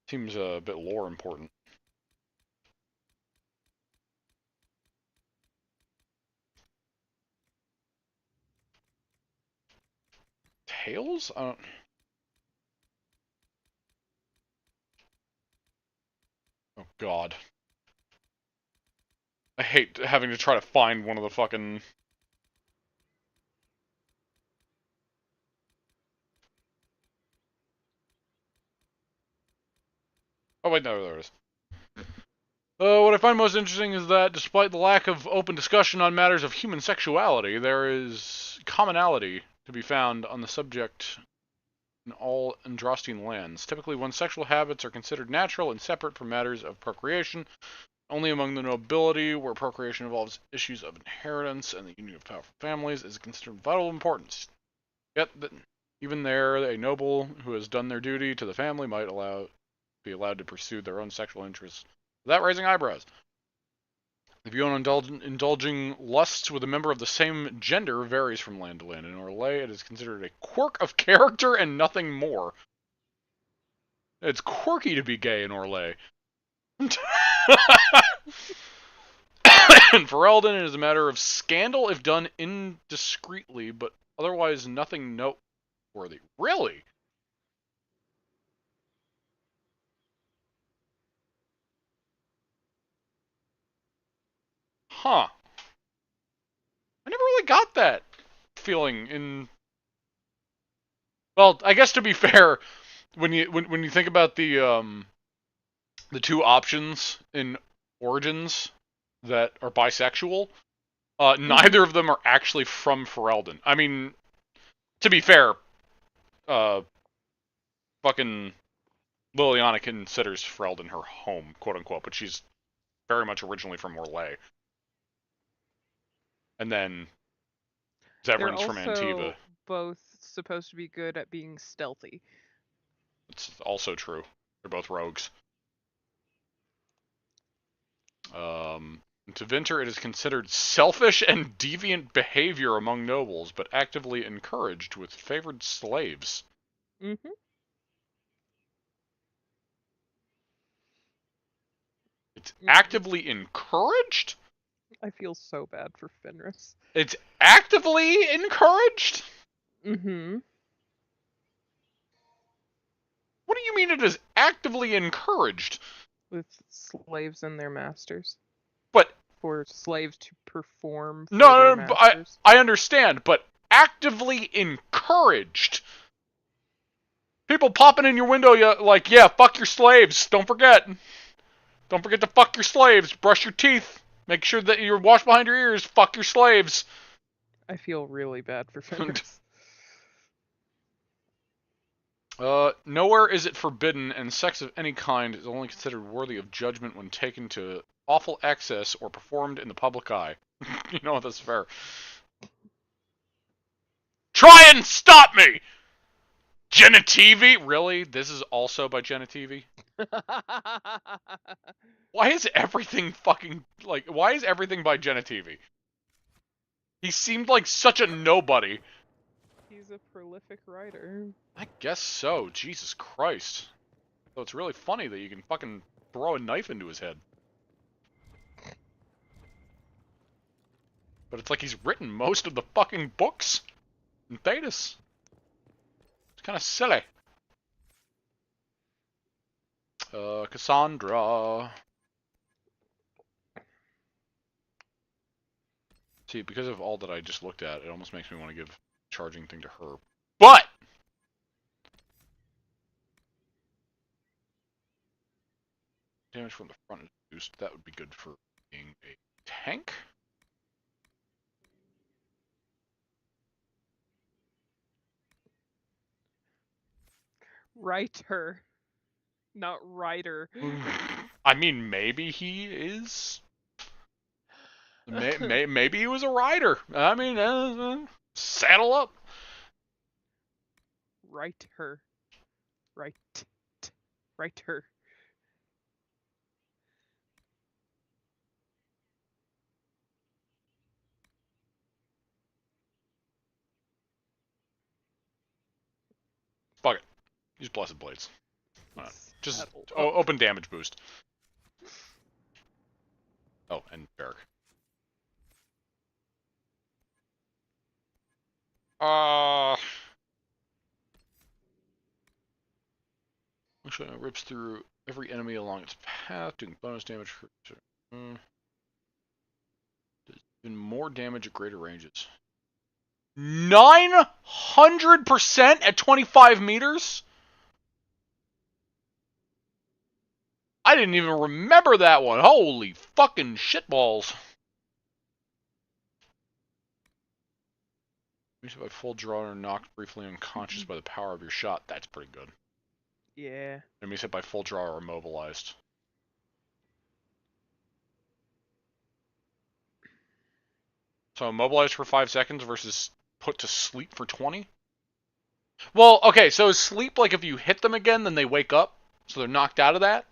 Speaker 1: Seems a bit lore important. Tales? I don't... Oh, God. I hate having to try to find one of the fucking... Oh, wait, no, there it is. What I find most interesting is that, despite the lack of open discussion on matters of human sexuality, there is commonality to be found on the subject in all Andrastian lands. Typically, one's sexual habits are considered natural and separate from matters of procreation. Only among the nobility, where procreation involves issues of inheritance and the union of powerful families, is considered of vital importance. Yet, even there, a noble who has done their duty to the family might be allowed to pursue their own sexual interests without raising eyebrows. The view on indulging lusts with a member of the same gender varies from land to land. In Orlais, it is considered a quirk of character and nothing more. It's quirky to be gay in Orlais. In Ferelden, it is a matter of scandal if done indiscreetly, but otherwise nothing noteworthy. Really? Huh. I never really got that feeling in... Well, I guess to be fair, when you think about the two options in Origins that are bisexual, neither of them are actually from Ferelden. I mean, to be fair, fucking Liliana considers Ferelden her home, quote unquote, but she's very much originally from Orlais. And then Zevran's from Antiva.
Speaker 2: They're also both supposed to be good at being stealthy.
Speaker 1: It's also true. They're both rogues. To Vinter, it is considered selfish and deviant behavior among nobles, but actively encouraged with favored slaves.
Speaker 2: Mm-hmm.
Speaker 1: It's actively encouraged?
Speaker 2: I feel so bad for Fenris.
Speaker 1: It's actively encouraged?
Speaker 2: Mm-hmm.
Speaker 1: What do you mean it is actively encouraged?
Speaker 2: With slaves and their masters.
Speaker 1: But...
Speaker 2: For slaves to perform for
Speaker 1: their
Speaker 2: masters.
Speaker 1: I understand, but actively encouraged. People popping in your window, like, yeah, fuck your slaves. Don't forget. Don't forget to fuck your slaves. Brush your teeth. Make sure that you're washed behind your ears. Fuck your slaves.
Speaker 2: I feel really bad for Fenris.
Speaker 1: Nowhere is it forbidden, and sex of any kind is only considered worthy of judgment when taken to awful excess or performed in the public eye. You know, that's fair. Try and stop me! Genitivi? Really? This is also by Genitivi? Why is everything fucking, like, why is everything by Genitivi? He seemed like such a nobody.
Speaker 2: He's a prolific writer.
Speaker 1: I guess so. Jesus Christ. So it's really funny that you can fucking throw a knife into his head. But it's like he's written most of the fucking books in Thetis. It's kind of silly. Cassandra. See, because of all that I just looked at, it almost makes me want to give charging thing to her. But! Damage from the front is reduced. That would be good for being a tank.
Speaker 2: Writer. Not writer.
Speaker 1: I mean, maybe he is. Maybe he was a rider. I mean, saddle up.
Speaker 2: Writer. Writer.
Speaker 1: Use Blessed Blades. Just
Speaker 2: Settle up.
Speaker 1: open damage boost. Oh, and Barrack. Actually, it rips through every enemy along its path, doing bonus damage for... does even more damage at greater ranges. 900% at 25 meters? I didn't even remember that one. Holy fucking shitballs. If I full draw or knocked briefly unconscious by the power of your shot, that's pretty good.
Speaker 2: Yeah.
Speaker 1: Enemies hit by full draw or immobilized. So immobilized for 5 seconds versus put to sleep for 20? Well, okay, so is sleep like if you hit them again, then they wake up? So they're knocked out of that?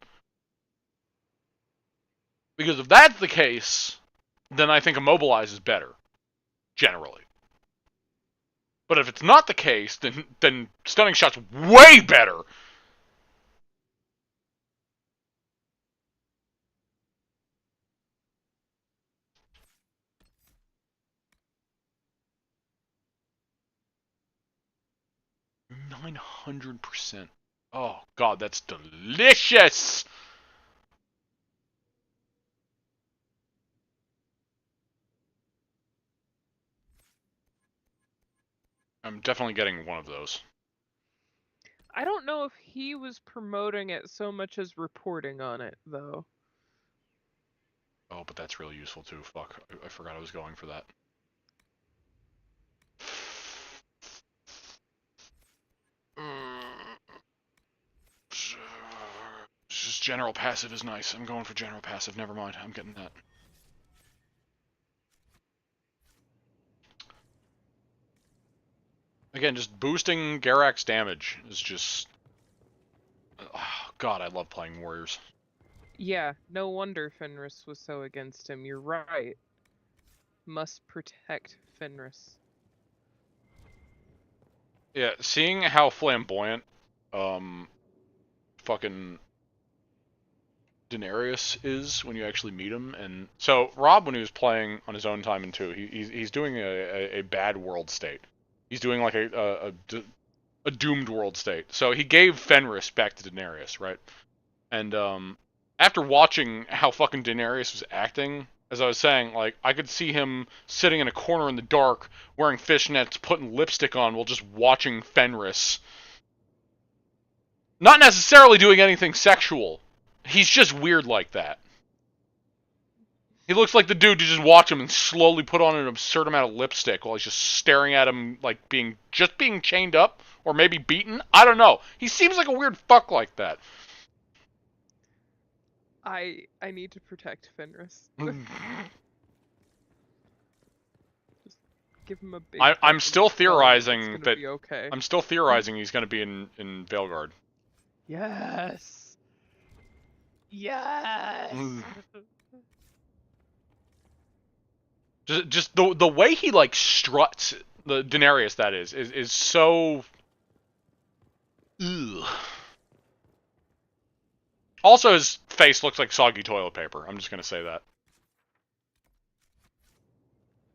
Speaker 1: Because if that's the case, then I think immobilize is better. Generally. But if it's not the case, then stunning shot's way better. $900%. Oh god, that's delicious! I'm definitely getting one of those.
Speaker 2: I don't know if he was promoting it so much as reporting on it, though.
Speaker 1: Oh, but that's really useful too. Fuck, I forgot I was going for that. Just general passive is nice. I'm going for general passive. Never mind. I'm getting that. Again, just boosting Garak's damage is just... Oh, god, I love playing warriors.
Speaker 2: Yeah, no wonder Fenris was so against him. You're right. Must protect Fenris.
Speaker 1: Yeah, seeing how flamboyant fucking Daenerys is when you actually meet him, and so Rob, when he was playing on his own time in 2, he's doing a bad world state. He's doing like a doomed world state. So he gave Fenris back to Daenerys, right? And after watching how fucking Daenerys was acting, as I was saying, like I could see him sitting in a corner in the dark, wearing fishnets, putting lipstick on while just watching Fenris. Not necessarily doing anything sexual. He's just weird like that. He looks like the dude to just watch him and slowly put on an absurd amount of lipstick while he's just staring at him like being chained up or maybe beaten. I don't know. He seems like a weird fuck like that.
Speaker 2: I need to protect Fenris. Just give him a big...
Speaker 1: I'm still theorizing that
Speaker 2: okay.
Speaker 1: I'm still theorizing he's going to be in Veilguard.
Speaker 2: Yes. Yes.
Speaker 1: Just the way he like struts, the Daenerys that is so. Ugh. Also, his face looks like soggy toilet paper. I'm just gonna say that.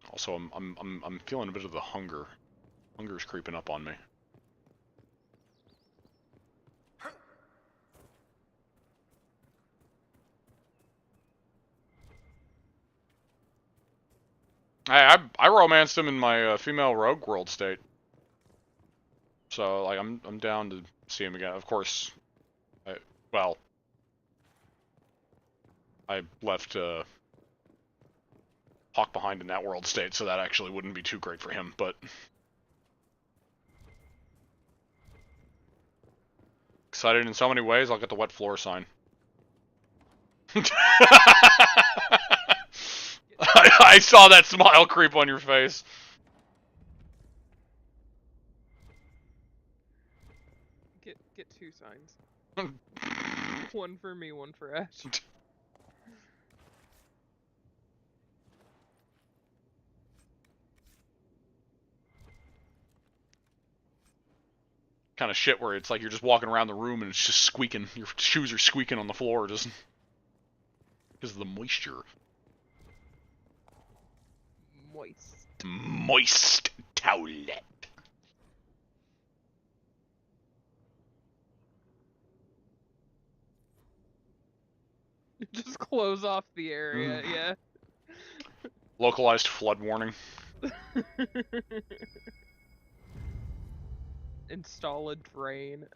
Speaker 1: Also, I'm feeling a bit of the hunger. Hunger's creeping up on me. I romanced him in my female rogue world state. So like I'm down to see him again. Of course, I left Hawk behind in that world state, so that actually wouldn't be too great for him, but excited in so many ways, I'll get the wet floor sign. I saw that smile creep on your face.
Speaker 2: Get 2 signs. One for me, one for Ash.
Speaker 1: kind of shit where it's like you're just walking around the room and it's just squeaking. Your shoes are squeaking on the floor just because of the moisture. Moist towelette.
Speaker 2: Just close off the area, yeah.
Speaker 1: Localized flood warning.
Speaker 2: Install a drain.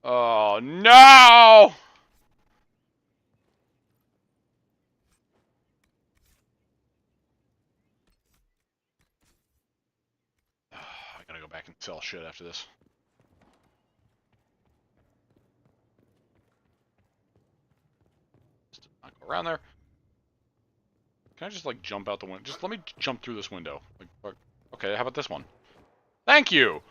Speaker 1: Oh no! I gotta go back and sell shit after this. Just not go around there. Can I just like jump out the window? Just let me jump through this window. Like, okay, how about this one? Thank you!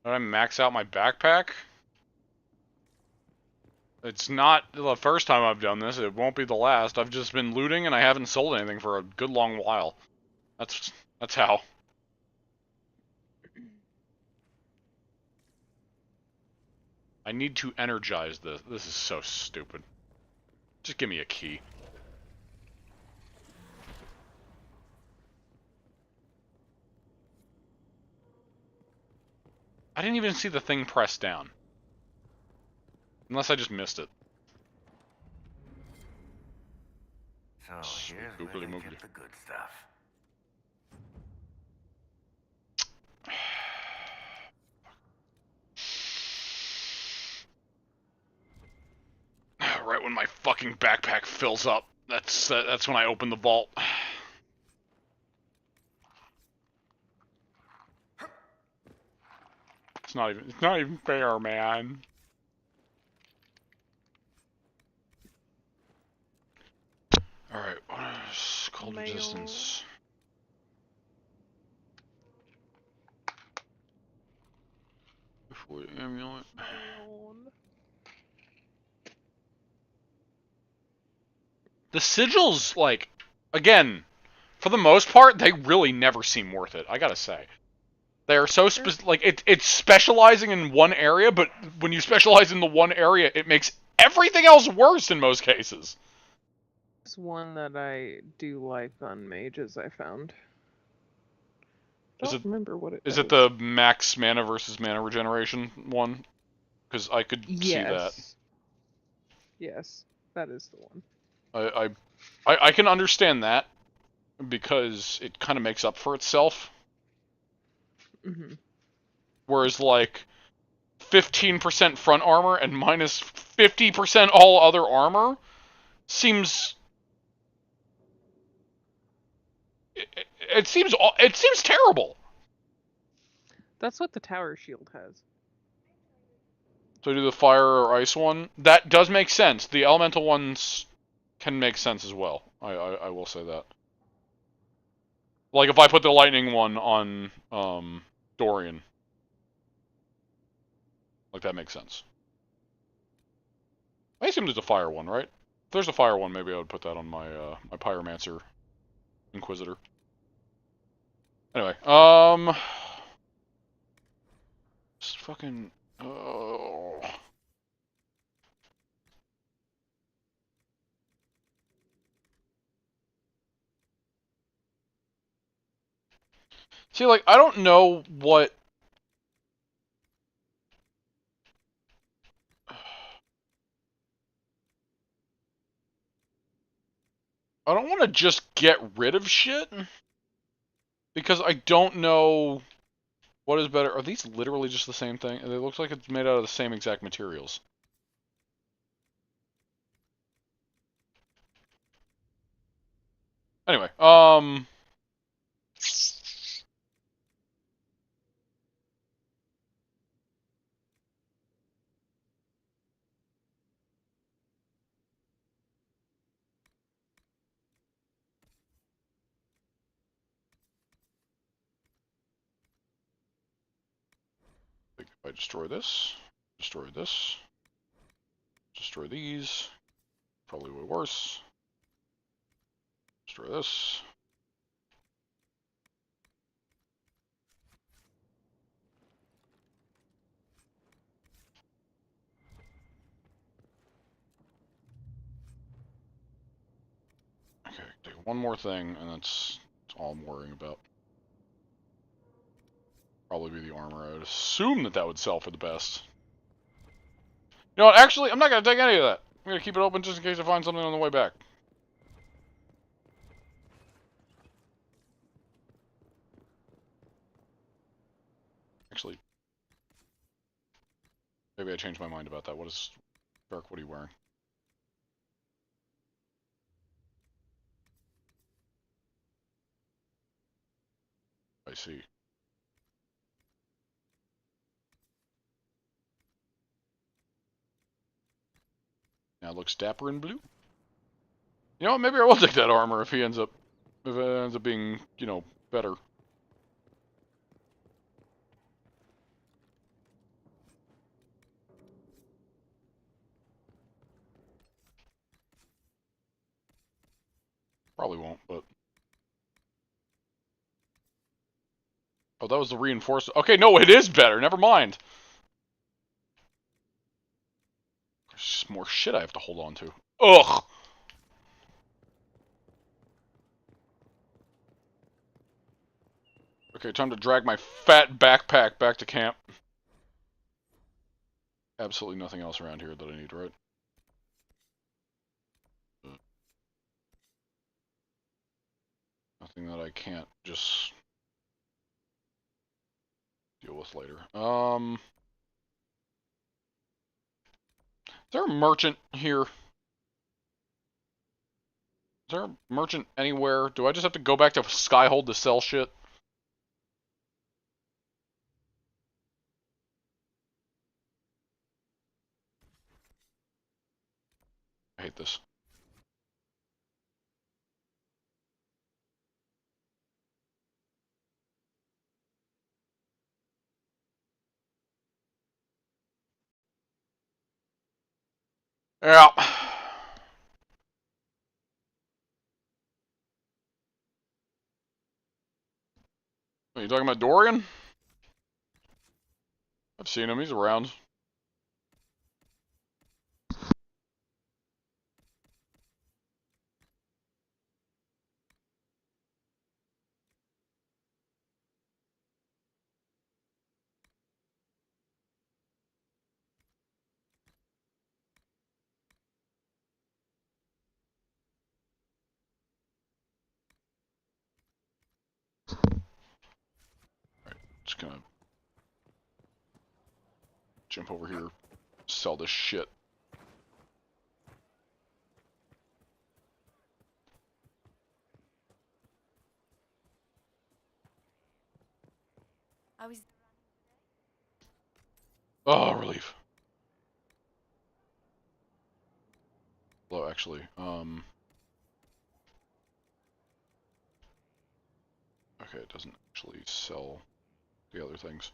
Speaker 1: Did I max out my backpack? It's not the first time I've done this. It won't be the last. I've just been looting and I haven't sold anything for a good long while. That's how. I need to energize this. This is so stupid. Just give me a key. I didn't even see the thing pressed down. Unless I just missed it.
Speaker 4: So here's where they get the good stuff.
Speaker 1: Right when my fucking backpack fills up, that's when I open the vault. It's not even fair, man. Alright, what is cold resistance? Before the amulet. The sigils, like, again, for the most part, they really never seem worth it, I gotta say. They are so like, it's specializing in one area, but when you specialize in the one area, it makes everything else worse in most cases.
Speaker 2: There's one that I do like on mages I found. Don't remember what it
Speaker 1: is.
Speaker 2: does.
Speaker 1: It the max mana versus mana regeneration one? Because I could see that.
Speaker 2: Yes, that is the one.
Speaker 1: I can understand that because it kind of makes up for itself.
Speaker 2: Mm-hmm.
Speaker 1: Whereas like 15% front armor and minus 50% all other armor seems it seems terrible.
Speaker 2: That's what the tower shield has.
Speaker 1: So do the fire or ice one. That does make sense. The elemental ones can make sense as well. I will say that. Like if I put the lightning one on Dorian. Like that makes sense. I assume there's a fire one, right? If there's a fire one, maybe I would put that on my my Pyromancer Inquisitor. Anyway, just fucking oh. See, like, I don't know what... I don't want to just get rid of shit. Because I don't know what is better. Are these literally just the same thing? It looks like it's made out of the same exact materials. Anyway, If I destroy this, destroy this, destroy these, probably way worse. Destroy this. Okay, take one more thing, and that's all I'm worrying about. Probably be the armor. I would assume that would sell for the best. You know what? Actually, I'm not going to take any of that. I'm going to keep it open just in case I find something on the way back. Actually, maybe I changed my mind about that. What is... Dark, what are you wearing? I see. Now it looks dapper in blue. You know what? Maybe I will take that armor if it ends up being, you know, better. Probably won't, but... Oh, that was the reinforced... Okay, no, it is better. Never mind. There's just more shit I have to hold on to. Ugh! Okay, time to drag my fat backpack back to camp. Absolutely nothing else around here that I need, right? Nothing that I can't just deal with later. Is there a merchant here? Is there a merchant anywhere? Do I just have to go back to Skyhold to sell shit? I hate this. Yeah. Are you talking about Dorian? I've seen him. He's around. Just gonna jump over here, sell this shit.
Speaker 6: I was...
Speaker 1: Oh, relief. Well, actually, okay, it doesn't actually sell the other things.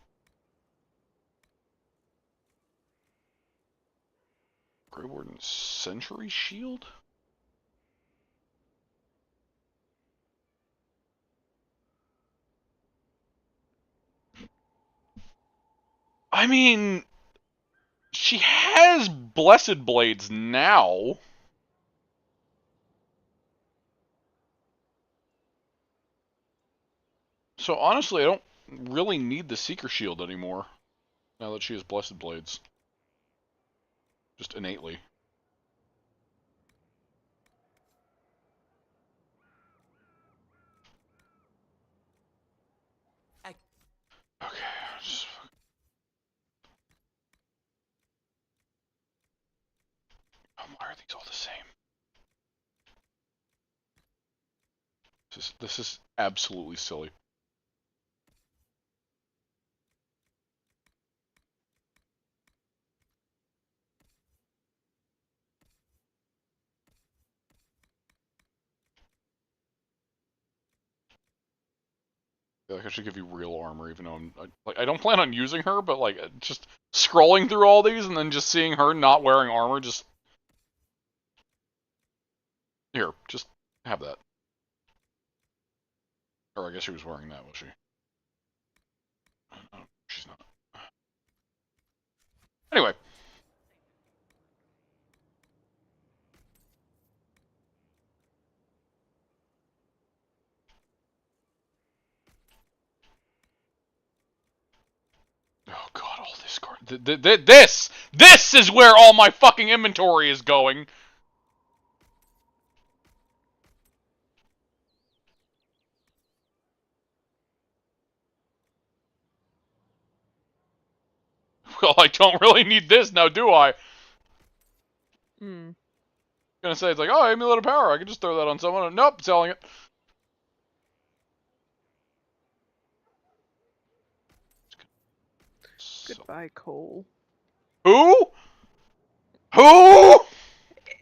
Speaker 1: Grey Warden Sentry Shield? I mean, she has Blessed Blades now. So honestly, I don't really need the Seeker Shield anymore, now that she has Blessed Blades. Just innately. Okay, just... why are these all the same? This is absolutely silly. Like I should give you real armor, even though I don't plan on using her, but like just scrolling through all these and then just seeing her not wearing armor, just here, just have that. Or I guess she was wearing that, was she? Oh, she's not. Anyway. Oh god, all this card. This is where all my fucking inventory is going. Well, I don't really need this now, do I? Gonna say it's like, oh, amulet of power. I can just throw that on someone. Nope, selling it.
Speaker 2: Goodbye, Cole.
Speaker 1: Who? Who?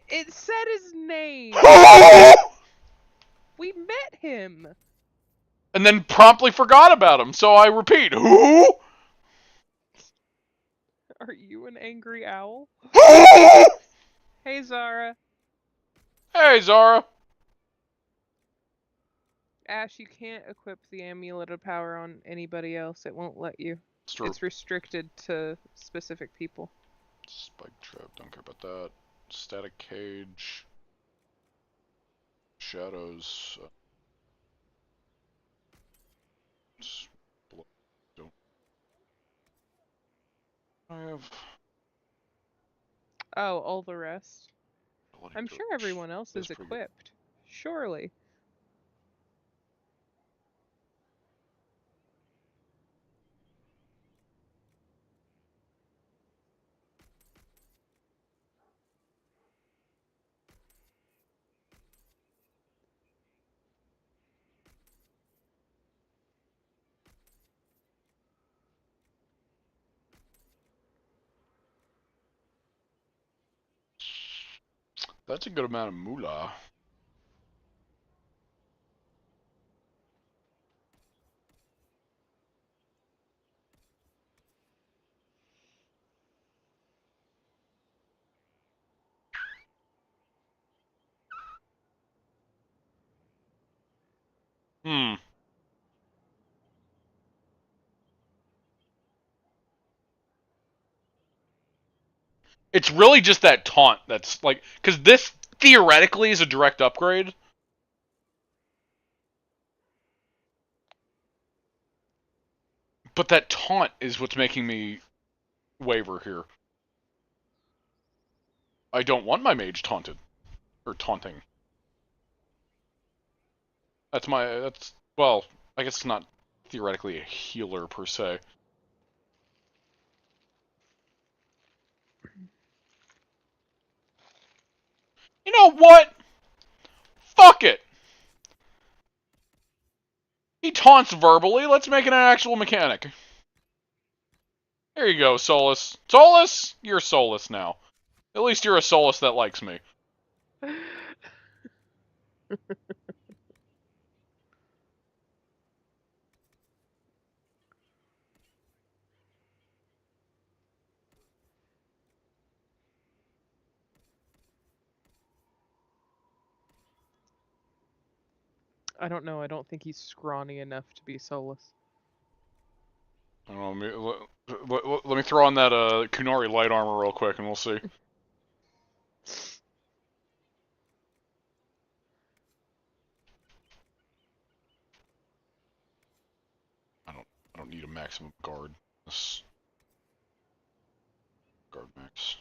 Speaker 2: It said his name. We met him.
Speaker 1: And then promptly forgot about him. So I repeat, who?
Speaker 2: Are you an angry owl? Hey, Zara.
Speaker 1: Hey, Zara.
Speaker 2: Ash, you can't equip the amulet of power on anybody else. It won't let you. It's restricted to specific people.
Speaker 1: Spike trap, don't care about that. Static cage. Shadows. Don't. I have.
Speaker 2: Oh, all the rest. I'm sure everyone else is equipped. Surely.
Speaker 1: That's a good amount of moolah. It's really just that taunt that's like, because this theoretically is a direct upgrade. But that taunt is what's making me waver here. I don't want my mage taunted. Or taunting. Well, I guess it's not theoretically a healer per se. You know what? Fuck it! He taunts verbally, let's make it an actual mechanic. There you go, Solus. Solus? You're Solus now. At least you're a Solus that likes me.
Speaker 2: I don't know. I don't think he's scrawny enough to be Solus.
Speaker 1: I don't know, let me throw on that Kunari light armor real quick and we'll see. I don't need a maximum guard. This guard max.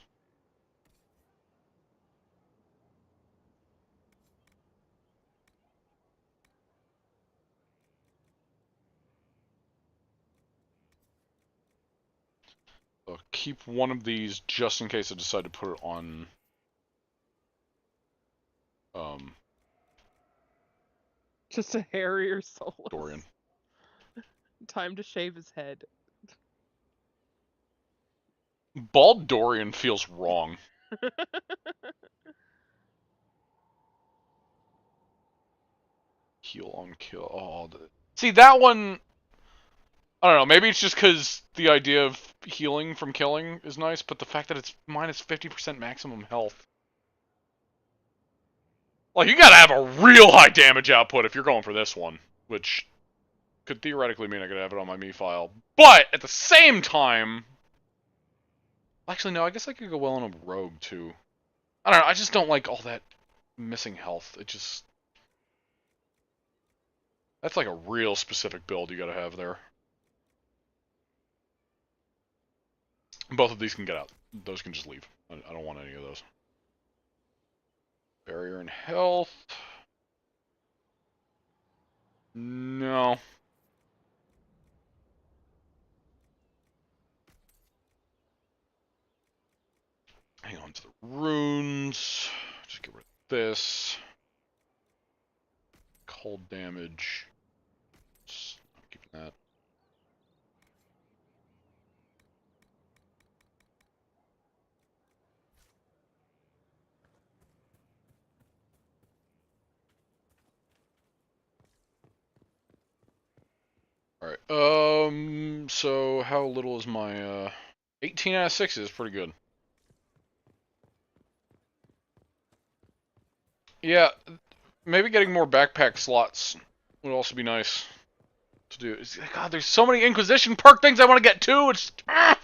Speaker 1: I'll keep one of these just in case I decide to put it on
Speaker 2: just a hairier Solus.
Speaker 1: Dorian.
Speaker 2: Time to shave his head.
Speaker 1: Bald Dorian feels wrong. Heal on kill. Oh, see that one. I don't know, maybe it's just because the idea of healing from killing is nice, but the fact that it's minus 50% maximum health. Like, you gotta have a real high damage output if you're going for this one, which could theoretically mean I could have it on my me file. But, at the same time... Actually, no, I guess I could go well on a rogue, too. I don't know, I just don't like all that missing health. It just... That's like a real specific build you gotta have there. Both of these can get out. Those can just leave. I don't want any of those. Barrier and health. No. Hang on to the runes. Just get rid of this. Cold damage. Just keep that. Alright, so how little is my, 18 out of 6 is pretty good. Yeah, maybe getting more backpack slots would also be nice to do. God, there's so many Inquisition perk things I want to get too, it's...
Speaker 6: I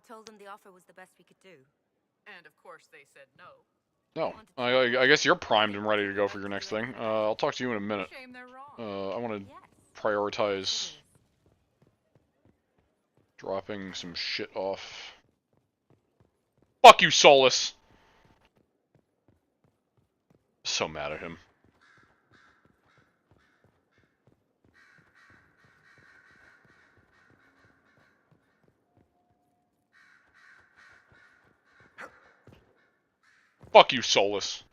Speaker 6: told them the offer was the best we could do.
Speaker 2: And of course they said no.
Speaker 1: No, I guess you're primed and ready to go for your next thing. I'll talk to you in a minute.
Speaker 2: Shame they're wrong.
Speaker 1: I want to prioritize dropping some shit off. Fuck you, Solus! So mad at him. Fuck you, Solus.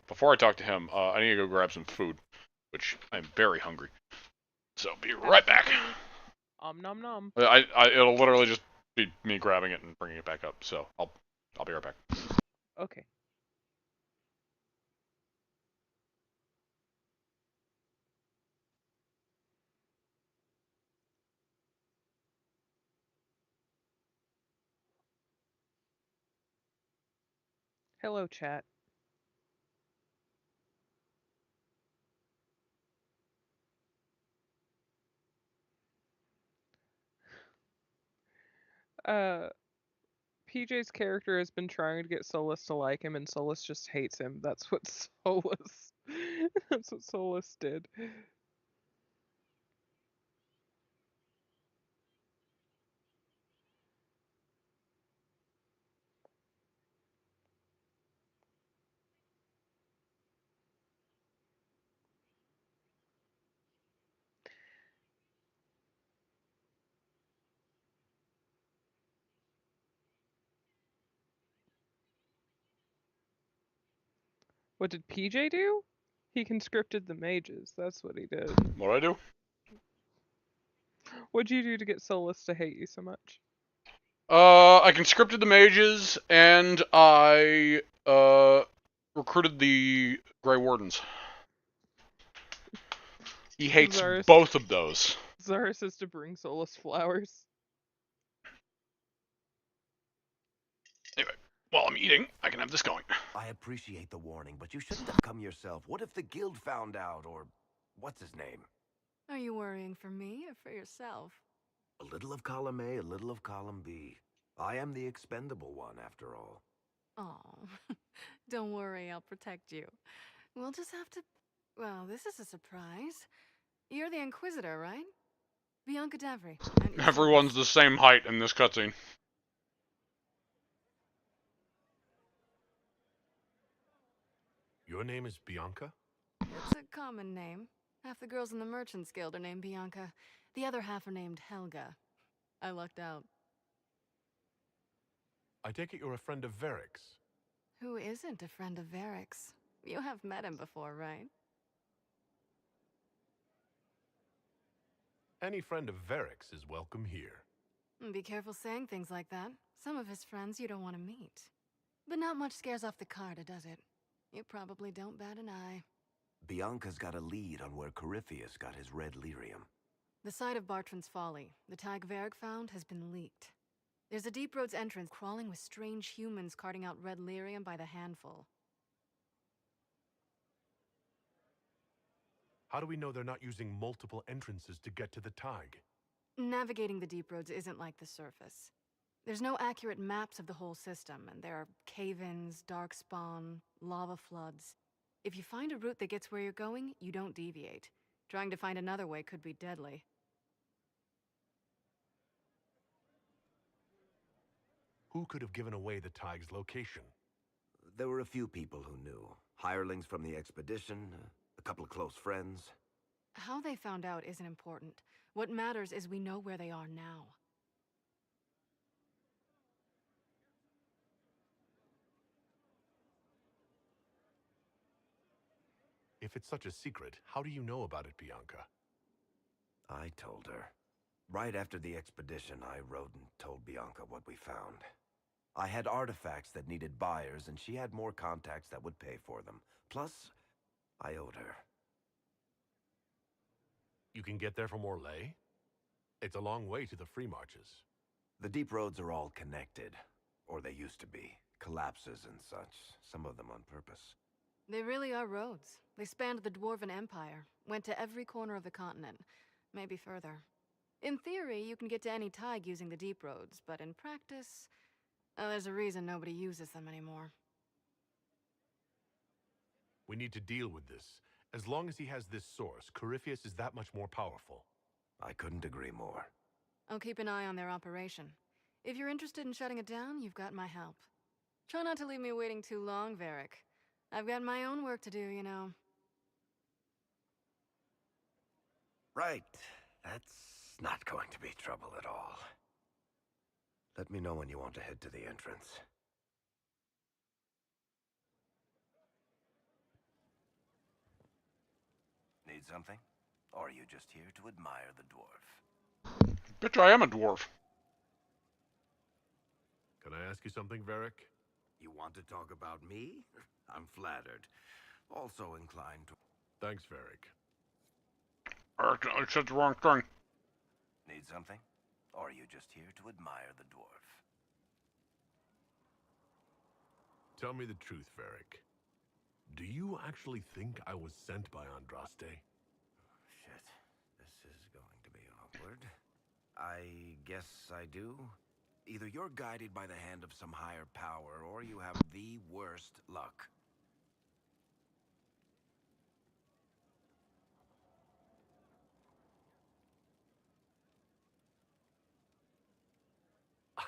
Speaker 1: Before I talk to him, I need to go grab some food, which I'm very hungry. So be right back.
Speaker 2: Nom nom.
Speaker 1: It'll literally just be me grabbing it and bringing it back up. So I'll be right back.
Speaker 2: Okay. Hello, chat. PJ's character has been trying to get Solus to like him, and Solus just hates him. That's what Solus... That's what Solus did. What did PJ do? He conscripted the mages. That's what he did.
Speaker 1: What'd I do?
Speaker 2: What'd you do to get Solus to hate you so much?
Speaker 1: I conscripted the mages, and I, recruited the Grey Wardens. He hates both of those.
Speaker 2: Zara says to bring Solus flowers.
Speaker 1: Anyway, while I'm eating, I can have this going.
Speaker 4: I appreciate the warning, but you shouldn't have come yourself. What if the guild found out, or what's his name?
Speaker 12: Are you worrying for me or for yourself?
Speaker 4: A little of column A, a little of column B. I am the expendable one, after all.
Speaker 12: Oh, don't worry, I'll protect you. We'll just have to... Well, this is a surprise. You're the Inquisitor, right? Bianca Davry.
Speaker 1: Everyone's the same height in this cutscene.
Speaker 20: Your name is Bianca?
Speaker 12: It's a common name. Half the girls in the Merchants Guild are named Bianca. The other half are named Helga. I lucked out.
Speaker 20: I take it you're a friend of Varric's.
Speaker 12: Who isn't a friend of Varric's? You have met him before, right?
Speaker 20: Any friend of Varric's is welcome here.
Speaker 12: Be careful saying things like that. Some of his friends you don't want to meet. But not much scares off the Carta, does it?
Speaker 9: You probably don't bat an eye.
Speaker 4: Bianca's got a lead on where Corypheus got his red lyrium.
Speaker 9: The site of Bartran's Folly, the tag Varric found, has been leaked. There's a Deep Roads entrance crawling with strange humans carting out red lyrium by the handful.
Speaker 20: How do we know they're not using multiple entrances to get to the tag?
Speaker 9: Navigating the Deep Roads isn't like the surface. There's no accurate maps of the whole system, and there are cave-ins, dark spawn, lava floods. If you find a route that gets where you're going, you don't deviate. Trying to find another way could be deadly.
Speaker 20: Who could have given away the tag's location?
Speaker 4: There were a few people who knew. Hirelings from the expedition, a couple of close friends.
Speaker 9: How they found out isn't important. What matters is we know where they are now.
Speaker 20: If it's such a secret, how do you know about it, Bianca?
Speaker 4: I told her. Right after the expedition, I wrote and told Bianca what we found. I had artifacts that needed buyers, and she had more contacts that would pay for them. Plus, I owed her.
Speaker 20: You can get there from Orlais? It's a long way to the free marches.
Speaker 4: The deep roads are all connected. Or they used to be. Collapses and such. Some of them on purpose.
Speaker 9: They really are roads. They spanned the Dwarven Empire, went to every corner of the continent, maybe further. In theory, you can get to any tag using the deep roads, but in practice, there's a reason nobody uses them anymore.
Speaker 20: We need to deal with this. As long as he has this source, Corypheus is that much more powerful.
Speaker 4: I couldn't agree more.
Speaker 9: I'll keep an eye on their operation. If you're interested in shutting it down, you've got my help. Try not to leave me waiting too long, Varric. I've got my own work to do, you know.
Speaker 4: Right. That's not going to be trouble at all. Let me know when you want to head to the entrance. Need something? Or are you just here to admire the dwarf?
Speaker 1: Bitch, I am a dwarf.
Speaker 20: Can I ask you something, Varric?
Speaker 4: You want to talk about me? I'm flattered. Also inclined to...
Speaker 20: Thanks, Varric.
Speaker 1: I said the wrong thing.
Speaker 4: Need something? Or are you just here to admire the dwarf?
Speaker 20: Tell me the truth, Varric. Do you actually think I was sent by Andraste?
Speaker 4: Shit. This is going to be awkward. I guess I do. Either you're guided by the hand of some higher power, or you have the worst luck.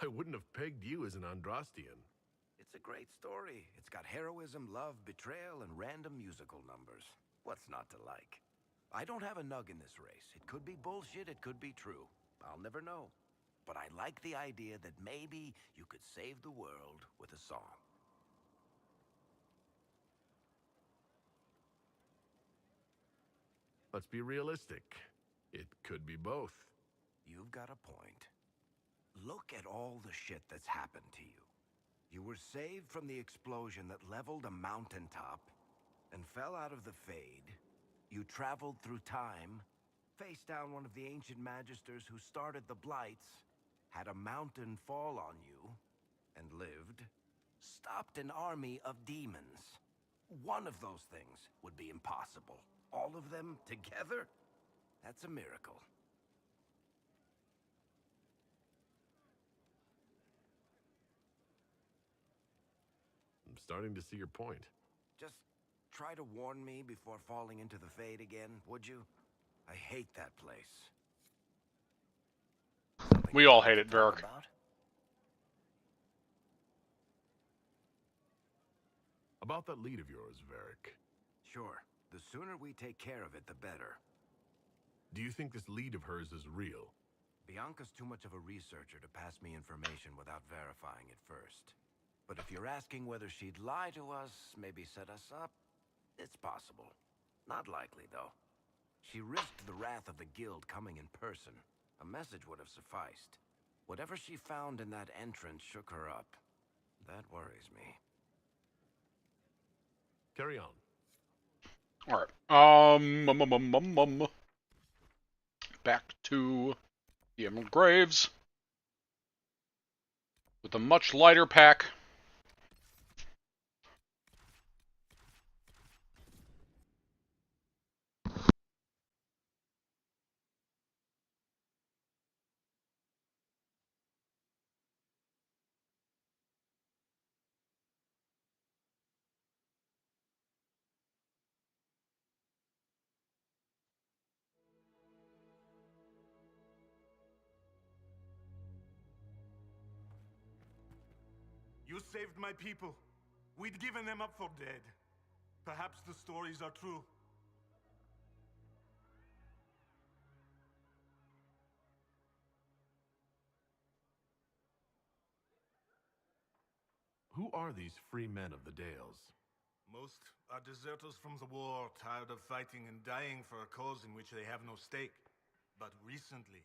Speaker 20: I wouldn't have pegged you as an Andrastian.
Speaker 4: It's a great story. It's got heroism, love, betrayal, and random musical numbers. What's not to like? I don't have a nug in this race. It could be bullshit, it could be true. I'll never know. But I like the idea that maybe you could save the world with a song.
Speaker 20: Let's be realistic. It could be both.
Speaker 4: You've got a point. Look at all the shit that's happened to you. You were saved from the explosion that leveled a mountaintop and fell out of the Fade. You traveled through time, faced down one of the ancient magisters who started the Blights, had a mountain fall on you, and lived, stopped an army of demons. One of those things would be impossible. All of them together? That's a miracle.
Speaker 20: I'm starting to see your point.
Speaker 4: Just try to warn me before falling into the Fade again, would you? I hate that place.
Speaker 1: We all hate it, Varric.
Speaker 20: About that lead of yours, Varric.
Speaker 4: Sure. The sooner we take care of it, the better.
Speaker 20: Do you think this lead of hers is real?
Speaker 4: Bianca's too much of a researcher to pass me information without verifying it first. But if you're asking whether she'd lie to us, maybe set us up, it's possible. Not likely, though. She risked the wrath of the guild coming in person. A message would have sufficed. Whatever she found in that entrance shook her up. That worries me.
Speaker 20: Carry on.
Speaker 1: Alright. Back to the Emerald Graves. With a much lighter pack.
Speaker 5: You saved my people. We'd given them up for dead. Perhaps the stories are true.
Speaker 20: Who are these free men of the Dales?
Speaker 5: Most are deserters from the war, tired of fighting and dying for a cause in which they have no stake. But recently,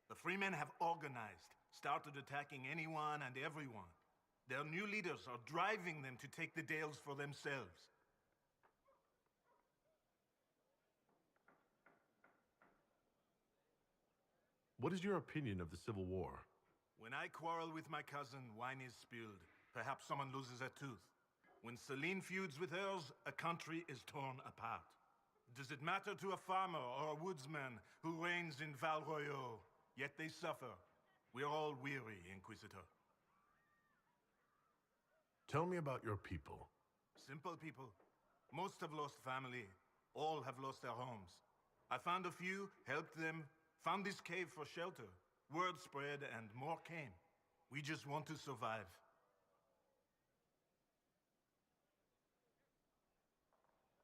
Speaker 5: the free men have organized, started attacking anyone and everyone. Their new leaders are driving them to take the Dales for themselves.
Speaker 20: What is your opinion of the Civil War?
Speaker 5: When I quarrel with my cousin, wine is spilled. Perhaps someone loses a tooth. When Celine feuds with hers, a country is torn apart. Does it matter to a farmer or a woodsman who reigns in Val Royaux? Yet they suffer. We're all weary, Inquisitor.
Speaker 20: Tell me about your people.
Speaker 5: Simple people. Most have lost family. All have lost their homes. I found a few, helped them, found this cave for shelter. Word spread and more came. We just want to survive.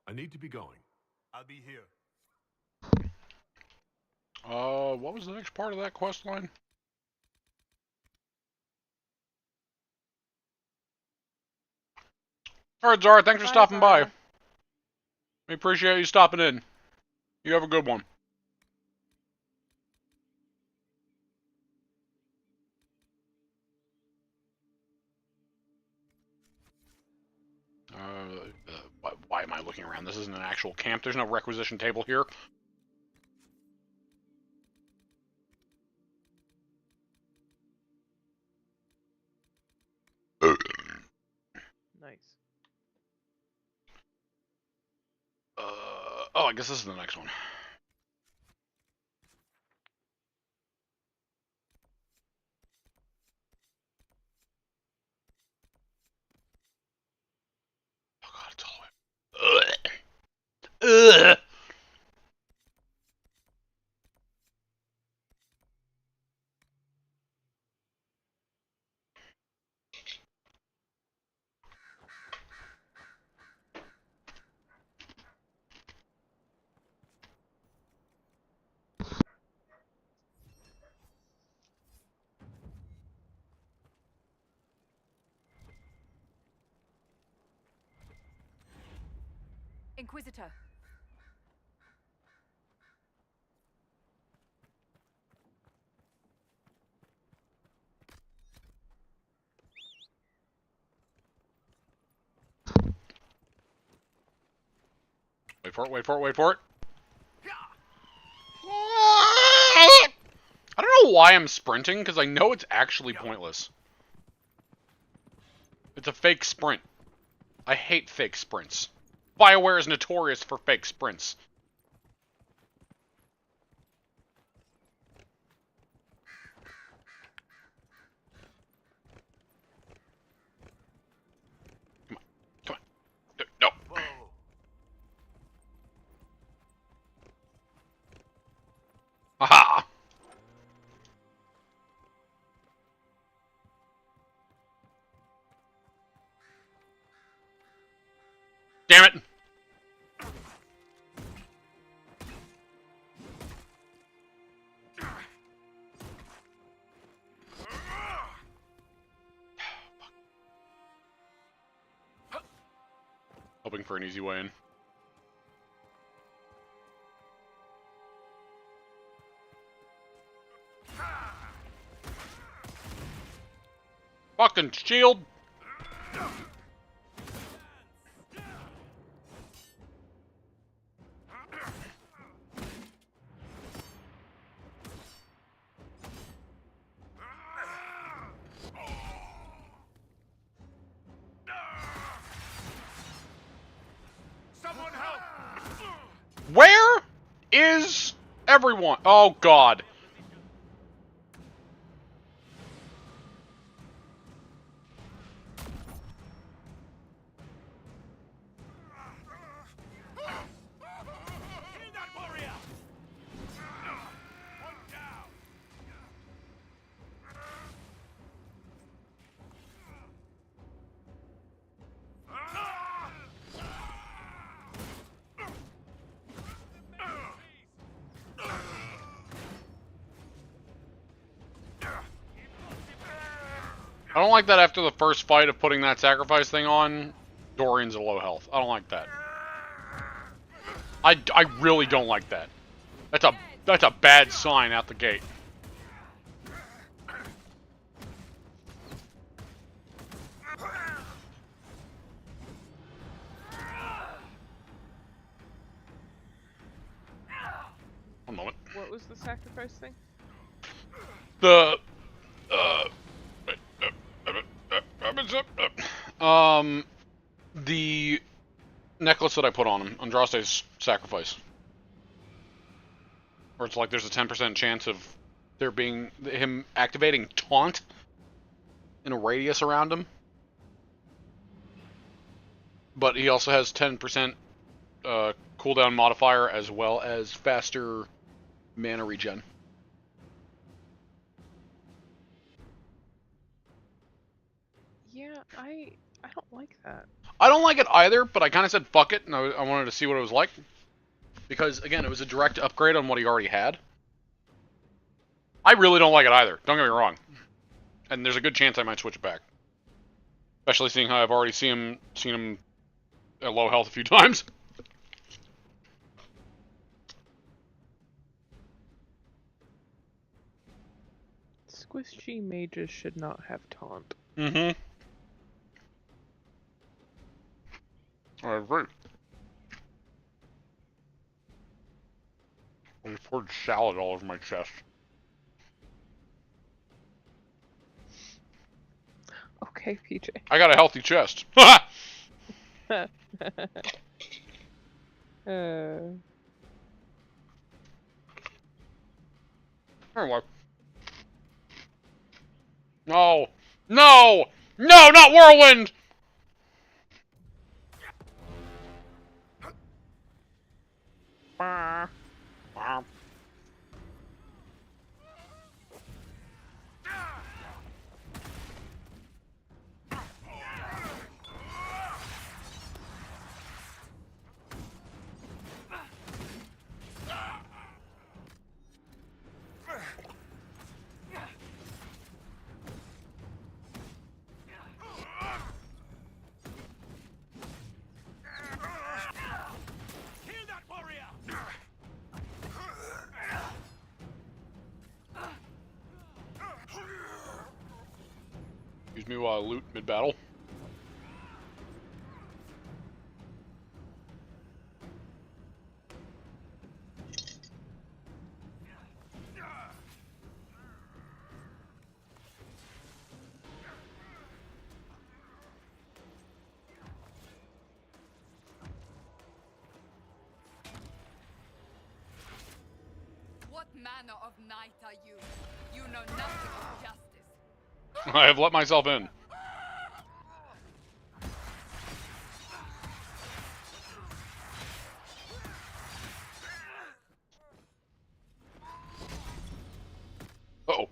Speaker 20: I need to be going.
Speaker 5: I'll be here.
Speaker 1: What was the next part of that quest line? Alright, Zara, thanks for stopping by. We appreciate you stopping in. You have a good one. Why am I looking around? This isn't an actual camp. There's no requisition table here.
Speaker 2: Nice.
Speaker 1: Oh, I guess this is the next one. Oh god, it's all the way. Ugh.
Speaker 12: Inquisitor.
Speaker 1: Wait for it, wait for it, wait for it. I don't know why I'm sprinting, because I know it's actually pointless. It's a fake sprint. I hate fake sprints. BioWare is notorious for fake sprints. Come on. Come on. No. Aha! Damn it! Hoping for an easy way in. Fucking shield! is everyone? Oh, God. I don't like that after the first fight of putting that sacrifice thing on, Dorian's at low health. I don't like that. I really don't like that. That's a bad sign out the gate. One moment.
Speaker 2: What was the sacrifice thing?
Speaker 1: The the necklace that I put on him, Andraste's sacrifice. Where it's like there's a 10% chance of there being him activating taunt in a radius around him. But he also has 10% cooldown modifier as well as faster mana regen.
Speaker 2: Yeah, I don't like that.
Speaker 1: I don't like it either, but I kind of said fuck it, and I wanted to see what it was like. Because, again, it was a direct upgrade on what he already had. I really don't like it either, don't get me wrong. And there's a good chance I might switch it back. Especially seeing how I've already seen him at low health a few times.
Speaker 2: Squishy mages should not have taunt.
Speaker 1: Mm-hmm. I agree. I just poured salad all over my chest.
Speaker 2: Okay, PJ.
Speaker 1: I got a healthy chest. Anyway. No! No! No, not Whirlwind! Excuse me while I loot mid-battle.
Speaker 3: What manner of knight are you? You know nothing of justice.
Speaker 1: I have let myself in. Uh-oh.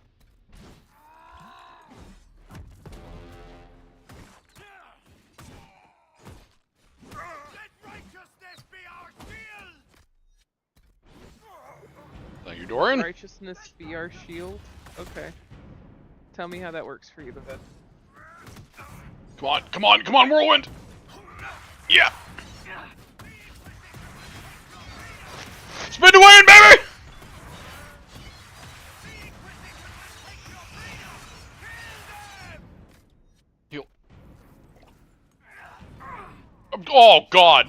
Speaker 1: Thank you, Dorian.
Speaker 2: Righteousness be our shield? Okay. Tell me how that works for you, then.
Speaker 1: Come on, come on, come on, Whirlwind! Yeah! Spin the wind, baby! Heal. Oh, God!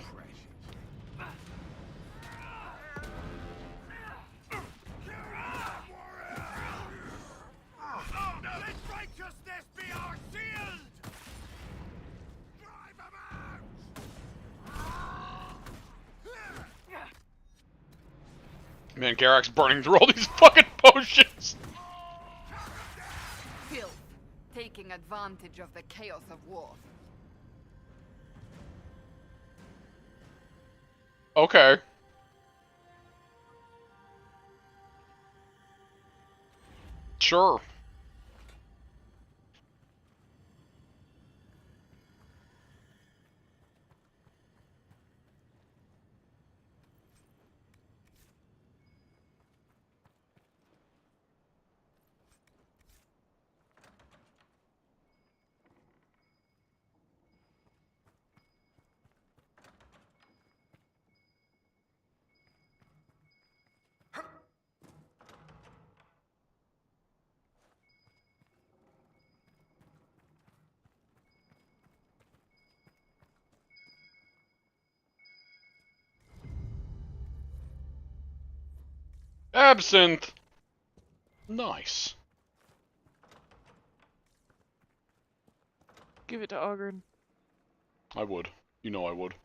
Speaker 1: Man, Garak's burning through all these fucking potions.
Speaker 12: Filth, taking advantage of the chaos of war.
Speaker 1: Okay. Sure. Absinthe. Nice.
Speaker 2: Give it to Ogren.
Speaker 1: I would. You know I would.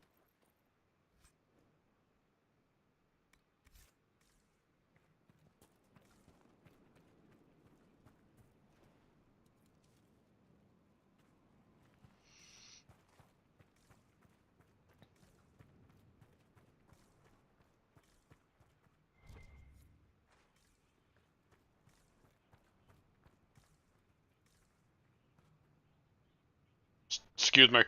Speaker 1: Excuse me.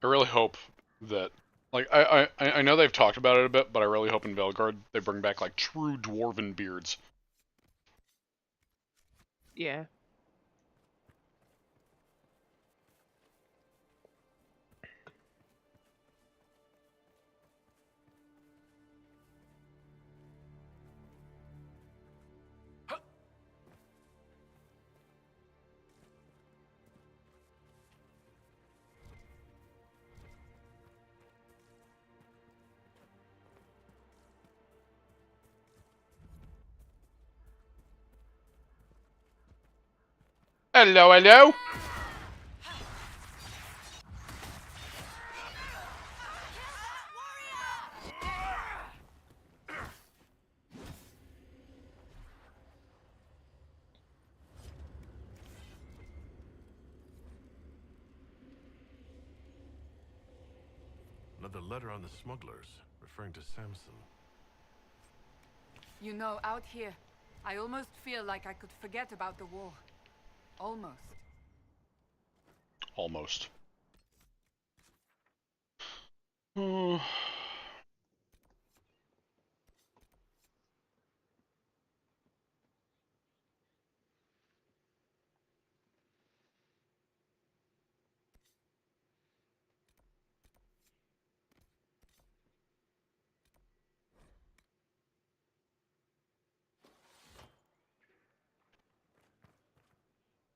Speaker 1: I really hope that, like, I know they've talked about it a bit, but I really hope in Velgard they bring back, like, true dwarven beards.
Speaker 2: Yeah.
Speaker 1: Hello, hello.
Speaker 20: Another letter on the smugglers, referring to Samson.
Speaker 12: You know, out here, I almost feel like I could forget about the war. Almost.
Speaker 1: Almost.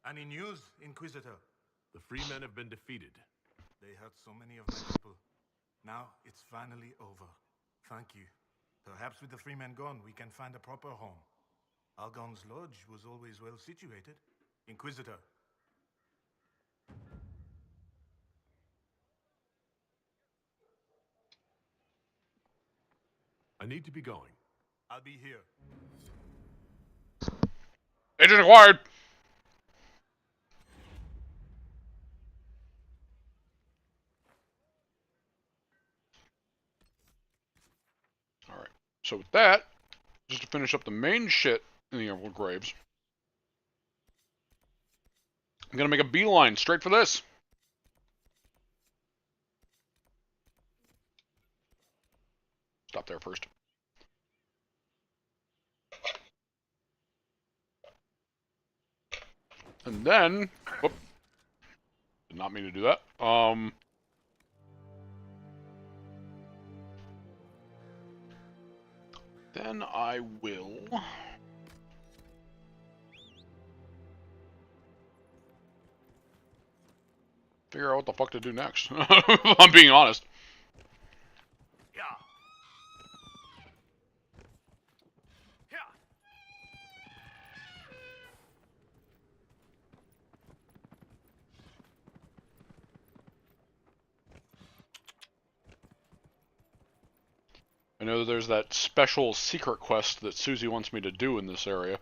Speaker 5: Any news, Inquisitor?
Speaker 20: The Freemen have been defeated.
Speaker 5: They hurt so many of my people. Now it's finally over. Thank you. Perhaps with the Freemen gone, we can find a proper home. Argon's lodge was always well situated. Inquisitor.
Speaker 20: I need to be going.
Speaker 5: I'll be here.
Speaker 1: Agent acquired. Alright. So with that, just to finish up the main shit in the Emerald Graves, I'm gonna make a beeline straight for this. Stop there first. And then, whoop, did not mean to do that. Then I will figure out what the fuck to do next. I'm being honest. I know there's that special secret quest that Suzie wants me to do in this area.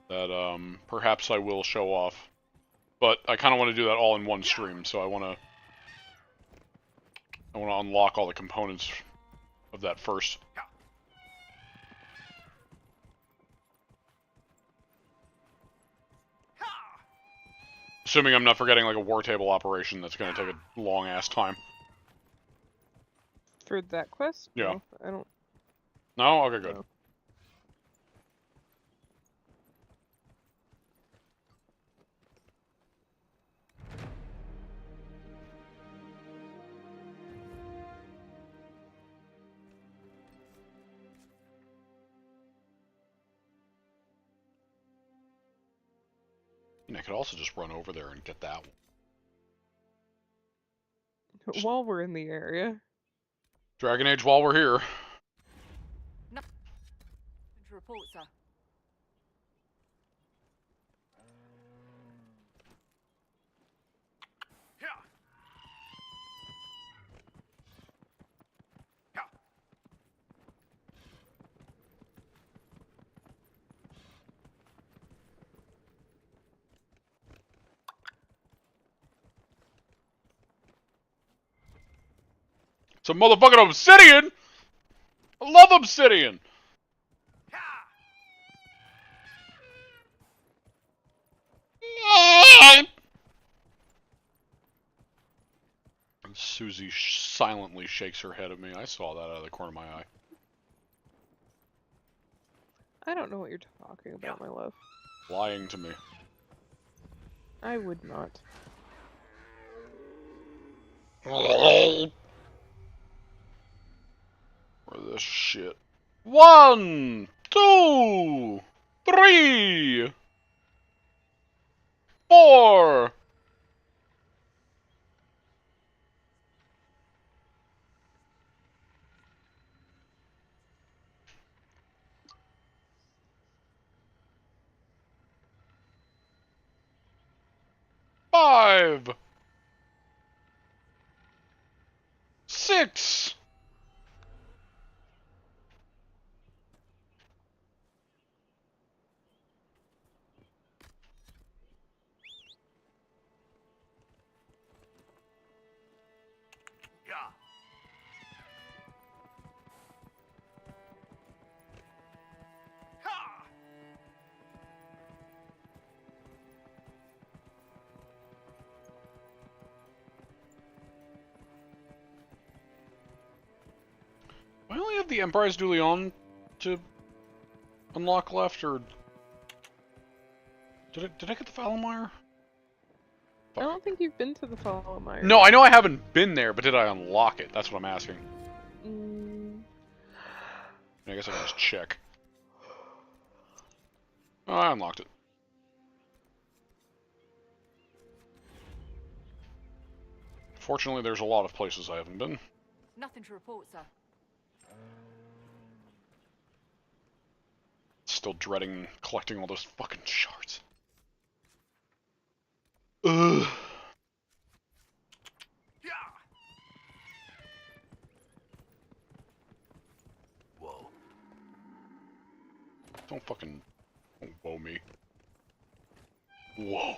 Speaker 1: That, perhaps I will show off. But I kind of want to do that all in one stream, so I want to unlock all the components of that first. Assuming I'm not forgetting, like, a war table operation that's going to take a long-ass time.
Speaker 2: For that quest?
Speaker 1: Yeah.
Speaker 2: No, I don't...
Speaker 1: No? Okay, good.
Speaker 2: No.
Speaker 1: And I could also just run over there and get that one.
Speaker 2: While we're in the area.
Speaker 1: Dragon Age while we're here.
Speaker 12: No. Report, sir.
Speaker 1: Some motherfucking obsidian! I love obsidian! Suzie silently shakes her head at me. I saw that out of the corner of my eye.
Speaker 2: I don't know what you're talking about, my love.
Speaker 1: Lying to me.
Speaker 2: I would not.
Speaker 1: For this shit. 1, 2, 3, 4. Five, 6. I only have the Emprise du Lion to unlock left, or did I get the Falomire?
Speaker 2: I don't think you've been to the Falomire.
Speaker 1: No, I know I haven't been there, but did I unlock it? That's what I'm asking. I guess I can just check. Oh, I unlocked it. Fortunately, there's a lot of places I haven't been.
Speaker 12: Nothing to report, sir.
Speaker 1: Still dreading collecting all those fucking shards. Ugh.
Speaker 20: Whoa.
Speaker 1: Don't fucking whoa me. Whoa.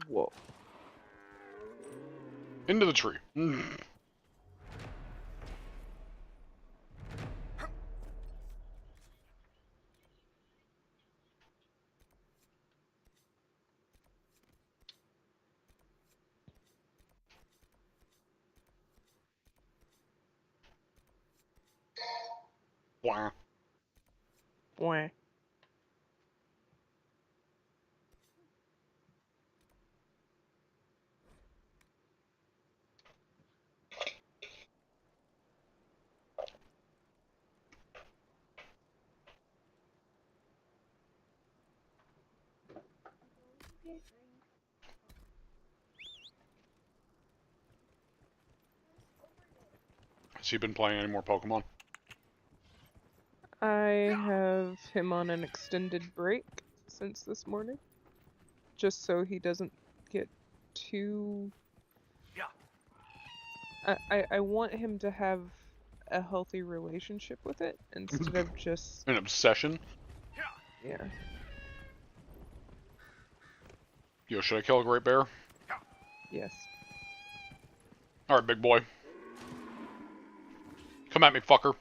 Speaker 2: Whoa.
Speaker 1: Into the tree. Wah.
Speaker 2: Wah.
Speaker 1: Has he been playing any more Pokemon?
Speaker 2: I have him on an extended break since this morning, just so he doesn't get too... I want him to have a healthy relationship with it instead of just...
Speaker 1: An obsession?
Speaker 2: Yeah.
Speaker 1: Yo, should I kill a Great Bear?
Speaker 2: Yes.
Speaker 1: Alright, big boy. Come at me, fucker.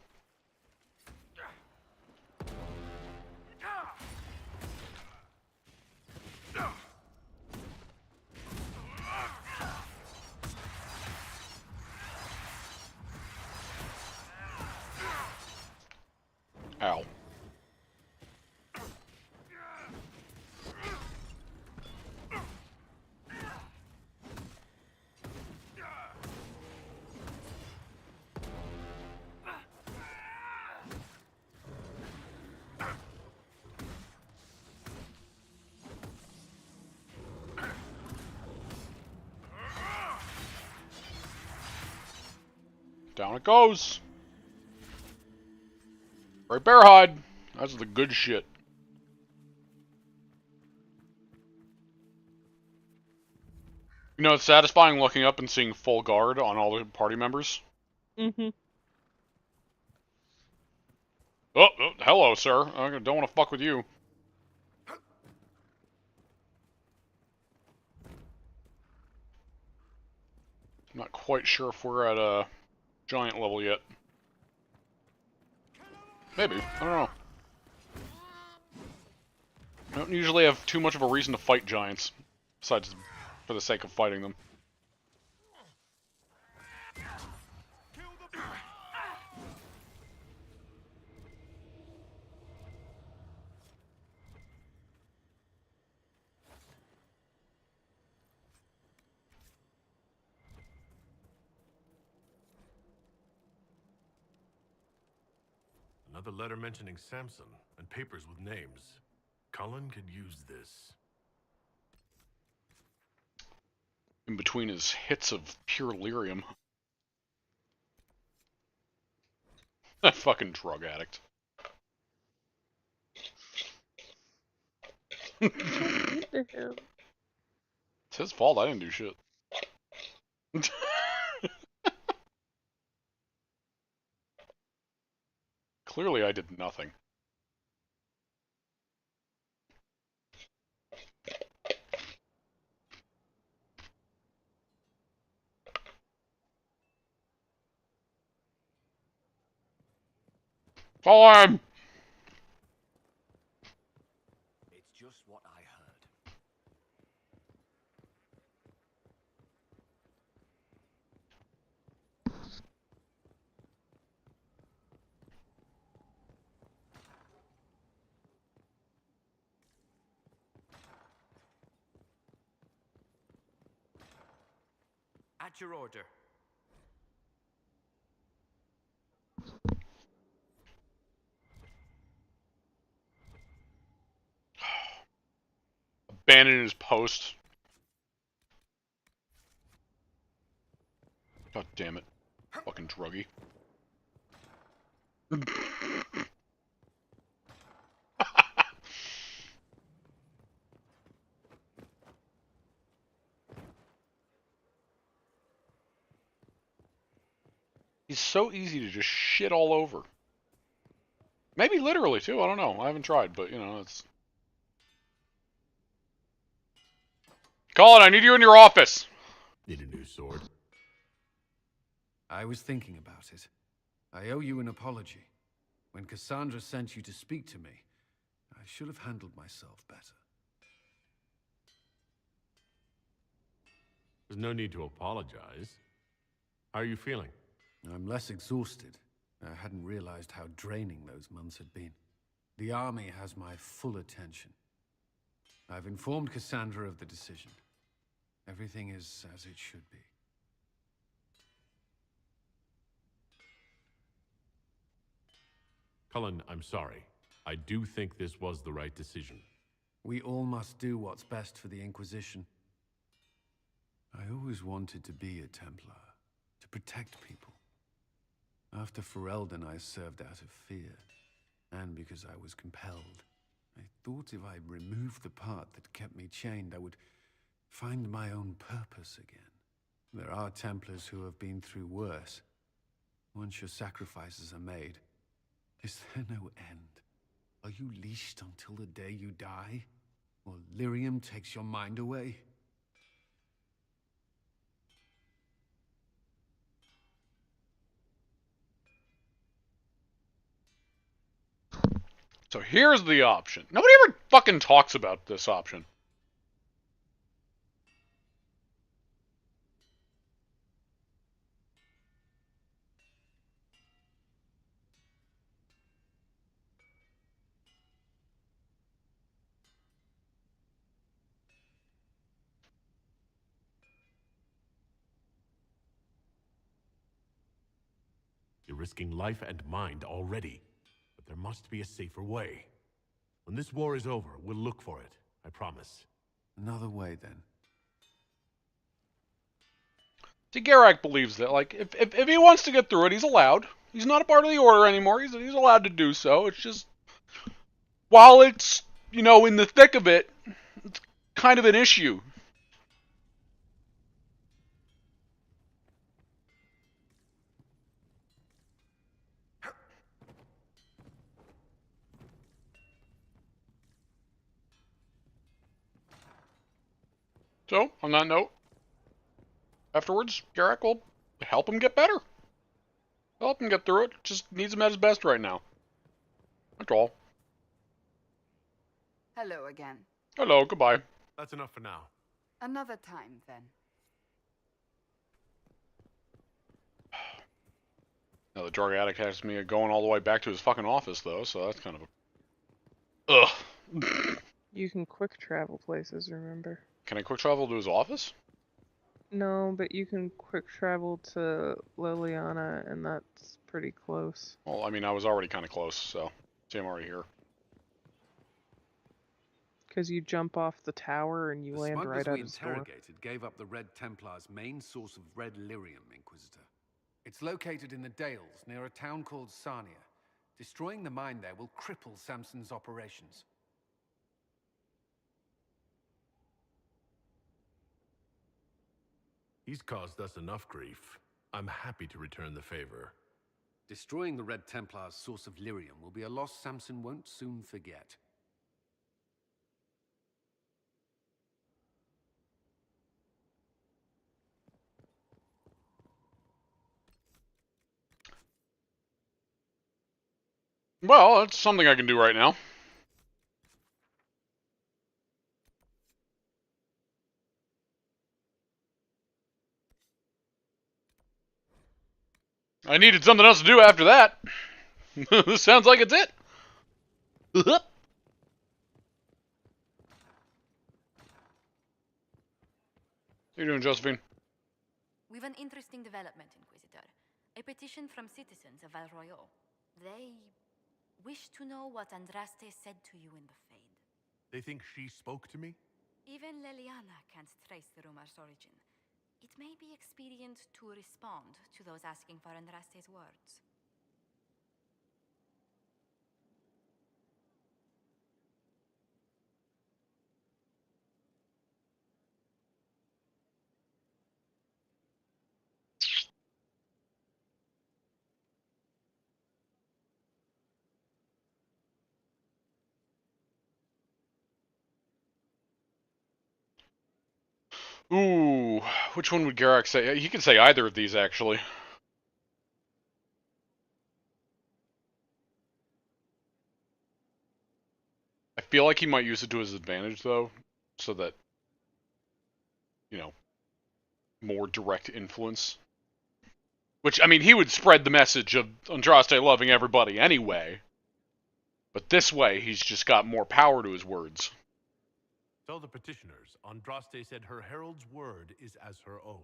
Speaker 1: Ow. Down it goes. Great Bear hide. That's the good shit. You know, it's satisfying looking up and seeing full guard on all the party members.
Speaker 2: Mm-hmm.
Speaker 1: Oh, hello, sir. I don't want to fuck with you. I'm not quite sure if we're at a giant level yet. Maybe. I don't know. I don't usually have too much of a reason to fight giants, besides for the sake of fighting them.
Speaker 20: Another letter mentioning Samson and papers with names. Cullen could use this.
Speaker 1: In between his hits of pure lyrium. That fucking drug addict.
Speaker 2: Into him.
Speaker 1: It's his fault, I didn't do shit. Clearly I did nothing. Follow him!
Speaker 4: It's just what I heard.
Speaker 10: At your order.
Speaker 1: Abandoned his post. God damn it. Fucking druggie. He's so easy to just shit all over. Maybe literally, too. I don't know. I haven't tried, but, you know, it's... Colin, I need you in your office!
Speaker 20: Need a new sword?
Speaker 10: I was thinking about it. I owe you an apology. When Cassandra sent you to speak to me, I should have handled myself better.
Speaker 20: There's no need to apologize. How are you feeling?
Speaker 10: I'm less exhausted. I hadn't realized how draining those months had been. The army has my full attention. I've informed Cassandra of the decision. Everything is as it should be.
Speaker 20: Cullen, I'm sorry. I do think this was the right decision.
Speaker 10: We all must do what's best for the Inquisition. I always wanted to be a Templar, to protect people. After Ferelden, I served out of fear, and because I was compelled. I thought if I removed the part that kept me chained, I would find my own purpose again. There are Templars who have been through worse. Once your sacrifices are made, is there no end? Are you leashed until the day you die? Or lyrium takes your mind away?
Speaker 1: So here's the option. Nobody ever fucking talks about this option.
Speaker 20: You're risking life and mind already, but there must be a safer way. When this war is over, we'll look for it, I promise.
Speaker 10: Another way, then.
Speaker 1: See, Garak believes that, like, if he wants to get through it, he's allowed. He's not a part of the Order anymore. He's allowed to do so. It's just, while it's, you know, in the thick of it, it's kind of an issue. So, on that note, afterwards, Garak will help him get better. Help him get through it. Just needs him at his best right now. That's all.
Speaker 12: Hello again.
Speaker 1: Hello, goodbye.
Speaker 20: That's enough for now.
Speaker 12: Another time, then.
Speaker 1: Now, the drug addict has me going all the way back to his fucking office, though, so that's kind of a... Ugh.
Speaker 2: You can quick travel places, remember?
Speaker 1: Can I quick travel to his office?
Speaker 2: No, but you can quick travel to Liliana, and that's pretty close.
Speaker 1: Well, I mean, I was already kind of close, so... See, I'm already here.
Speaker 2: Because you jump off the tower and you land right at
Speaker 10: we
Speaker 2: his door.
Speaker 10: interrogated gave up the Red Templar's main source of red lyrium, Inquisitor. It's located in the Dales, near a town called Sarnia. Destroying the mine there will cripple Samson's operations.
Speaker 20: He's caused us enough grief. I'm happy to return the favor.
Speaker 10: Destroying the Red Templar's source of lyrium will be a loss Samson won't soon forget.
Speaker 1: Well, that's something I can do right now. I needed something else to do after that. This sounds like it's it. How you doing, Josephine?
Speaker 6: We've an interesting development, Inquisitor. A petition from citizens of Val Royal. They wish to know what Andraste said to you in the Fade.
Speaker 20: They think she spoke to me?
Speaker 6: Even Liliana can't trace the rumor's origin. It may be expedient to respond to those asking for Andraste's words.
Speaker 1: Ooh, which one would Garak say? He could say either of these, actually. I feel like he might use it to his advantage, though, so that, you know, more direct influence. Which, I mean, he would spread the message of Andraste loving everybody anyway. But this way, he's just got more power to his words.
Speaker 20: Tell the petitioners, Andraste said her herald's word is as her own.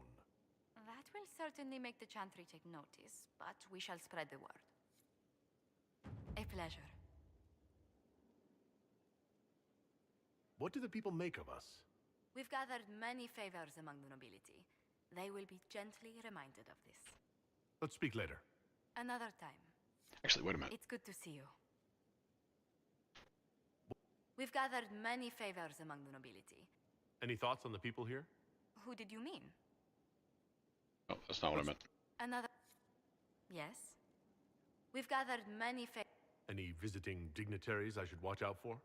Speaker 6: That will certainly make the Chantry take notice, but we shall spread the word. A pleasure.
Speaker 20: What do the people make of us?
Speaker 6: We've gathered many favors among the nobility. They will be gently reminded of this.
Speaker 20: Let's speak later.
Speaker 6: Another time.
Speaker 1: Actually, wait a minute.
Speaker 6: It's good to see you. We've gathered many favors among the nobility.
Speaker 20: Any thoughts on the people here?
Speaker 6: Who did you mean?
Speaker 1: Oh, that's not what I meant.
Speaker 6: Another... Yes? We've gathered many
Speaker 20: Any visiting dignitaries I should watch out for?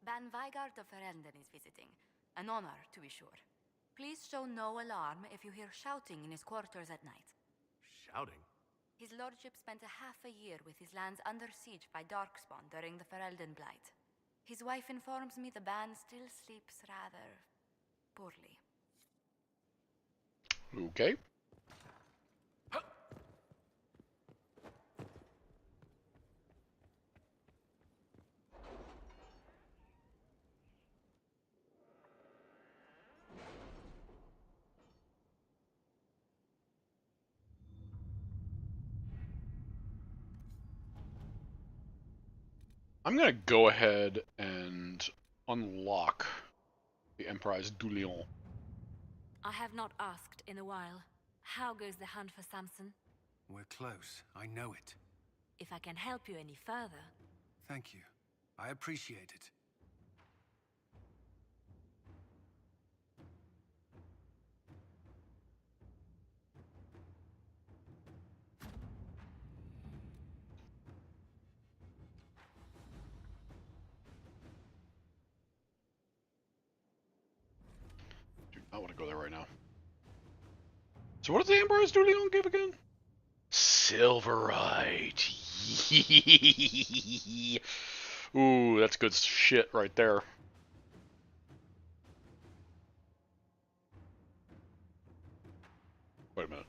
Speaker 6: Ban Vigard of Ferelden is visiting. An honor, to be sure. Please show no alarm if you hear shouting in his quarters at night.
Speaker 20: Shouting?
Speaker 6: His lordship spent half a year with his lands under siege by Darkspawn during the Ferelden Blight. His wife informs me the Ban still sleeps rather poorly.
Speaker 1: Okay. I'm gonna go ahead and unlock the Emprise du Lion.
Speaker 11: I have not asked in a while. How goes the hunt for Samson?
Speaker 10: We're close. I know it.
Speaker 11: If I can help you any further...
Speaker 10: Thank you. I appreciate it.
Speaker 1: I want to go there right now. So what does the Emprise du Lion give again? Silverite. Ooh, that's good shit right there. Wait a minute.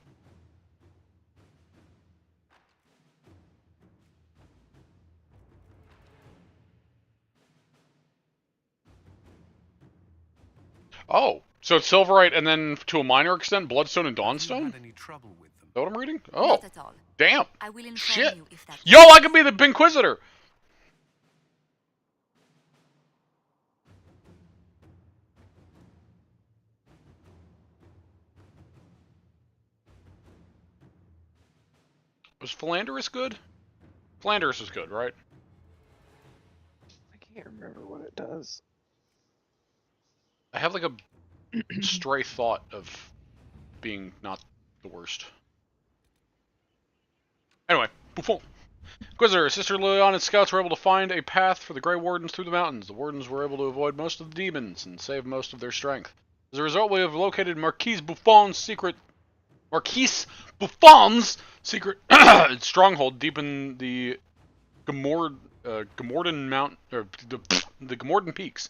Speaker 1: Oh, so it's Silverite and then to a minor extent Bloodstone and Dawnstone?
Speaker 10: Had any trouble with them?
Speaker 1: Is that what I'm reading? Oh,
Speaker 6: Not at all.
Speaker 1: damn.
Speaker 6: I will inform
Speaker 1: Shit.
Speaker 6: you if that...
Speaker 1: Yo, I could be the Inquisitor! Was Philanderous good? Philanderous is good, right?
Speaker 2: I can't remember what it does.
Speaker 1: I have like a stray thought of being not the worst. Anyway, Buffon. Inquisitor, Sister Liliana's and scouts were able to find a path for the Grey Wardens through the mountains. The Wardens were able to avoid most of the demons and save most of their strength. As a result, we have located Marquise Buffon's secret stronghold deep in the Gamorden Mount, or the Gamorden Peaks.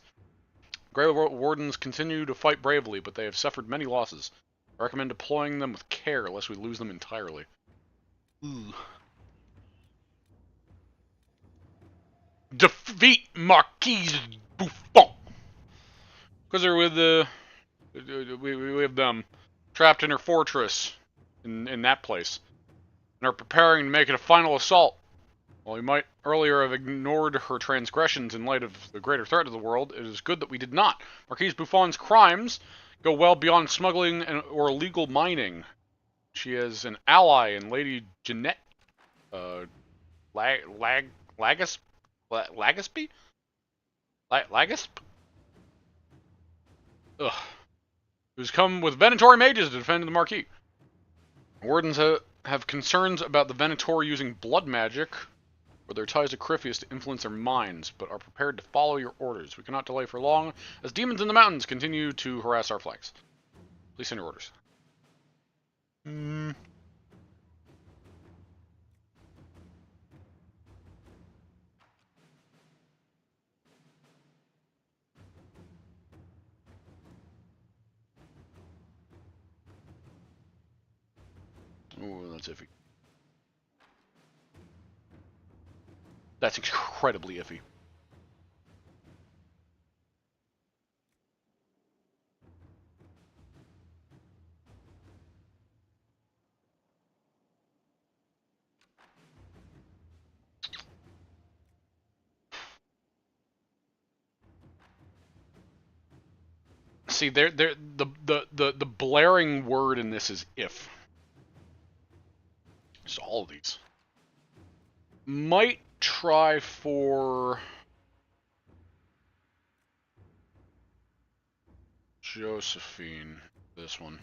Speaker 1: Grey Wardens continue to fight bravely, but they have suffered many losses. I recommend deploying them with care, lest we lose them entirely. Ooh. Defeat Marquise Buffon. Because they're with the... We have them trapped in her fortress in that place. And are preparing to make it a final assault. While we might earlier have ignored her transgressions in light of the greater threat to the world, it is good that we did not. Marquise Buffon's crimes go well beyond smuggling or illegal mining. She is an ally in Lady Jeanette Lagasp? Ugh. Who's come with Venatori mages to defend the Marquis. Wardens have concerns about the Venatori using blood magic or their ties to Crifius to influence their minds, but are prepared to follow your orders. We cannot delay for long, as demons in the mountains continue to harass our flanks. Please send your orders. Oh, that's iffy. That's incredibly iffy. See, the blaring word in this is if. So all of these. Might try for Josephine, this one.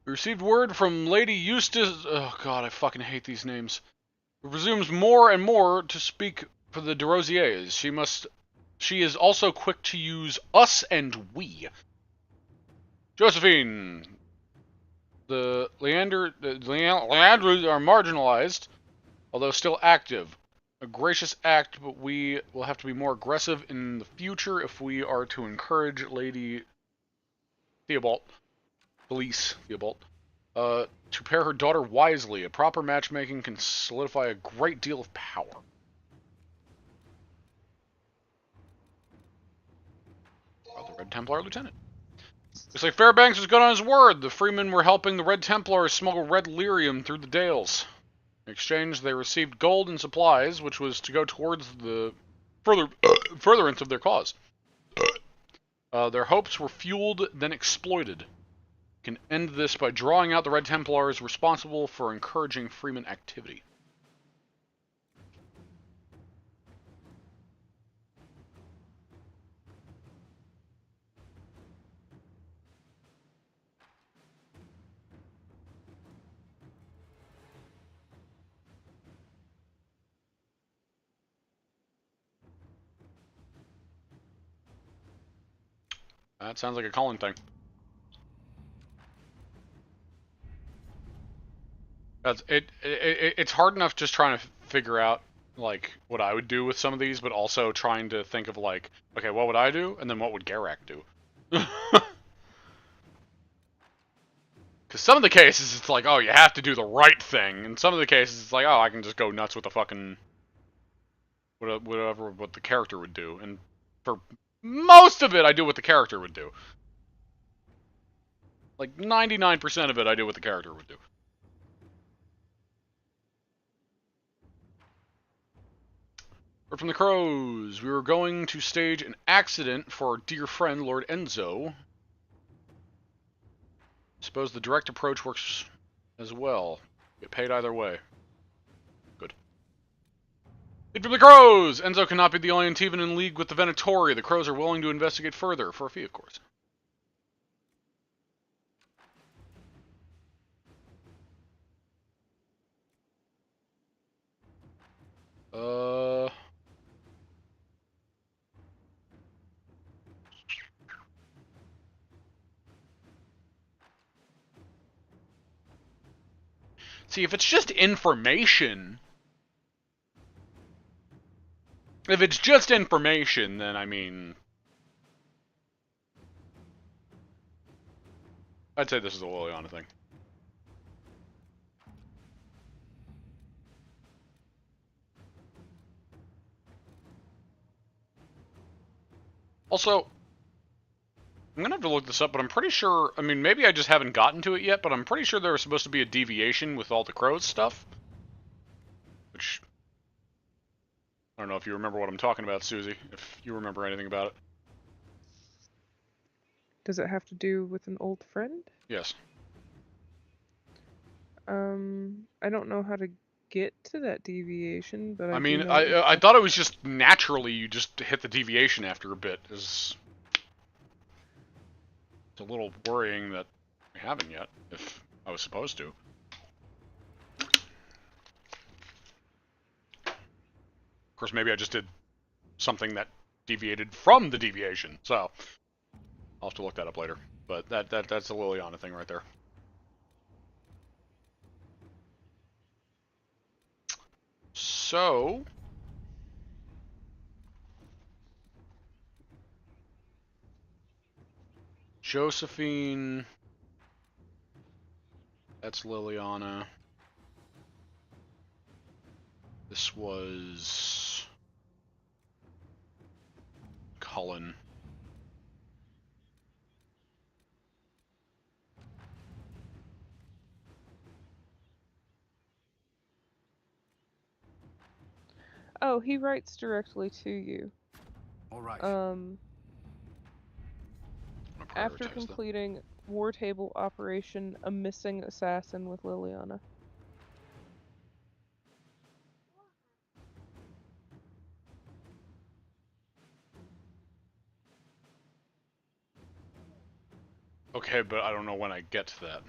Speaker 1: We received word from Lady Eustace. Oh god, I fucking hate these names. Who presumes more and more to speak for the de Rosiers. She is also quick to use us and we. Josephine. The Leandros are marginalized, although still active. A gracious act, but we will have to be more aggressive in the future if we are to encourage Lady Theobald, Felice Theobald, to pair her daughter wisely. A proper matchmaking can solidify a great deal of power. The Red Templar Lieutenant. Looks like Fairbanks was good on his word. The freemen were helping the Red Templars smuggle red lyrium through the Dales. In exchange, they received gold and supplies, which was to go towards the furtherance of their cause. Their hopes were fueled, then exploited. Can end this by drawing out the Red Templars responsible for encouraging freeman activity. That sounds like a calling thing. It's hard enough just trying to figure out like what I would do with some of these, but also trying to think of like, okay, what would I do, and then what would Garak do? Because some of the cases it's like, oh, you have to do the right thing, and some of the cases it's like, oh, I can just go nuts with the fucking whatever what the character would do, and for most of it, I do what the character would do. Like 99% of it, I do what the character would do. Word from the Crows. We were going to stage an accident for our dear friend, Lord Enzo. Suppose the direct approach works as well. Get paid either way. Good. Word from the Crows! Enzo cannot be the only Antivan in league with the Venatori. The Crows are willing to investigate further, for a fee, of course. See, if it's just information... If it's just information, then, I mean... I'd say this is a Liliana thing. Also, I'm gonna have to look this up, but I'm pretty sure, I mean, maybe I just haven't gotten to it yet, but I'm pretty sure there was supposed to be a deviation with all the Crows stuff. Which, I don't know if you remember what I'm talking about, Suzie, if you remember anything about it.
Speaker 2: Does it have to do with an old friend?
Speaker 1: Yes.
Speaker 2: I don't know how to get to that deviation, but
Speaker 1: I mean, I thought it was just naturally you just hit the deviation after a bit. It's a little worrying that we haven't yet, if I was supposed to. Of course, maybe I just did something that deviated from the deviation, so I'll have to look that up later. But that's a Liliana thing right there. So, Josephine, that's Liliana. This was Cullen.
Speaker 2: Oh, Oh, he writes directly to you.
Speaker 10: All right.
Speaker 2: After completing War Table Operation, a missing assassin with Liliana.
Speaker 1: Okay, but I don't know when I get to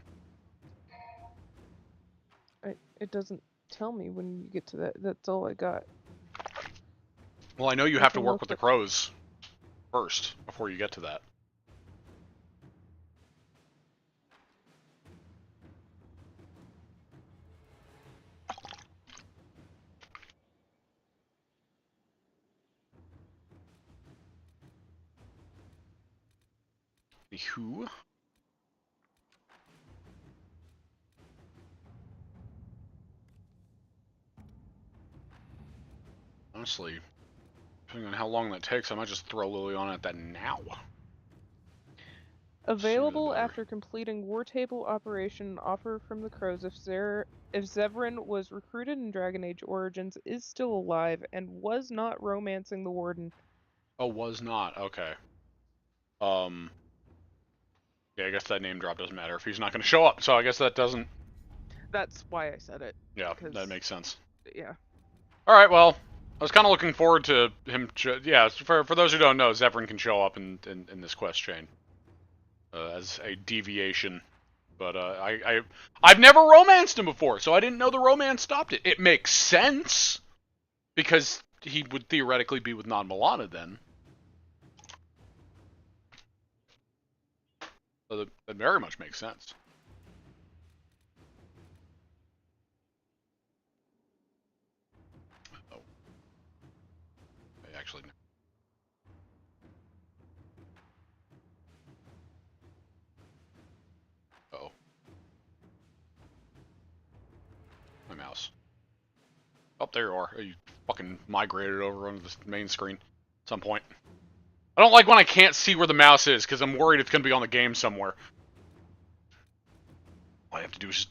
Speaker 1: that.
Speaker 2: It doesn't tell me when you get to that. That's all I got.
Speaker 1: Well, I know you have to work with the crows first before you get to that. The who? Honestly, depending on how long that takes, I might just throw Liliana at that now.
Speaker 2: Available after completing War Table Operation, offer from the crows if Zevran was recruited in Dragon Age Origins, is still alive, and was not romancing the Warden.
Speaker 1: Oh, was not. Okay. Yeah, I guess that name drop doesn't matter if he's not going to show up, so I guess that doesn't...
Speaker 2: That's why I said it.
Speaker 1: Yeah, that makes sense.
Speaker 2: Yeah.
Speaker 1: Alright, well, I was kind of looking forward to him... Yeah, for those who don't know, Zevran can show up in this quest chain. As a deviation. But I've never romanced him before, so I didn't know the romance stopped it. It makes sense, because he would theoretically be with non-Milana then. So that very much makes sense. Oh. Actually, no. Uh-oh. My mouse. Oh, there you are. You fucking migrated over onto the main screen at some point. I don't like when I can't see where the mouse is, because I'm worried it's going to be on the game somewhere. All I have to do is just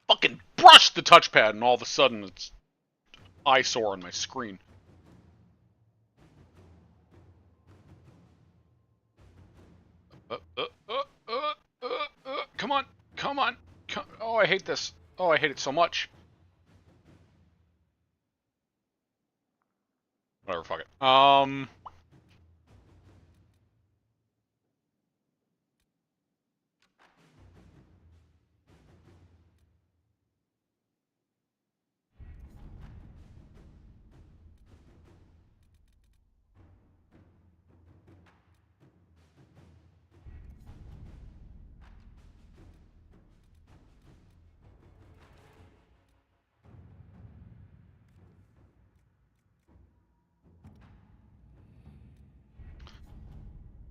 Speaker 1: fucking brush the touchpad, and all of a sudden it's eyesore on my screen. Come on, come on. Oh, I hate this. Oh, I hate it so much. Whatever, fuck it.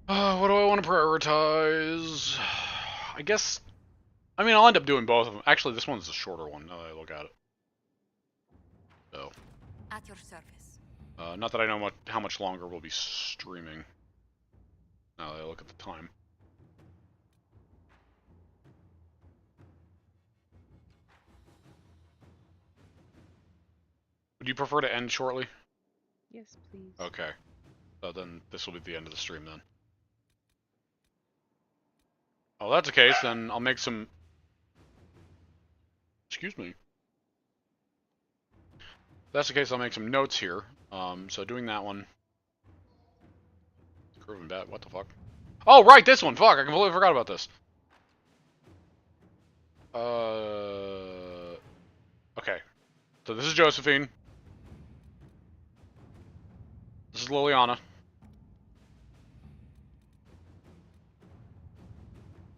Speaker 1: What do I want to prioritize? I guess... I mean, I'll end up doing both of them. Actually, this one's a shorter one, now that I look at it. So...
Speaker 6: At your service.
Speaker 1: Not that I know how much longer we'll be streaming. Now that I look at the time. Would you prefer to end shortly?
Speaker 2: Yes, please.
Speaker 1: Okay. So then this will be the end of the stream then. Oh, that's the case, then I'll make some... Excuse me. If that's the case, I'll make some notes here. So doing that one... Curve and bat, what the fuck? Oh, right, this one! Fuck, I completely forgot about this. Okay. So this is Josephine. This is Liliana.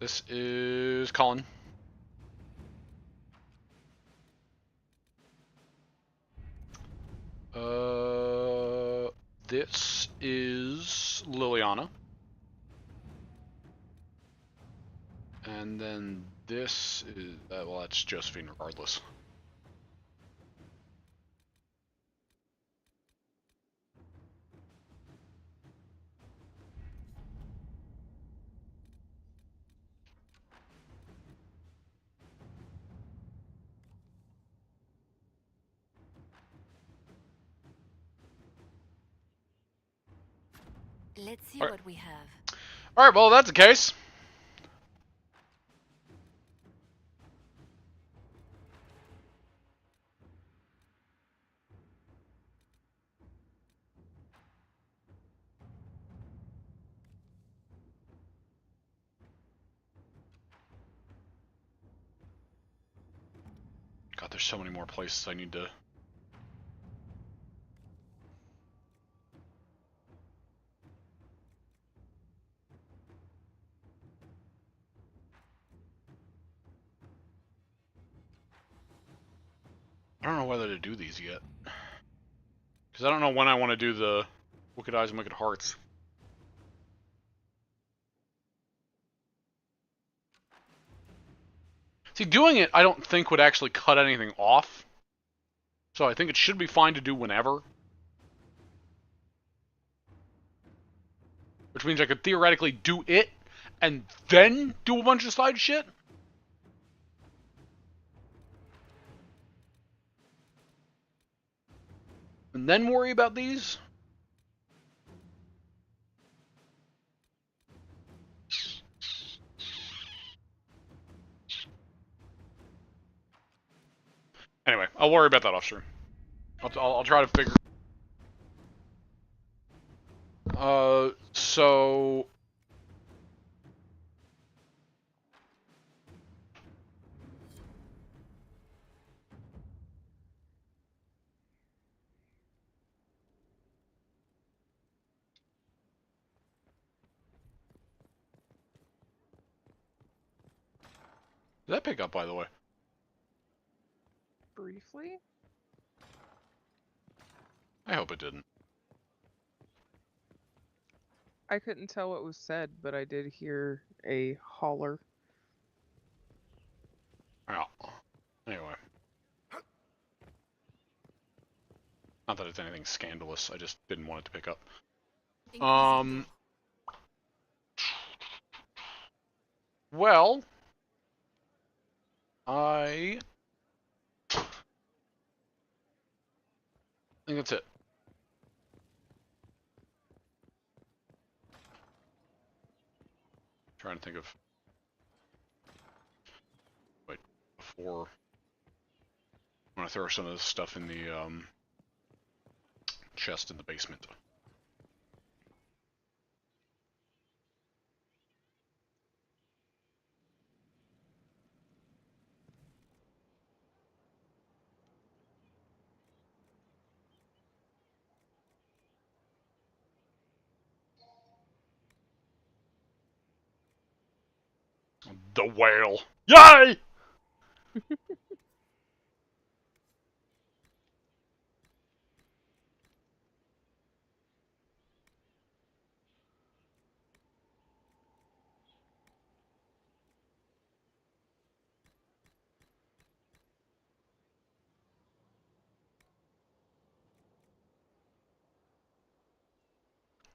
Speaker 1: This is Colin. This is Liliana. And then this is, well, that's Josephine regardless.
Speaker 6: Let's see
Speaker 1: Alright.
Speaker 6: what we have.
Speaker 1: Alright, well, if that's the case. God, there's so many more places I need to... I don't know whether to do these yet. Because I don't know when I want to do the Wicked Eyes and Wicked Hearts. See, doing it, I don't think would actually cut anything off. So I think it should be fine to do whenever. Which means I could theoretically do it, and then do a bunch of side shit. And then worry about these. Anyway, I'll worry about that off stream. I'll try to figure... So... Did that pick up, by the way?
Speaker 2: Briefly?
Speaker 1: I hope it didn't.
Speaker 2: I couldn't tell what was said, but I did hear a holler.
Speaker 1: Oh. Anyway. Not that it's anything scandalous, I just didn't want it to pick up. Well... I think that's it. Trying to think of... Wait, before... I want to throw some of this stuff in the chest in the basement. The whale. Yay!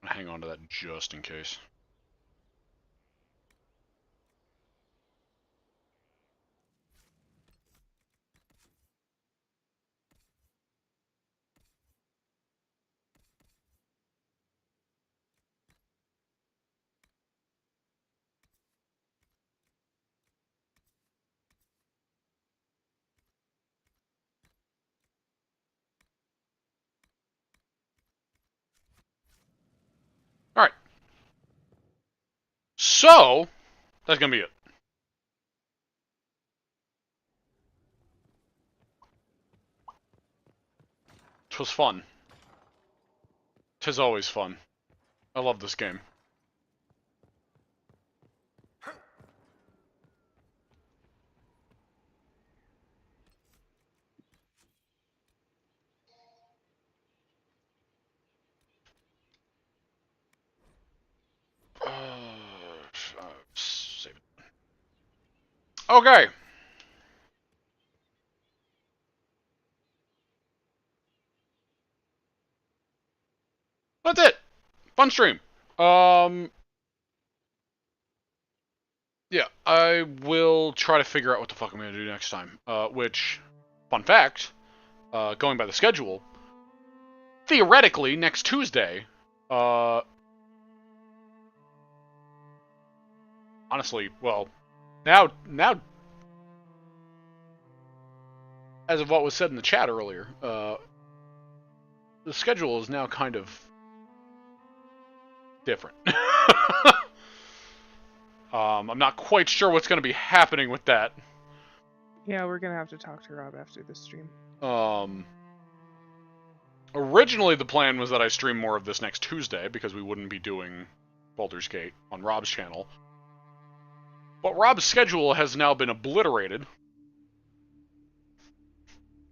Speaker 1: Hang on to that just in case. Alright. So, that's gonna be it. Twas fun. 'Tis always fun. I love this game. Save it. Okay. That's it. Fun stream. Yeah, I will try to figure out what the fuck I'm gonna do next time. Which, fun fact, going by the schedule, theoretically next Tuesday, honestly, well, now, as of what was said in the chat earlier, the schedule is now kind of different. I'm not quite sure what's going to be happening with that.
Speaker 2: Yeah, we're gonna have to talk to Rob after the stream.
Speaker 1: Originally the plan was that I stream more of this next Tuesday because we wouldn't be doing Baldur's Gate on Rob's channel. But Rob's schedule has now been obliterated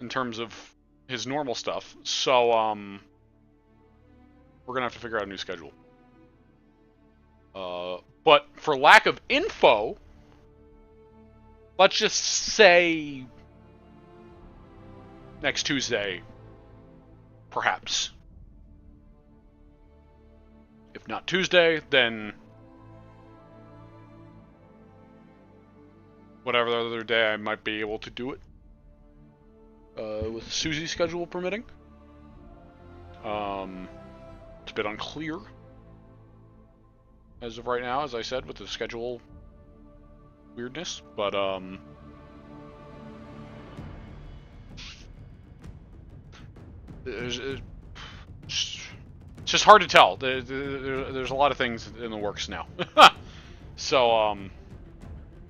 Speaker 1: in terms of his normal stuff, so we're gonna have to figure out a new schedule. But for lack of info, let's just say next Tuesday, perhaps. If not Tuesday, then whatever the other day I might be able to do it. With Suzie's schedule permitting. It's a bit unclear as of right now, as I said, with the schedule weirdness, but it's just hard to tell. There's a lot of things in the works now. So,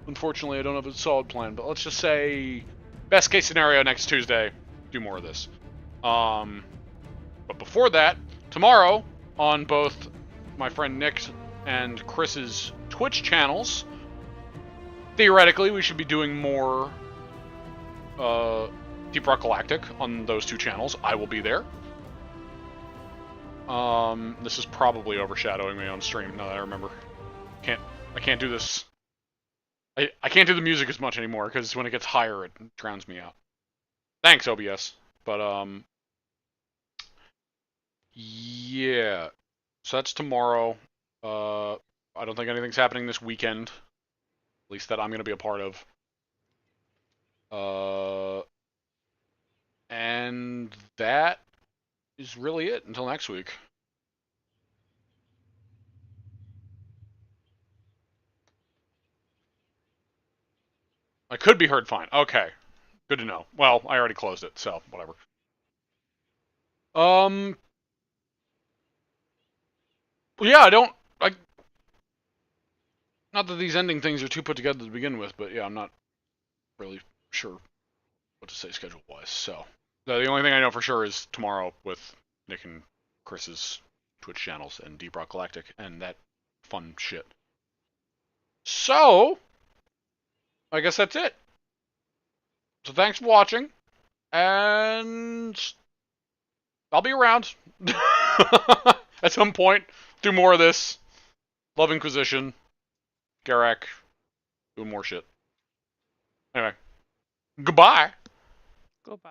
Speaker 1: unfortunately, I don't have a solid plan, but let's just say best case scenario next Tuesday, do more of this. But before that, tomorrow, on both my friend Nick's and Chris's Twitch channels, theoretically, we should be doing more Deep Rock Galactic on those two channels. I will be there. This is probably overshadowing me on stream, now that I remember. I can't do this. I can't do the music as much anymore, because when it gets higher, it drowns me out. Thanks, OBS. But, yeah. So that's tomorrow. I don't think anything's happening this weekend. At least that I'm going to be a part of. And that is really it until next week. I could be heard fine. Okay. Good to know. Well, I already closed it, so whatever. Yeah, not that these ending things are too put together to begin with, but yeah, I'm not really sure what to say schedule-wise, so. The only thing I know for sure is tomorrow with Nick and Chris's Twitch channels and Deep Rock Galactic and that fun shit. So, I guess that's it. So thanks for watching, and I'll be around at some point. Do more of this. Love Inquisition. Garak. Doing more shit. Anyway. Goodbye.
Speaker 2: Goodbye.